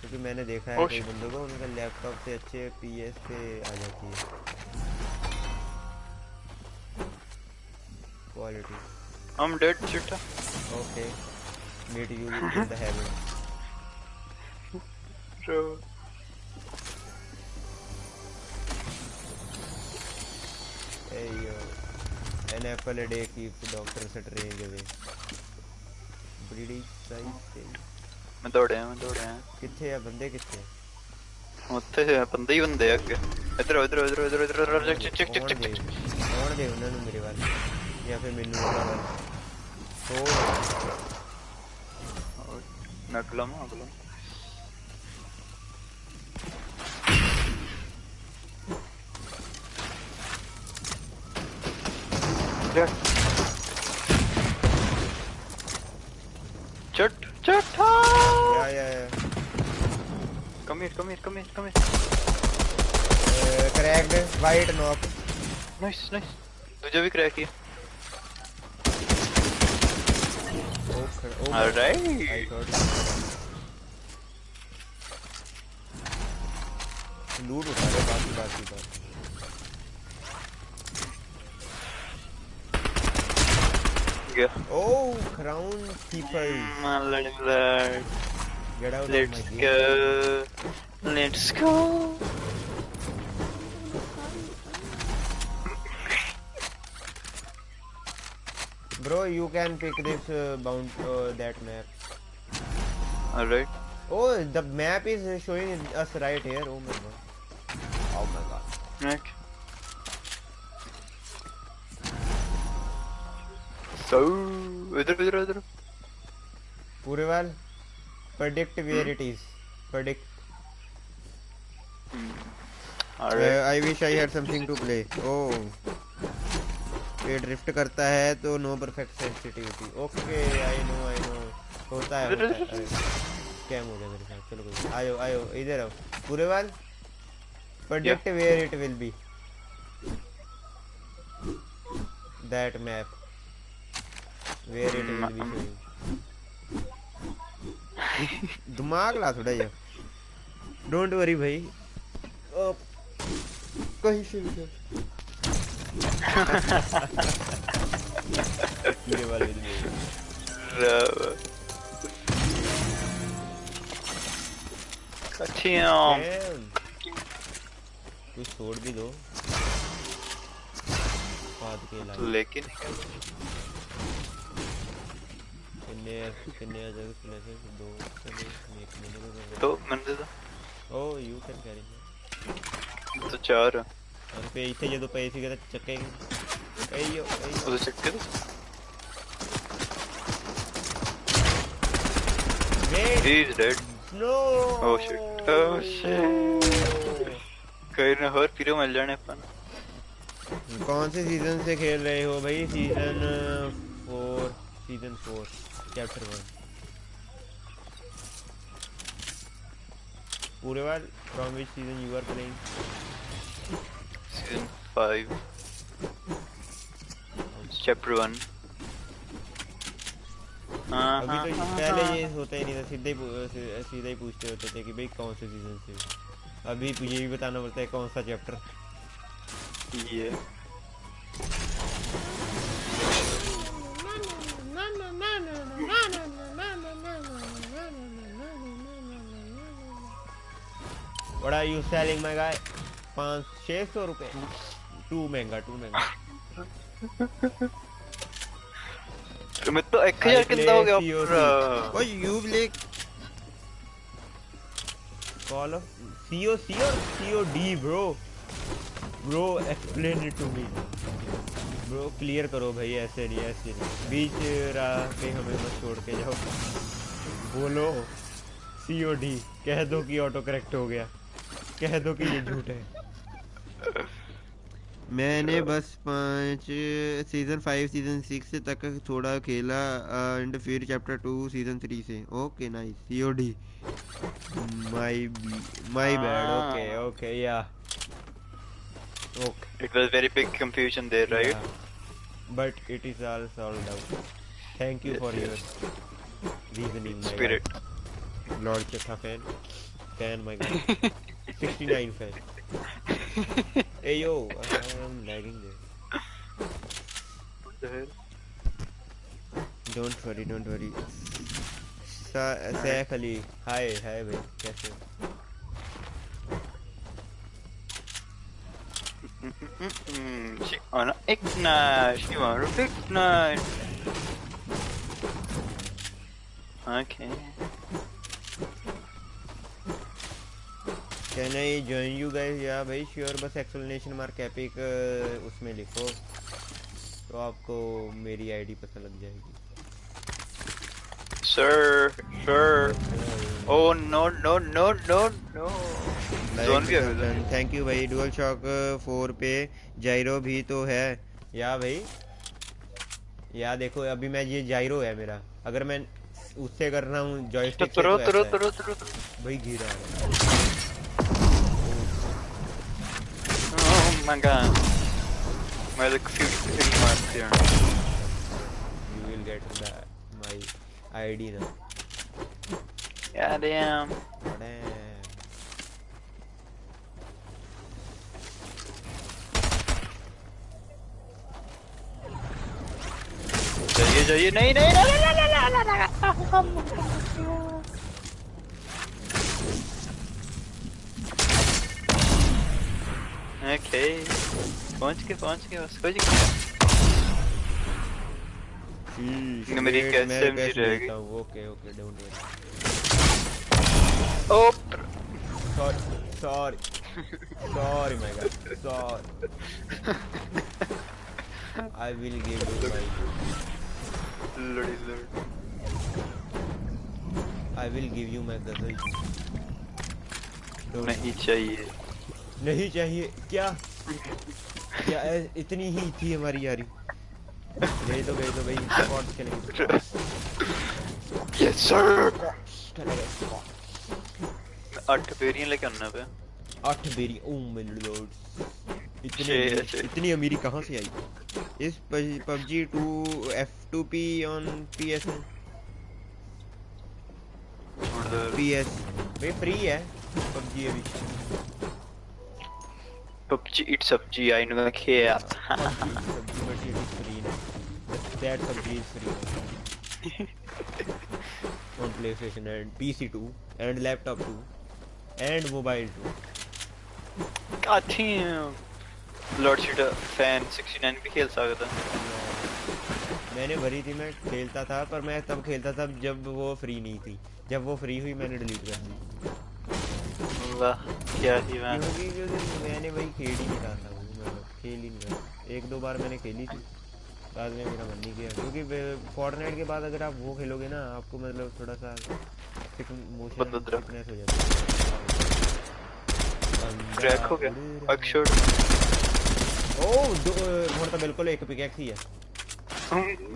क्योंकि मैंने देखा है कई बंदों को उनका लैपटॉप से अच्छे PS पे आ जाती है quality I'm dead Chutta okay meet you in the heaven bro hey yo an apple a day keeps doctor strange away bड़ी सही मैं दौड़े किथे है बंदे किथे ਉੱਥੇ ਬੰਦੇ ਹੀ ਬੰਦੇ ਅੱਗੇ ਇੱਧਰ ਚਿਕ ਕੌਣ ਦੇ ਉਹਨਾਂ ਨੂੰ ਮੇਰੇ ਵੱਲ ਜਾਂ ਫਿਰ ਮੈਨੂੰ ਉਹਨਾਂ ਵੱਲ ਮੈਂ ਅਗਲਾ Chatha yeah come here cracked white knock nice तुझे भी क्रैक किया alright लूट उठा रहे बाकी yeah oh crown keepers my little lad get out let's of my go game. let's go bro you can pick this that map alright oh the map is showing us right here oh my god okay so इधर Pureval predict where it is predict alright I wish I had something to play oh ये drift करता है तो no perfect sensitivity okay I know होता है scam हो गया मेरे साथ। चलो कोई आयो आयो इधर आओ पूरे wall predict where it will be that map where it will be showing. दिमाग ला थोड़ा यार डोंट वरी भाई कहीं से भी पूरे वाले कुछ छोड़ भी दो बाद के लाइक लेकिन किन्ने आ जाएगा फ्लैशेस दो तो मैंने दे दो ओ यू कैन कैरी तो 4 और पे इथे ये दो पैसे के चक्केंगे अयो उसे चेक कर He's dead. No. Oh shit. कहीं ना और फिर मिल जाने अपन। कौन से सीजन से खेल रहे हो भाई? सीजन 4 चैप्टर 1 पूरे बार from which season you are playing? Season 5 chapter 1। अभी तो पहले ये होता ही नहीं था, सीधा ही पूछते होते थे कि भाई कौन से सीजन से। अभी ये भी बताना पड़ता है कौन सा चैप्टर। ये What are you selling my guy? 500-600 रुपए। टू महंगा मैं तो 1000 कितना हो गया पूरा। ओए you play call of COC और COD bro explain it to me bro. Clear करो भाई, ऐसे नहीं बीच राह पे हमें मत छोड़ के जाओ। बोलो COD, कह दो कि ऑटो करेक्ट हो गया, कह दो कि ये झूठ है। मैंने बस सीजन 5 सीजन 6 तक थोड़ा खेला एंड फिर चैप्टर 2 सीजन 3 से। Okay nice COD my bad. Okay या okay It was very big confusion there, right? Yeah. But it is all solved out. Thank you for your reasoning, my Spirit. guy. LORD-Chatha fan my guy. 69 fan. Hey yo, I'm lagging there. What the hell? Don't worry. Saif Ali, hi भाई, कैसे हो? She wanna ignite. Okay. Can I join you guys? या भाई sure, बस explanation mark epic उसमें लिखो तो आपको मेरी आईडी पता लग जाएगी। Sir. Oh no. जोन भी है। थैंक यू भाई। डुअल शॉक 4 पे जायरो भी तो है या भाई। या देखो अभी मैं ये जायरो है मेरा, अगर मैं उससे कर रहा हूँ जॉयस्टिक से तो भाई गिर रहा है। Oh my god. My like few marks here. You will get my ID now. Yeah, damn. जाइए नहीं ओके पहुंच के बस कुछ मेरी कैसे भी रहेगी। Okay don't worry. Oh sorry my god, sorry. I will give you my Lord. I will give you my गजल। नहीं चाहिए क्या इतनी ही थी हमारी यारी। गए तो भाई स्क्वाड खेलेंगे। Yes sir. 8 बेरियां लेके आना पे 8 बेरी ओ माय लॉर्ड छः। इतनी अमीरी कहाँ से आई इस PUBG 2 F2P ऑन PS है PS भाई फ्री है PUBG अभी PUBG it's PUBG I know that yeah PUBG but it is free now. That PUBG is free on PlayStation and PC too and laptop too and mobile too. God damn LORD-Chatha fan 69 भी खेल सकता। मैंने भरी थी मैं खेलता था पर मैं तब खेलता था जब वो फ्री नहीं थी जब वो फ्री हुई मैंने डिलीट कर दी वाह क्या ही मैं क्योंकि मैंने वही खेल ही नहीं रहा था मतलब खेल ही नहीं रहा एक दो बार मैंने खेली थी बाद में मेरा मन नहीं किया क्योंकि Fortnite के बाद अगर आप वो खेलोगे ना आपको मतलब थोड़ा सा मोशन सिकनेस हो जाती है क्रैक हो गया अक्षर ओ ਹੁਣ ਤਾਂ ਬਿਲਕੁਲ ਇੱਕ ਪਿਕੈਕਸ ਹੀ ਹੈ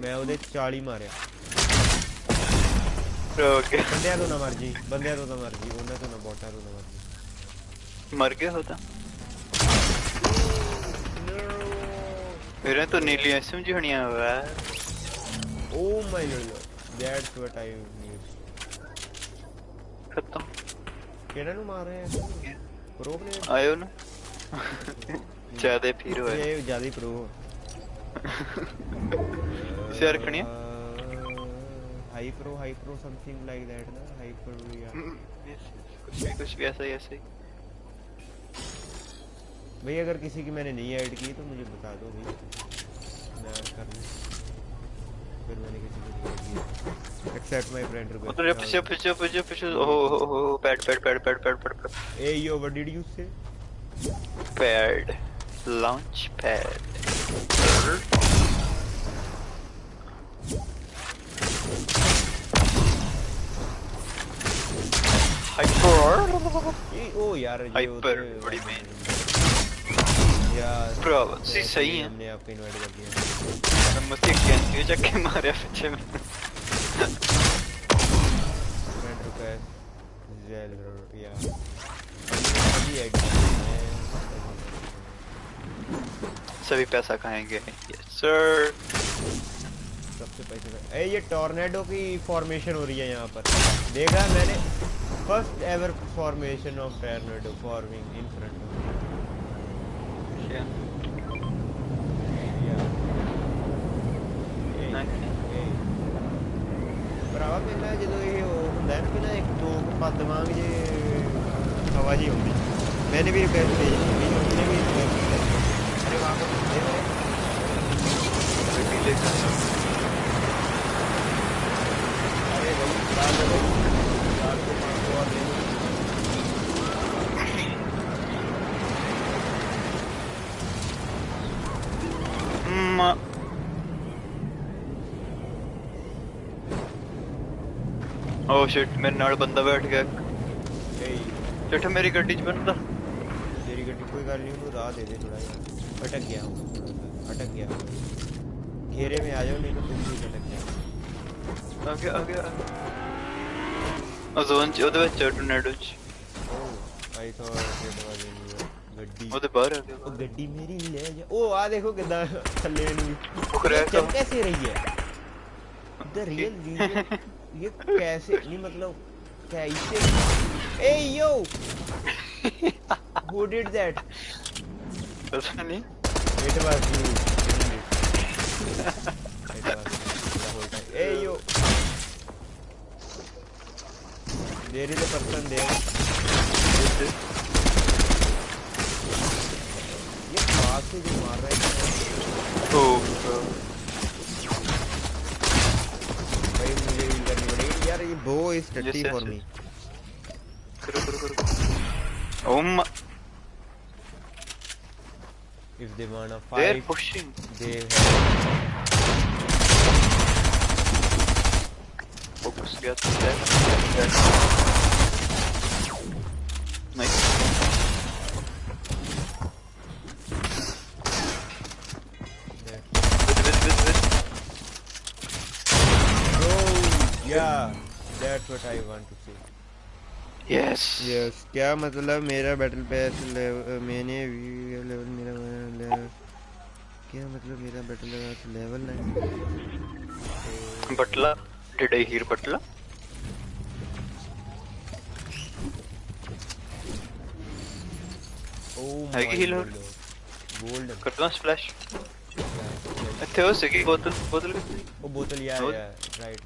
ਮੈਂ ਉਹਦੇ 40 ਮਾਰਿਆ ओके ਬੰਦਿਆਂ ਤੋਂ ਨਾ ਮਰ ਜੀ ਉਹਨਾਂ ਤੋਂ ਨਾ ਬੋਟਾਂ ਤੋਂ ਨਾ ਮਰ ਜੀ मर गया होता मेरे तो नीली SMG होनी है ओ my Lord that's what I need खत्म ਕਿਹਨਾਂ ਨੂੰ ਮਾਰ ਰਹੇ ਆ प्रो प्लेयर आयो ना ज्यादा प्रो है ये ज्यादा प्रो शेयर करनी high pro something like that ना हाई प्रो या कुछ भी ऐसा ही भाई अगर किसी की मैंने नहीं ऐड की तो मुझे बता दो भाई मैं ऐड कर लूं फिर मैंने किसी को नहीं ऐड किया एक्सेप्ट माय फ्रेंड रिक्वेस्ट उधर पीछे ओह पैड ए yo what did you say pad launch pad hyper oh यार ये hyper बड़ी मेन यार ब्रो सही है हमने आपको इनवाइट कर दिया हम मुझसे कैंसिल चक्के मारे पीछे में फ्रेंड रिक्वेस्ट जेल या अभी ऐड सभी पैसा खाएंगे यस सर सबसे पैसे ए ये टॉर्नेडो की फॉर्मेशन हो रही है यहाँ पर देखा मैंने first ever formation of tornado forming in front of ਭਰਾਵਾ ਪਹਿਲਾਂ ਜਦੋਂ ਇਹ ਹੁੰਦਾ ਹੈ ਨਾ ਪਹਿਲਾਂ ਇੱਕ ਦੋ ਪੱਦ ਵਾਂਗ ਜੇ ਹਵਾ ਜੀ ਹੁੰਦੀ मैंने भी रिक्वेस्ट भेजी थी उसने भी रिक्वेस्ट की अरे वहाँ पर देख रहे अरे भाई डाल दो भाई डाल के 500 और ले लो ओह शिट मेरे नाल बंदा बैठ गया शिट मेरी गड्डी च बनदा तेरी गड्डी कोई गल नहीं उन्हें राह दे दे थोड़ा यार अटक गया घेरे में आ जाओ नहीं तो तुम भी अटक जाओ आ गया जोन च ओदे विच टोर्नेडो च I thought it was in गड्डी ओदे बाहर आ गया ओ गड्डी मेरी ले जा ओ आ देखो कितना थल्ले नु क्रैक चल कैसे रही है द रियल रीजन ये कैसे नहीं मतलब कैसे ए यो who did that पता नहीं it was you hey yo there is a person there ये पास से जो मार रहा है भाई मुझे हील करनी पड़ेगी यार ये बो इज टट्टी फॉर मी करो if they wanna fight they're pushing they focus get nice oh yeah that's That's what I want to say. Yes. Yes. क्या मतलब मेरा बैटल पैस मैंने लेवल मेरा लेवल क्या मतलब मेरा बैटल पैस level 9 Butler. Did I hear Butler? Oh है my कि healer? god. Golden. कर दूँ splash? थे वो सिगी बोतल कितनी? वो बोतल यार Gold? right.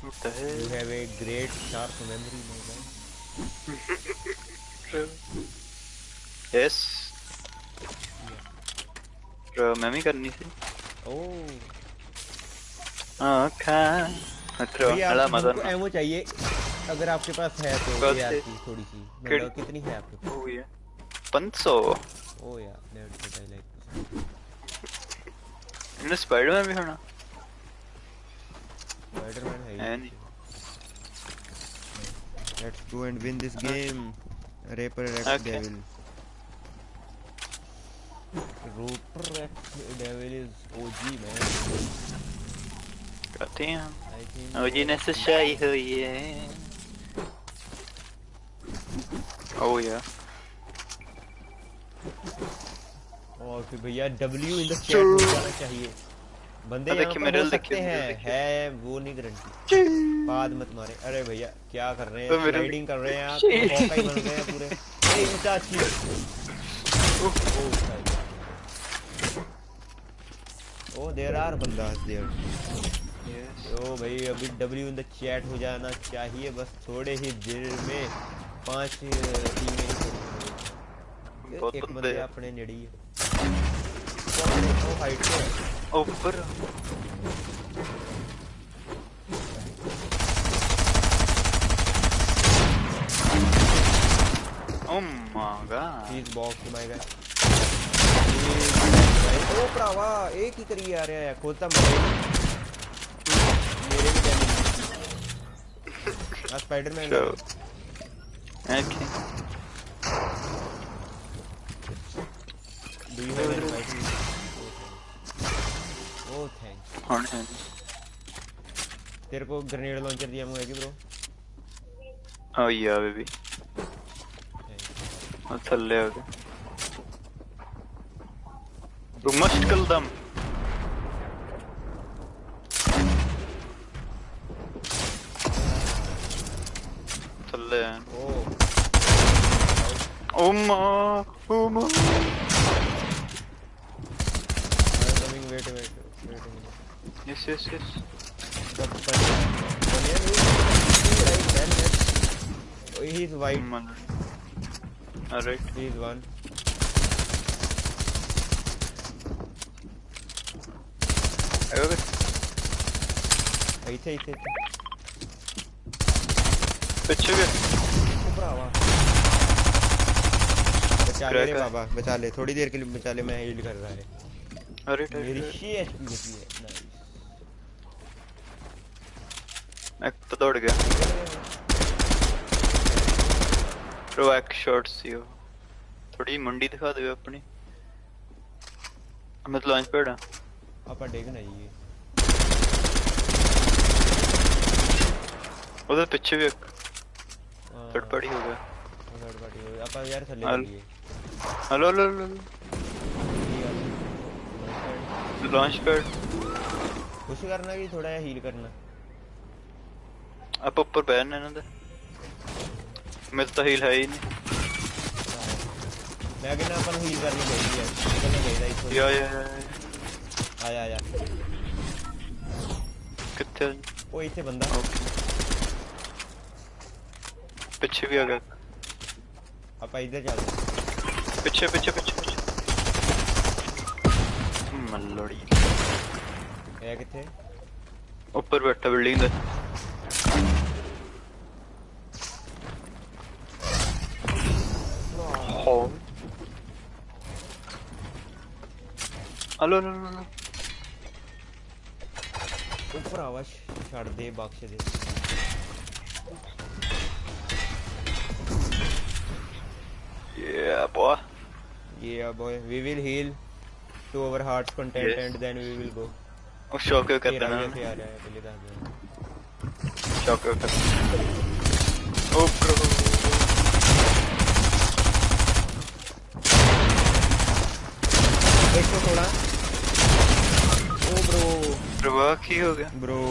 What the hell? You have a great sharp memory, my guy. Yes. मैं भी करनी थी. Oh. Okay. भैया अला आपको मदन. एमो चाहिए अगर आपके पास है तो कौन यार सी? की थोड़ी सी कितनी? मतलब कितनी है आपके पास? Oh yeah. 500. Oh yeah, that's what I like. इन्हें स्पाइडरमैन भी होना. Spider-Man है है ही. नहीं. Let's go and win this game. Reaper X Okay. Devil. Reaper X Devil is OG man. कहते हैं हम. I think. OG ने सच्चाई हुई है. Oh yeah. और फिर भैया W in the chat में जाना चाहिए. बंदे यहाँ देखिए पर मेरे हो देखिए, सकते मेरे हैं देखिए। है वो नहीं गारंटी. बाद मत मारे. अरे भैया क्या कर रहे तो हैं? मेरे स्लाइडिंग कर रहे हैं आप. Shit. हॉकाई बन गए हैं पूरे. ए चाची. Oh there are बंदास there. ओ भाई अभी W in the chat हो जाना चाहिए बस थोड़े ही देर में 5 टीमें बहुत एक बंदे बंदे हैं। अपने नेड़ी है. ओ हाइट पे. ऊपर. Oh my god. He's boxed my guy. ओ भरावा एक ही करी आ रहा है खोलता मरे मेरे भी damage. Ah Spiderman Okay. Do you have any fighting? Oh thanks. हाँ हाँ. तेरे को ग्रेनेड लॉन्चर दिया मुझे ब्रो. Oh yeah baby. और थल्ले हो गए. You must kill them. थल्ले हैं. Oh Oh my. Oh my. Coming wait. Yes yes yes. He's white. Alright. He's one. Okay. ਇੱਥੇ पीछे भी. भरावा बचा ले रे बाबा बचा ले थोड़ी देर के लिए बचा ले. मैं हील कर रहा है. अरे मेरी 6 एचपी बची है. नाइस. मैं तो दौड़ गया. रोएक शॉट्स यो. थोड़ी मुंडी दिखा दो अपनी. मैं तो लॉन्च पैड. ਆਪਾਂ ਡੇਗਣਾ ਜੀ. उधर पीछे भी एक थर्ड पार्टी हो गया. थर्ड पार्टी हो गया. ਆਪਾਂ यार ਥੱਲੇ हेलो ਚੱਲੀਏ. Hello launch pad. ਕੁਛ ਕਰਨਾ ਕਿ ਥੋੜਾ ਜਿਹਾ ਹੀਲ ਕਰਨਾ. आप ऊपर बैठना है ना. मेरे तो हील है ही नहीं. ਮੈਂ ਕਹਿੰਦਾ ਆਪਾਂ ਨੂੰ ਹੀਲ ਕਰਨੀ ਚਾਹੀਦੀ ਹੈ. ਨਿਕਲਣਾ ਚਾਹੀਦਾ ਇੱਥੋਂ. या ਆਇਆ कितने. ਉਹ ਇੱਥੇ ਬੰਦਾ. पीछे भी आ गया. ਆਪਾਂ ਇੱਧਰ ਚੱਲਦੇ. पीछे मल्लोड़ी. ਇਹ ਕਿੱਥੇ? ऊपर बैठा बिल्डिंग दे. हेलो ਉਹ ਭਰਾਵਾ ਛੱਡ ਦੇ ਬਖਸ਼ ਦੇ. Yeah boy. Yeah boy, we will heal to our heart's content Yes. and then we will go. वो शौक क्यों करता तेरा है भी ऐसे आ रहा है पहले ਦੱਸ ਦੇ. Okay. Oh bro. देखो थोड़ा ओ ब्रो प्रवाह की हो गया ब्रो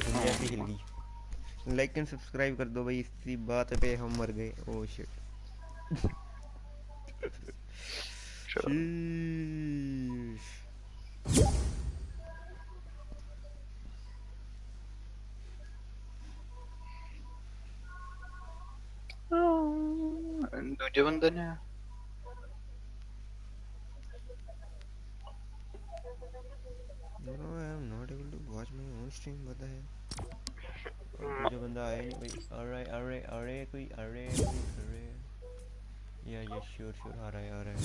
दुनिया की हिल गई लाइक एंड सब्सक्राइब कर दो भाई इसी बात पे हम मर गए ओ शिट शीश दूजे बंदे ने bro I am not able to watch my own stream पता है और दूजा बंदा आया नहीं भाई अरे कोई या श्योर आ रहा है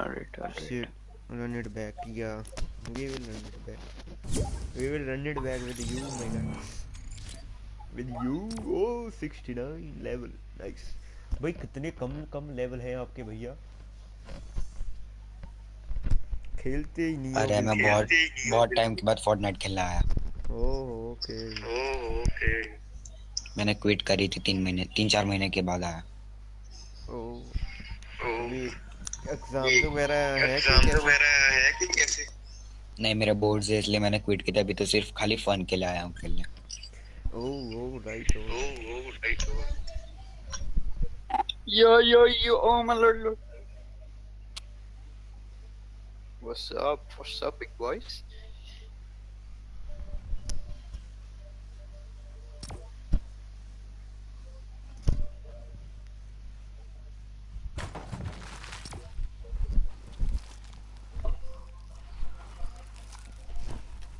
Alright. Shit, run it back. Yeah, we will run it back. We will run it back with you, my guy. With you, oh 69 level, nice. भाई कितने कम लेवल हैं आपके भैया खेलते ही नहीं अरे मैं बहुत टाइम के बाद फोर्टनाइट खेलने आया ओह ओके मैंने क्विट करी थी 3-4 महीने के बाद आया ओह अभी एग्जाम वगैरह है कि कैसे नहीं मेरे बोर्ड्स है इसलिए मैंने क्विट किया अभी तो सिर्फ खाली फन के लिए आया हूँ खेलने oh right Yo, oh my lord. What's up, big boys?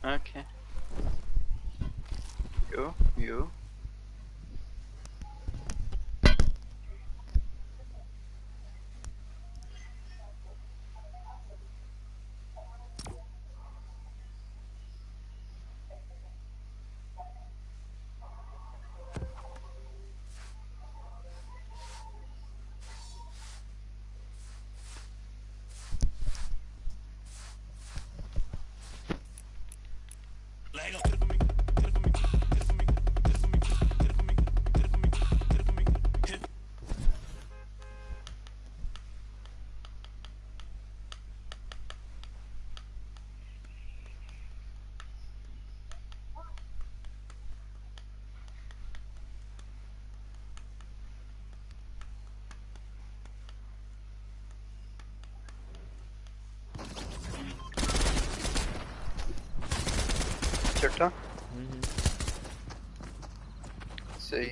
Okay. You. Chata? सही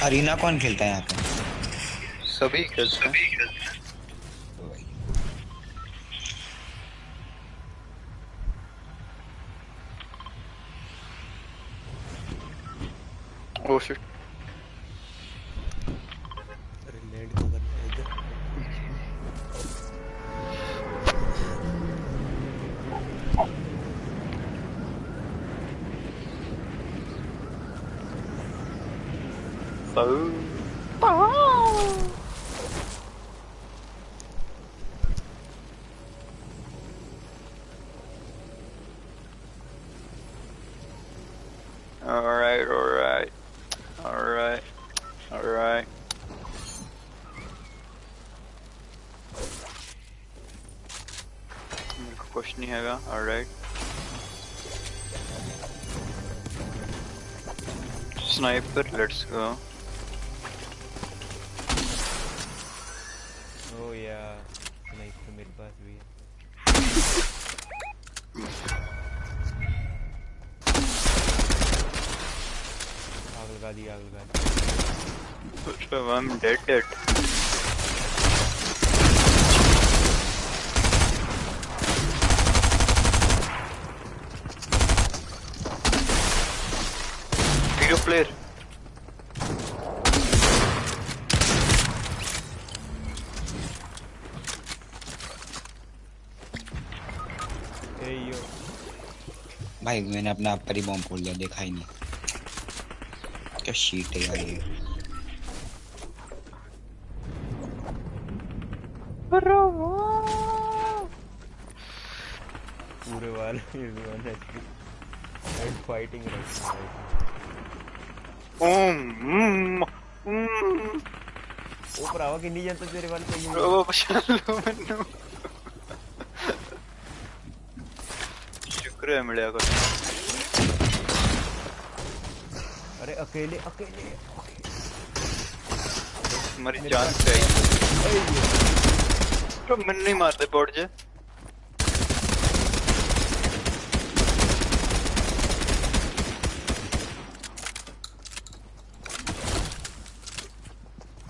अरीना कौन खेलता है यहाँ पे सभी खेलते हैं Oh shit. अरे लैंड को करना है इधर Alright. कुछ नहीं हैगा alright. Sniper, let's go. Oh yeah, sniper मेरे पास भी है आग लगा दी I'm dead. Video player. Hey yo. भाई मैंने अपना आप पर ही बॉम्ब खोल दिया देखा ही नहीं क्या शीट है यार ये पूरे वाले is 1 HP and fighting right now. ਉਹ ਭਰਾਵਾ ਕਿੰਨੀ ਜਨਤਾ ਤੇਰੇ ਵੱਲ ਪਈ ਹੋਈ ਉਹ ਪਛਾਣ ਲਓ ਮੈਨੂੰ ਸ਼ੁਕਰ ਹੈ ਮਿਲਿਆ ਕੁਛ अरे अकेले अकेले हमारी जान चाहिए तो मन नहीं मारते बोर्ड जे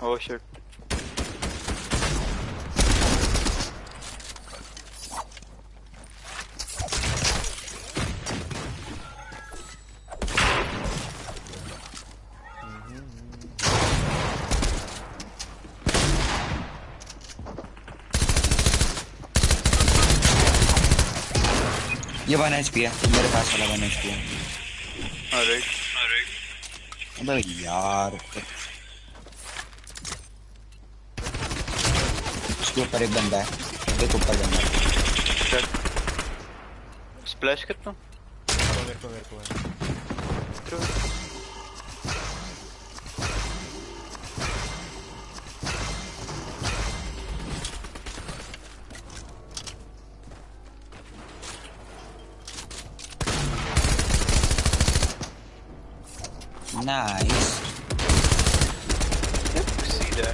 Oh shit. ये 1 HP है मेरे पास वाला 1 HP है Alright. अबे यार उसके ऊपर एक बंदा है एक ऊपर बंदा है स्प्लैश करता हूँ मेरे को नाइस सीधा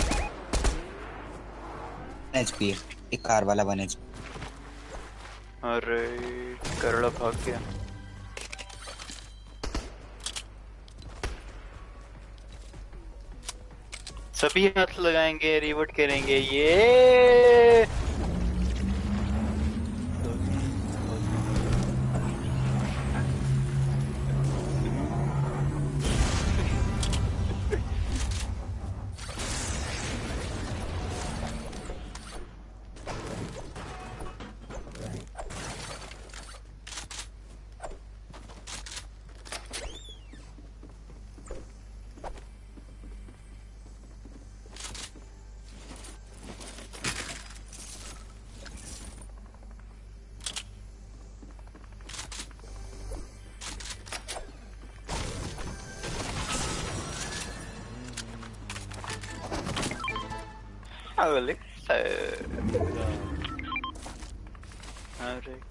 HP एक कार वाला 1 HP अरे करड़ा भाग गया सभी हाथ लगाएंगे रिवर्ट करेंगे ये Alex. Alright.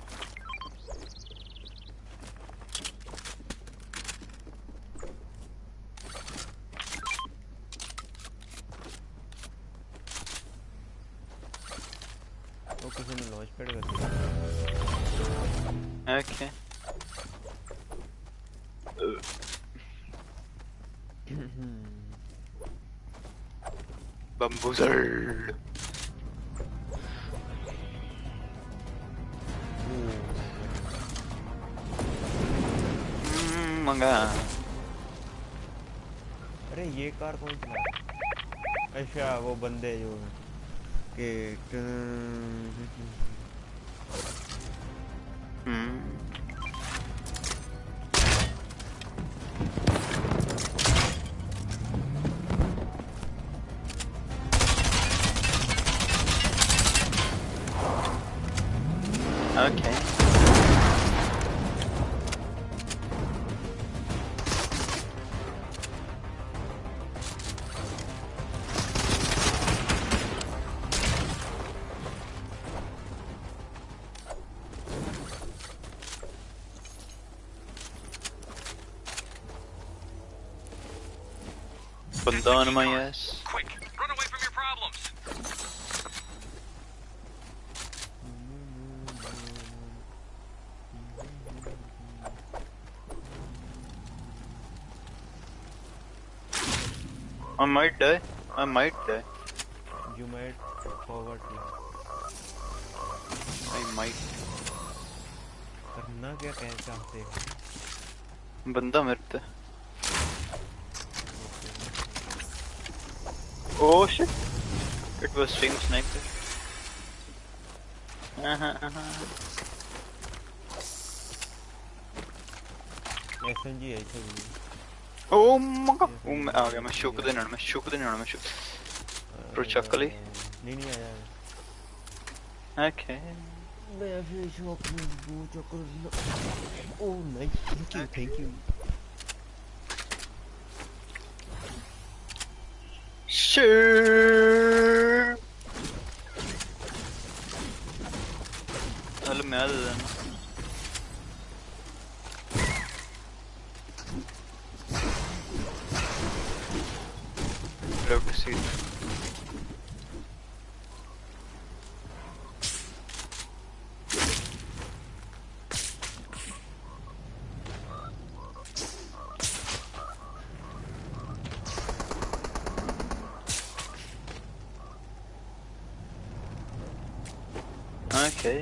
वो किसी ने लॉन्च पैड कर दिया Okay. Bamboozle. मंगा अरे ये कार कौन चला अच्छा वो बंदे जो के Okay. Bunda on my ass. Quick, run away from your problems. I might die. I might die. You might forward I might. करना क्या कह चाहते हो बंदा मेरे पे Oh shit! It was stream sniper. SMG है इसे भी Oh my god! मैं आ गया मैं शुक देने मैं शुक Pro चक्कली नहीं आया Okay. Oh, nice. Thank you. Sure. Eller med den. Love to see it. Okay.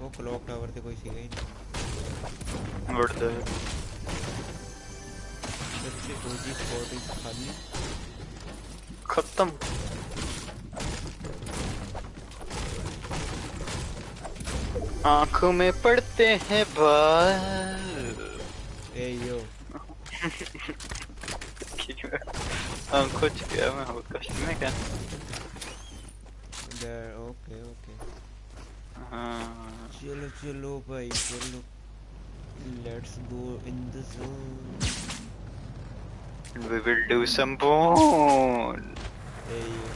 वो क्लॉक टावर से कोई सीगा ही नहीं What the? सबसे ओजी स्पॉट इज खाली खत्म. आंखों में पड़ते हैं बाल. ए यो आंखों च गया मैं हो कष्ट में क्या. ओके हाँ. चलो चलो भाई चलो let's go in the zone We will do some bone. ए यो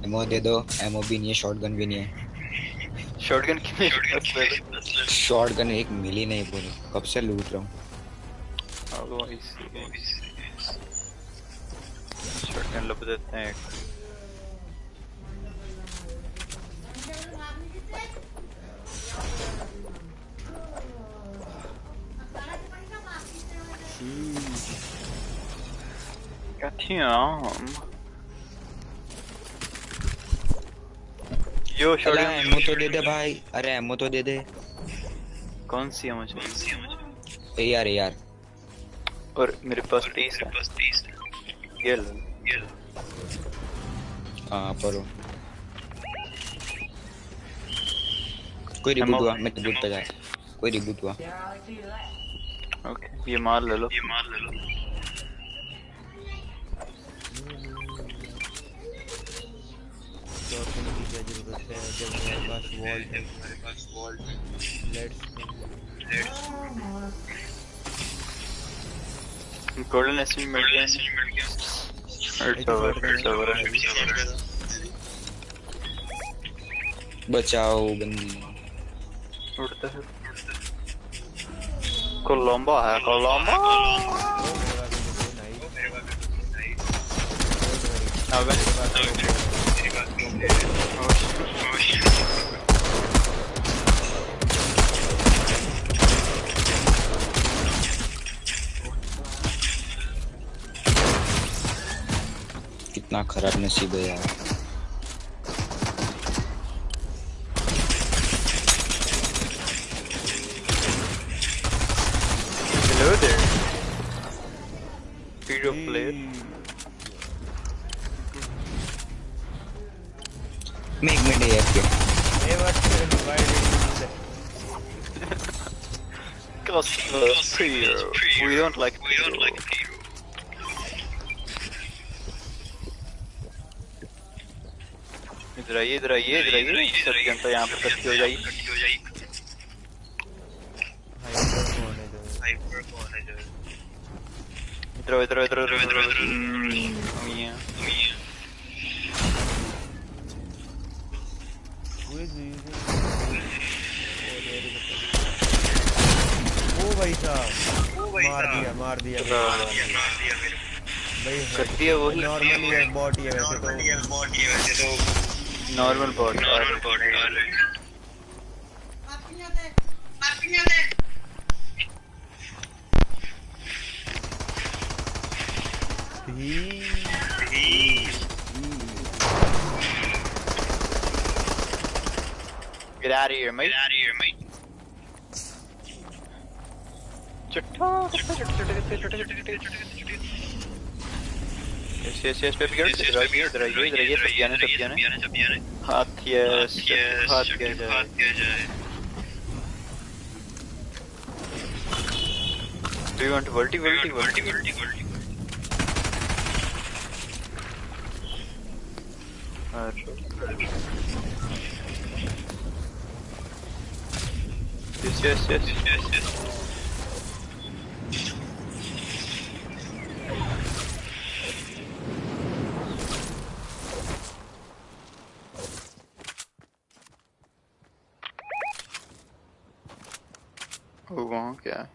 एमो दे दो. एमो भी नहीं है, शॉटगन भी नहीं है. Shotgun की शॉटगन एक मिली नहीं पूरी. कब से लूट रहा हूँ. Oh, I see. Shotgun लब देते हैं. Goddamn. Yo, अरे shotgun. एमो तो दे दे भाई. अरे एमो तो दे दे. कौन सी है मुझे? ए यार और मेरे पास 30 है. ये लो. हाँ परो. कोई रिबूट हुआ. मैं रिबूट पे जाए. कोई रिबूट हुआ. ओके, ये मार ले लो. शॉटगन की क्या जरूरत है जब हमारे पास वॉल्ट है. लेट्स गोल्डन एसिड मिल गया. बचाओ बंदी. उड़ता है. कोलंबो है. कोलंबो. अबे कितना खराब नसीब है यार. hello there. Video player. मैं 1 मिनट यार के. We don't like Peter. इधर आइए. सब जनता यहाँ पे इकट्ठी हो जाएगी. इधर. ओ भाई साहब मार दिया भाई. करती है वही. नॉर्मल बॉट ही है वैसे तो. Normal bot. Get out of here, mate. yes, baby girl. इधर आइए, सब जाने. हाथ yes, हाथ किया जाए. Do you want verti? Yes. Oh, वहाँ क्या है?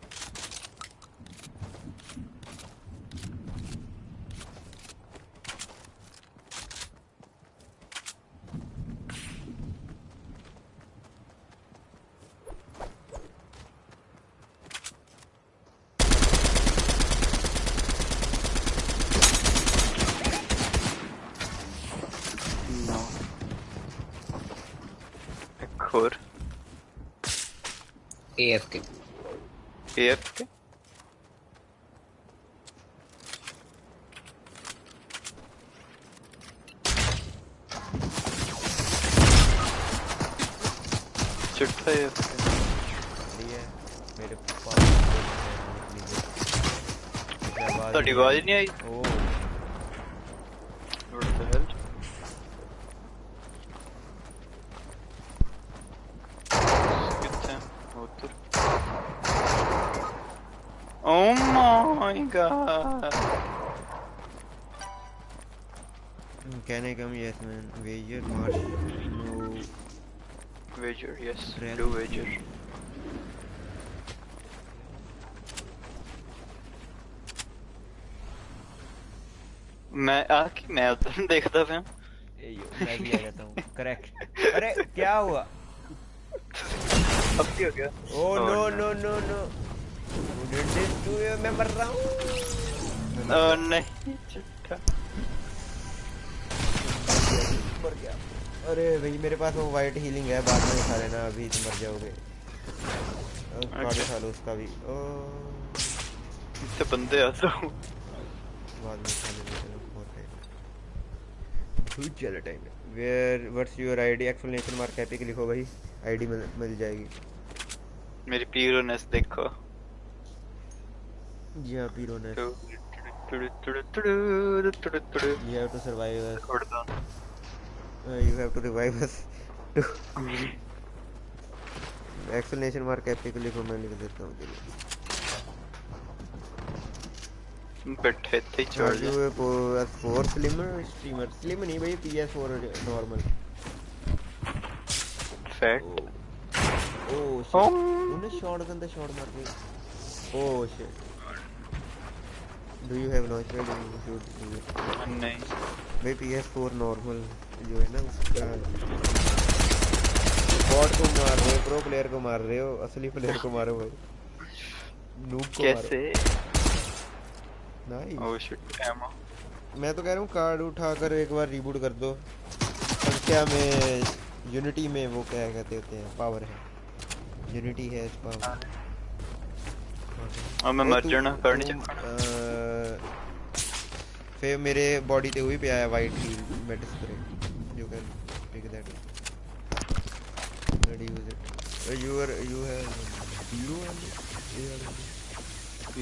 और AFK चिट्ठा है मेरे पास तो आवाज नहीं आई What the hell? कितने उधर Oh my god. Can I come? Yes, man. Wager, march. No. Wager, yes. Real. Do wager. मैं उधर देखता था. मैं भी आ जाता हूँ. Correct. अरे क्या हुआ? अब क्या हो गया? Oh no. Who did this to you? मैं मर रहा हूँ. नहीं चिट्ठा. मर गया. अरे भाई मेरे पास वो वाइट हीलिंग है, बाद में उठा लेना, अभी तो मर जाओगे. कार्ड उठा लो उसका भी. इतने बंदे आ तो बाद में उठा लेना. चलो बहुत है. चलो टाइम है. Where what's your ID? Explanation mark happy के लिखो भाई. आईडी मिल जाएगी. मेरी पीरोनेस देखो. जी हाँ पीरोनेस. You have to survive us. You have to revive us. Explanation mark happy के लिखो, मैं लिख देता हूँ. बैठे थे चोर. PS4 स्ट्रीमर स्लिम नहीं भाई, PS4 normal. Fat. Oh shit. उन्हें शॉटगन से शॉट मार दी. Oh shit. Do you have launch pad? नहीं भाई PS4 नॉर्मल जो है ना उसका बॉट को मार रहे हो, प्रो प्लेयर को मार रहे हो, असली प्लेयर को मारो भाई. नूब को कैसे? नाइस. Oh shit ammo. मैं तो कह रहा हूँ कार्ड उठाकर एक बार रिबूट कर दो. और क्या में यूनिटी में वो क्या कहते होते हैं, पावर है. यूनिटी है इस पावर. अब मैं मर जाना करनी चाहिए. फिर मेरे बॉडी पे हुई पे आया white heal med spray. You can pick that. Ready use it. You have blue and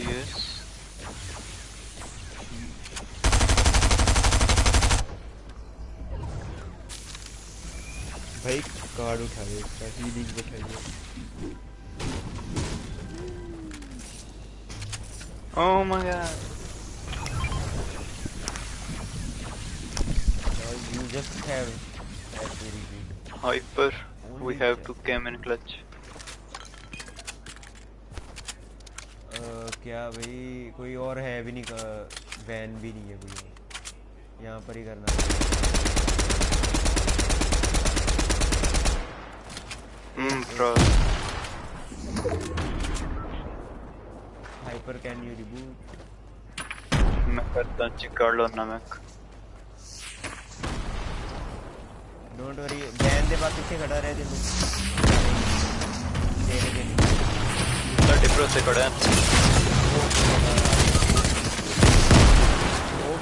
yes. भाई कार्ड उठाइए, इसका हीलिंग उठाइए. Oh my god. You just have very big. Hyper. We have to come in clutch. क्या भाई कोई और है भी नहीं का, वैन भी नहीं है कोई. यहाँ पर ही करना है. Bro. Hyper can you reboot? मैं करता हूँ चेक कर लो ना मैं. Don't worry. वैन दे बाद पीछे खड़ा रहे दिन. इतना डिप्रो से खड़ा है.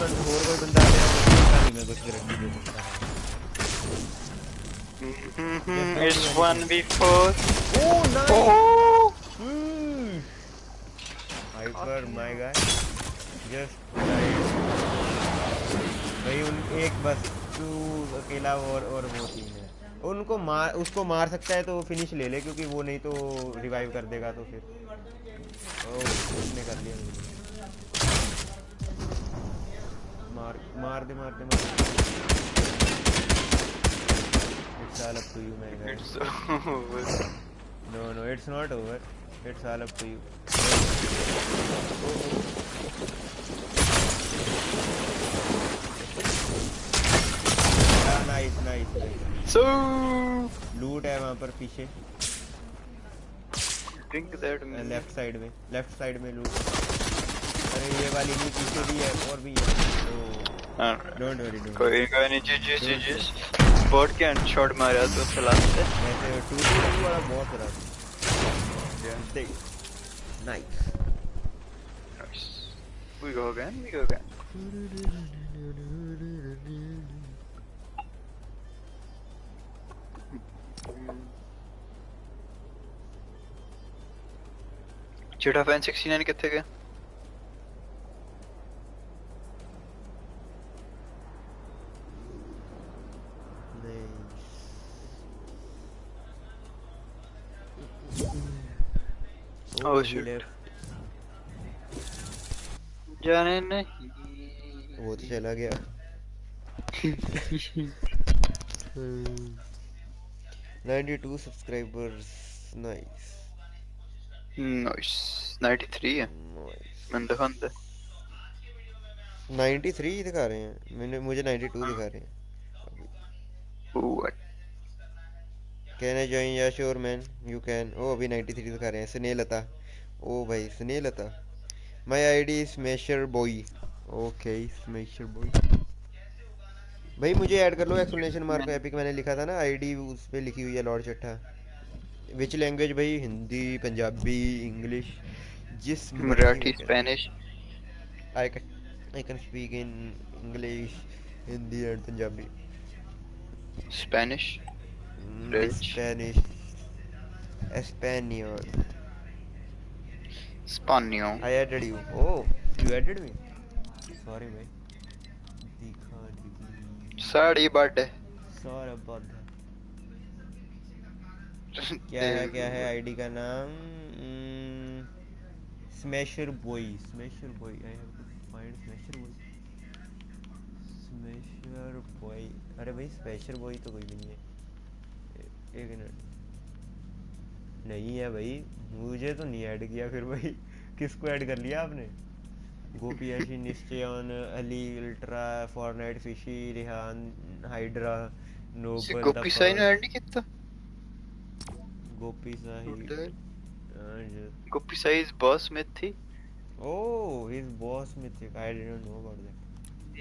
ਹੋਰ ਕੋਈ ਬੰਦਾ ਆ ਗਿਆ तो मैं कुछ गारंटी दे सकता हूं It's 1v4. Oh, nice. Oh! Hyper, my guy. Just nice. भाई उन एक बस तू अकेला और वो टीम है उनको उसको मार सकता है तो फिनिश ले ले क्योंकि वो नहीं तो रिवाइव कर देगा तो फिर उसने कर लिया मार दे It's all up to you, my guy. It's over. No, it's not over. It's all up to you. Nice. So लूट है वहाँ पर पीछे. Drink that. लेफ्ट साइड में लूट. अरे ये वाली भी पीछे भी है और भी है. Don't worry. कोई नहीं जी. बोर्ड के शॉट मारा तो चला सकते वैसे 2 वाला बहुत रहा नाइस we go again चिटा फैन 69 कितने गए Oh shit. जाने नहीं वो तो चला गया 92 सब्सक्राइबर्स नाइस 93 है मैंने देखा 93 दिखा रहे हैं मुझे 92 दिखा रहे हैं What? Can I join? Yeah, sure, man. You can. Oh, अभी 93 दिखा रहे हैं. स्नेहलता. Oh भाई Snehlata. My ID is Smasher Boy. Okay, Smasher Boy. भाई मुझे ऐड कर लो एक्सक्लेमेशन मार्क एपिक मैंने लिखा था ना आईडी उस पे लिखी हुई है लॉर्ड चट्टा. Which language भाई हिंदी पंजाबी इंग्लिश जिस Marathi Spanish I can speak in English Hindi and Punjabi. Spanish. Spanish. Espanol. Spaniel. I added you. Oh, you added me. Sorry, man. Sorry, birthday. Sorry about that. क्या है ID का नाम Smasher Boy. I have to find Smasher Boy. अरे भाई Smasher Boy तो कोई भी नहीं है. एक मिनट नहीं है भाई मुझे तो नहीं ऐड किया फिर भाई किसको ऐड कर लिया आपने Gopi Aishi Nishchayan Ali ultra Fortnite fishy Rihan Hydra noble Gopi Sai ने ऐड किया गोपी साई इज बॉस में थी oh his boss mythic I didn't know about that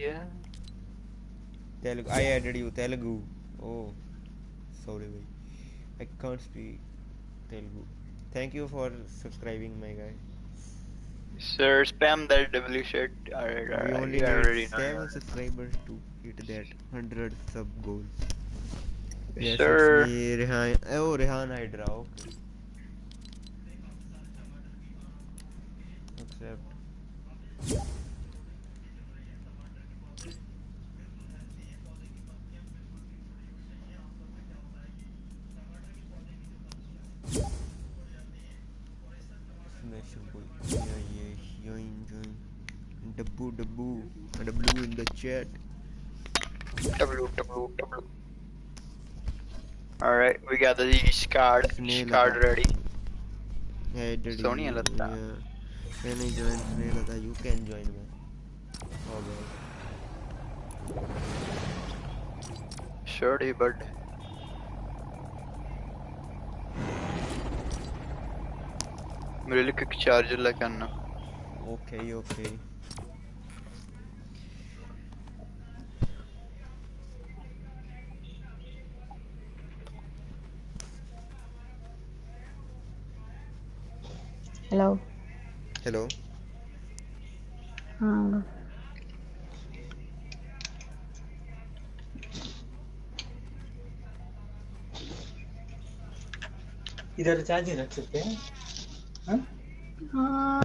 yeah Telugu I added you Telugu oh sorry bhai I can't speak Telugu. Thank you for subscribing, my guy. Sir, spam that W shirt. We only need 7 subscribers to hit that 100 sub goal. Yes, sir. It's me, Rehan. Oh, Rehan Hydra. Okay. Accept. Dabbu in the chat. W. Alright, we got the card ready. Yeah, Sony Alata. Yeah. Can I join Snehilata? You can join me. Oh god. Sure, bud. मेरे लिए quick charger लेके आना Okay. Hello. Hello. इधर charge ही रख सकते हैं। हाँ हाँ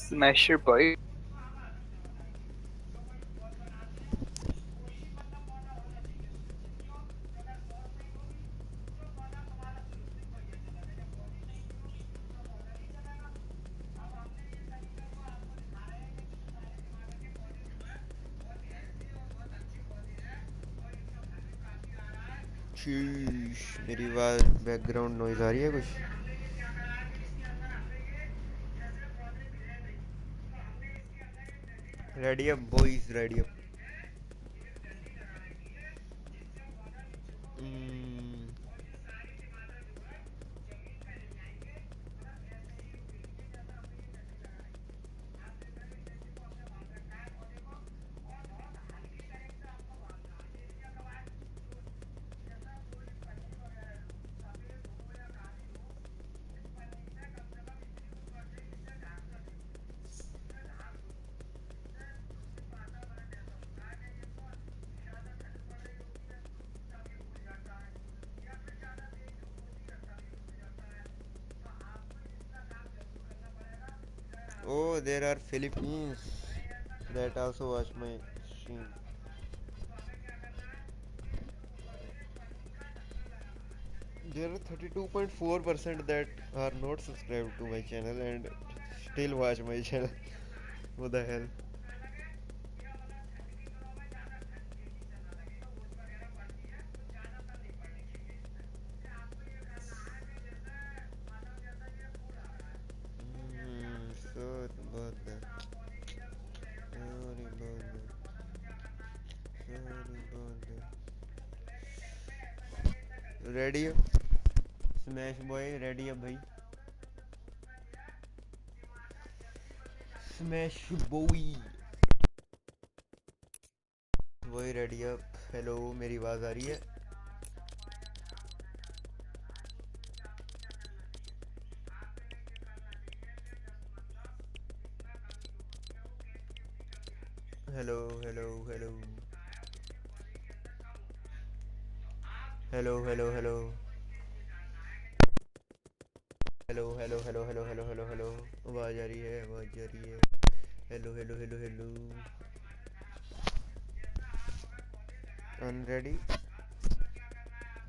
Smasher boy. शीश, मेरी आवाज बैकग्राउंड नॉइज आ रही है कुछ? Ready up boys, ready up. Oh, there are Philippines that also watch my stream. There are 32.4% that are not subscribed to my channel and still watch my channel. What the hell? Sorry about that. Sorry about that. Sorry about that. Ready up? Smash boy, ready up, भाई. Smash boy. Boy, ready up. Hello, मेरी आवाज आ रही है? Hello, hello, hello. Hello, hello, hello. Hello, hello, hello, hello, hello, hello, hello. आवाज आ रही है, आवाज आ रही है. Hello, hello, hello, hello. Unready?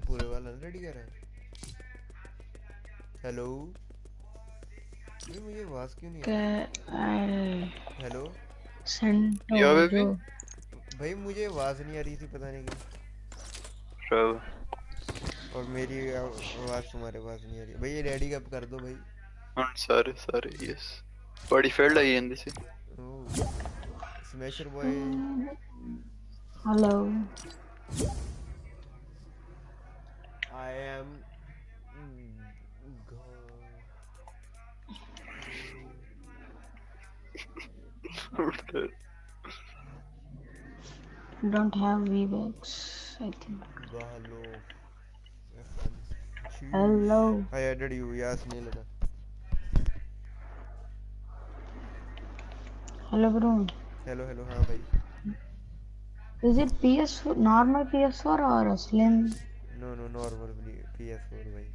पूरे वाला अनरेडी कर रहा है. हेलो भाई, मुझे आवाज क्यों नहीं आ रही? Hello baby. भाई, मुझे आवाज नहीं आ रही थी, पता नहीं क्यों. Bro. और मेरी आवाज तुम्हारे पास नहीं आ रही. भाई ये रेडी कब कर दो भाई. I'm sorry, yes. Body failed again this. Smasher boy. hello I am God. don't have V-Bucks I think Hello. hello I added you. Yes, नहीं लगा. hello bro hello hello. हाँ भाई. is it PS4 normal PS4 or a slim no normal PS4 भाई.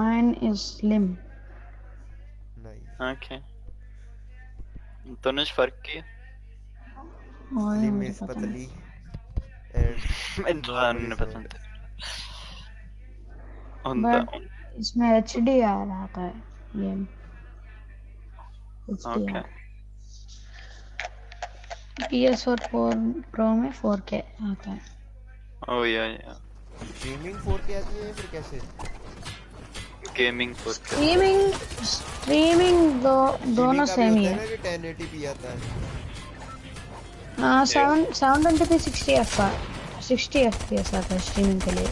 mine is slim Nice. Okay. Tanuj फर्क की Slim is पतली and normal is पसंद but इसमें HD आ रहा था गेम Okay. PS4 Pro में 4K आता है. Oh yeah. Streaming 4K आती है फिर कैसे? Gaming 4K. Streaming दोनों सेम ही है. 1080p आता है. हाँ 720p 60 FPS आता है स्ट्रीमिंग के लिए.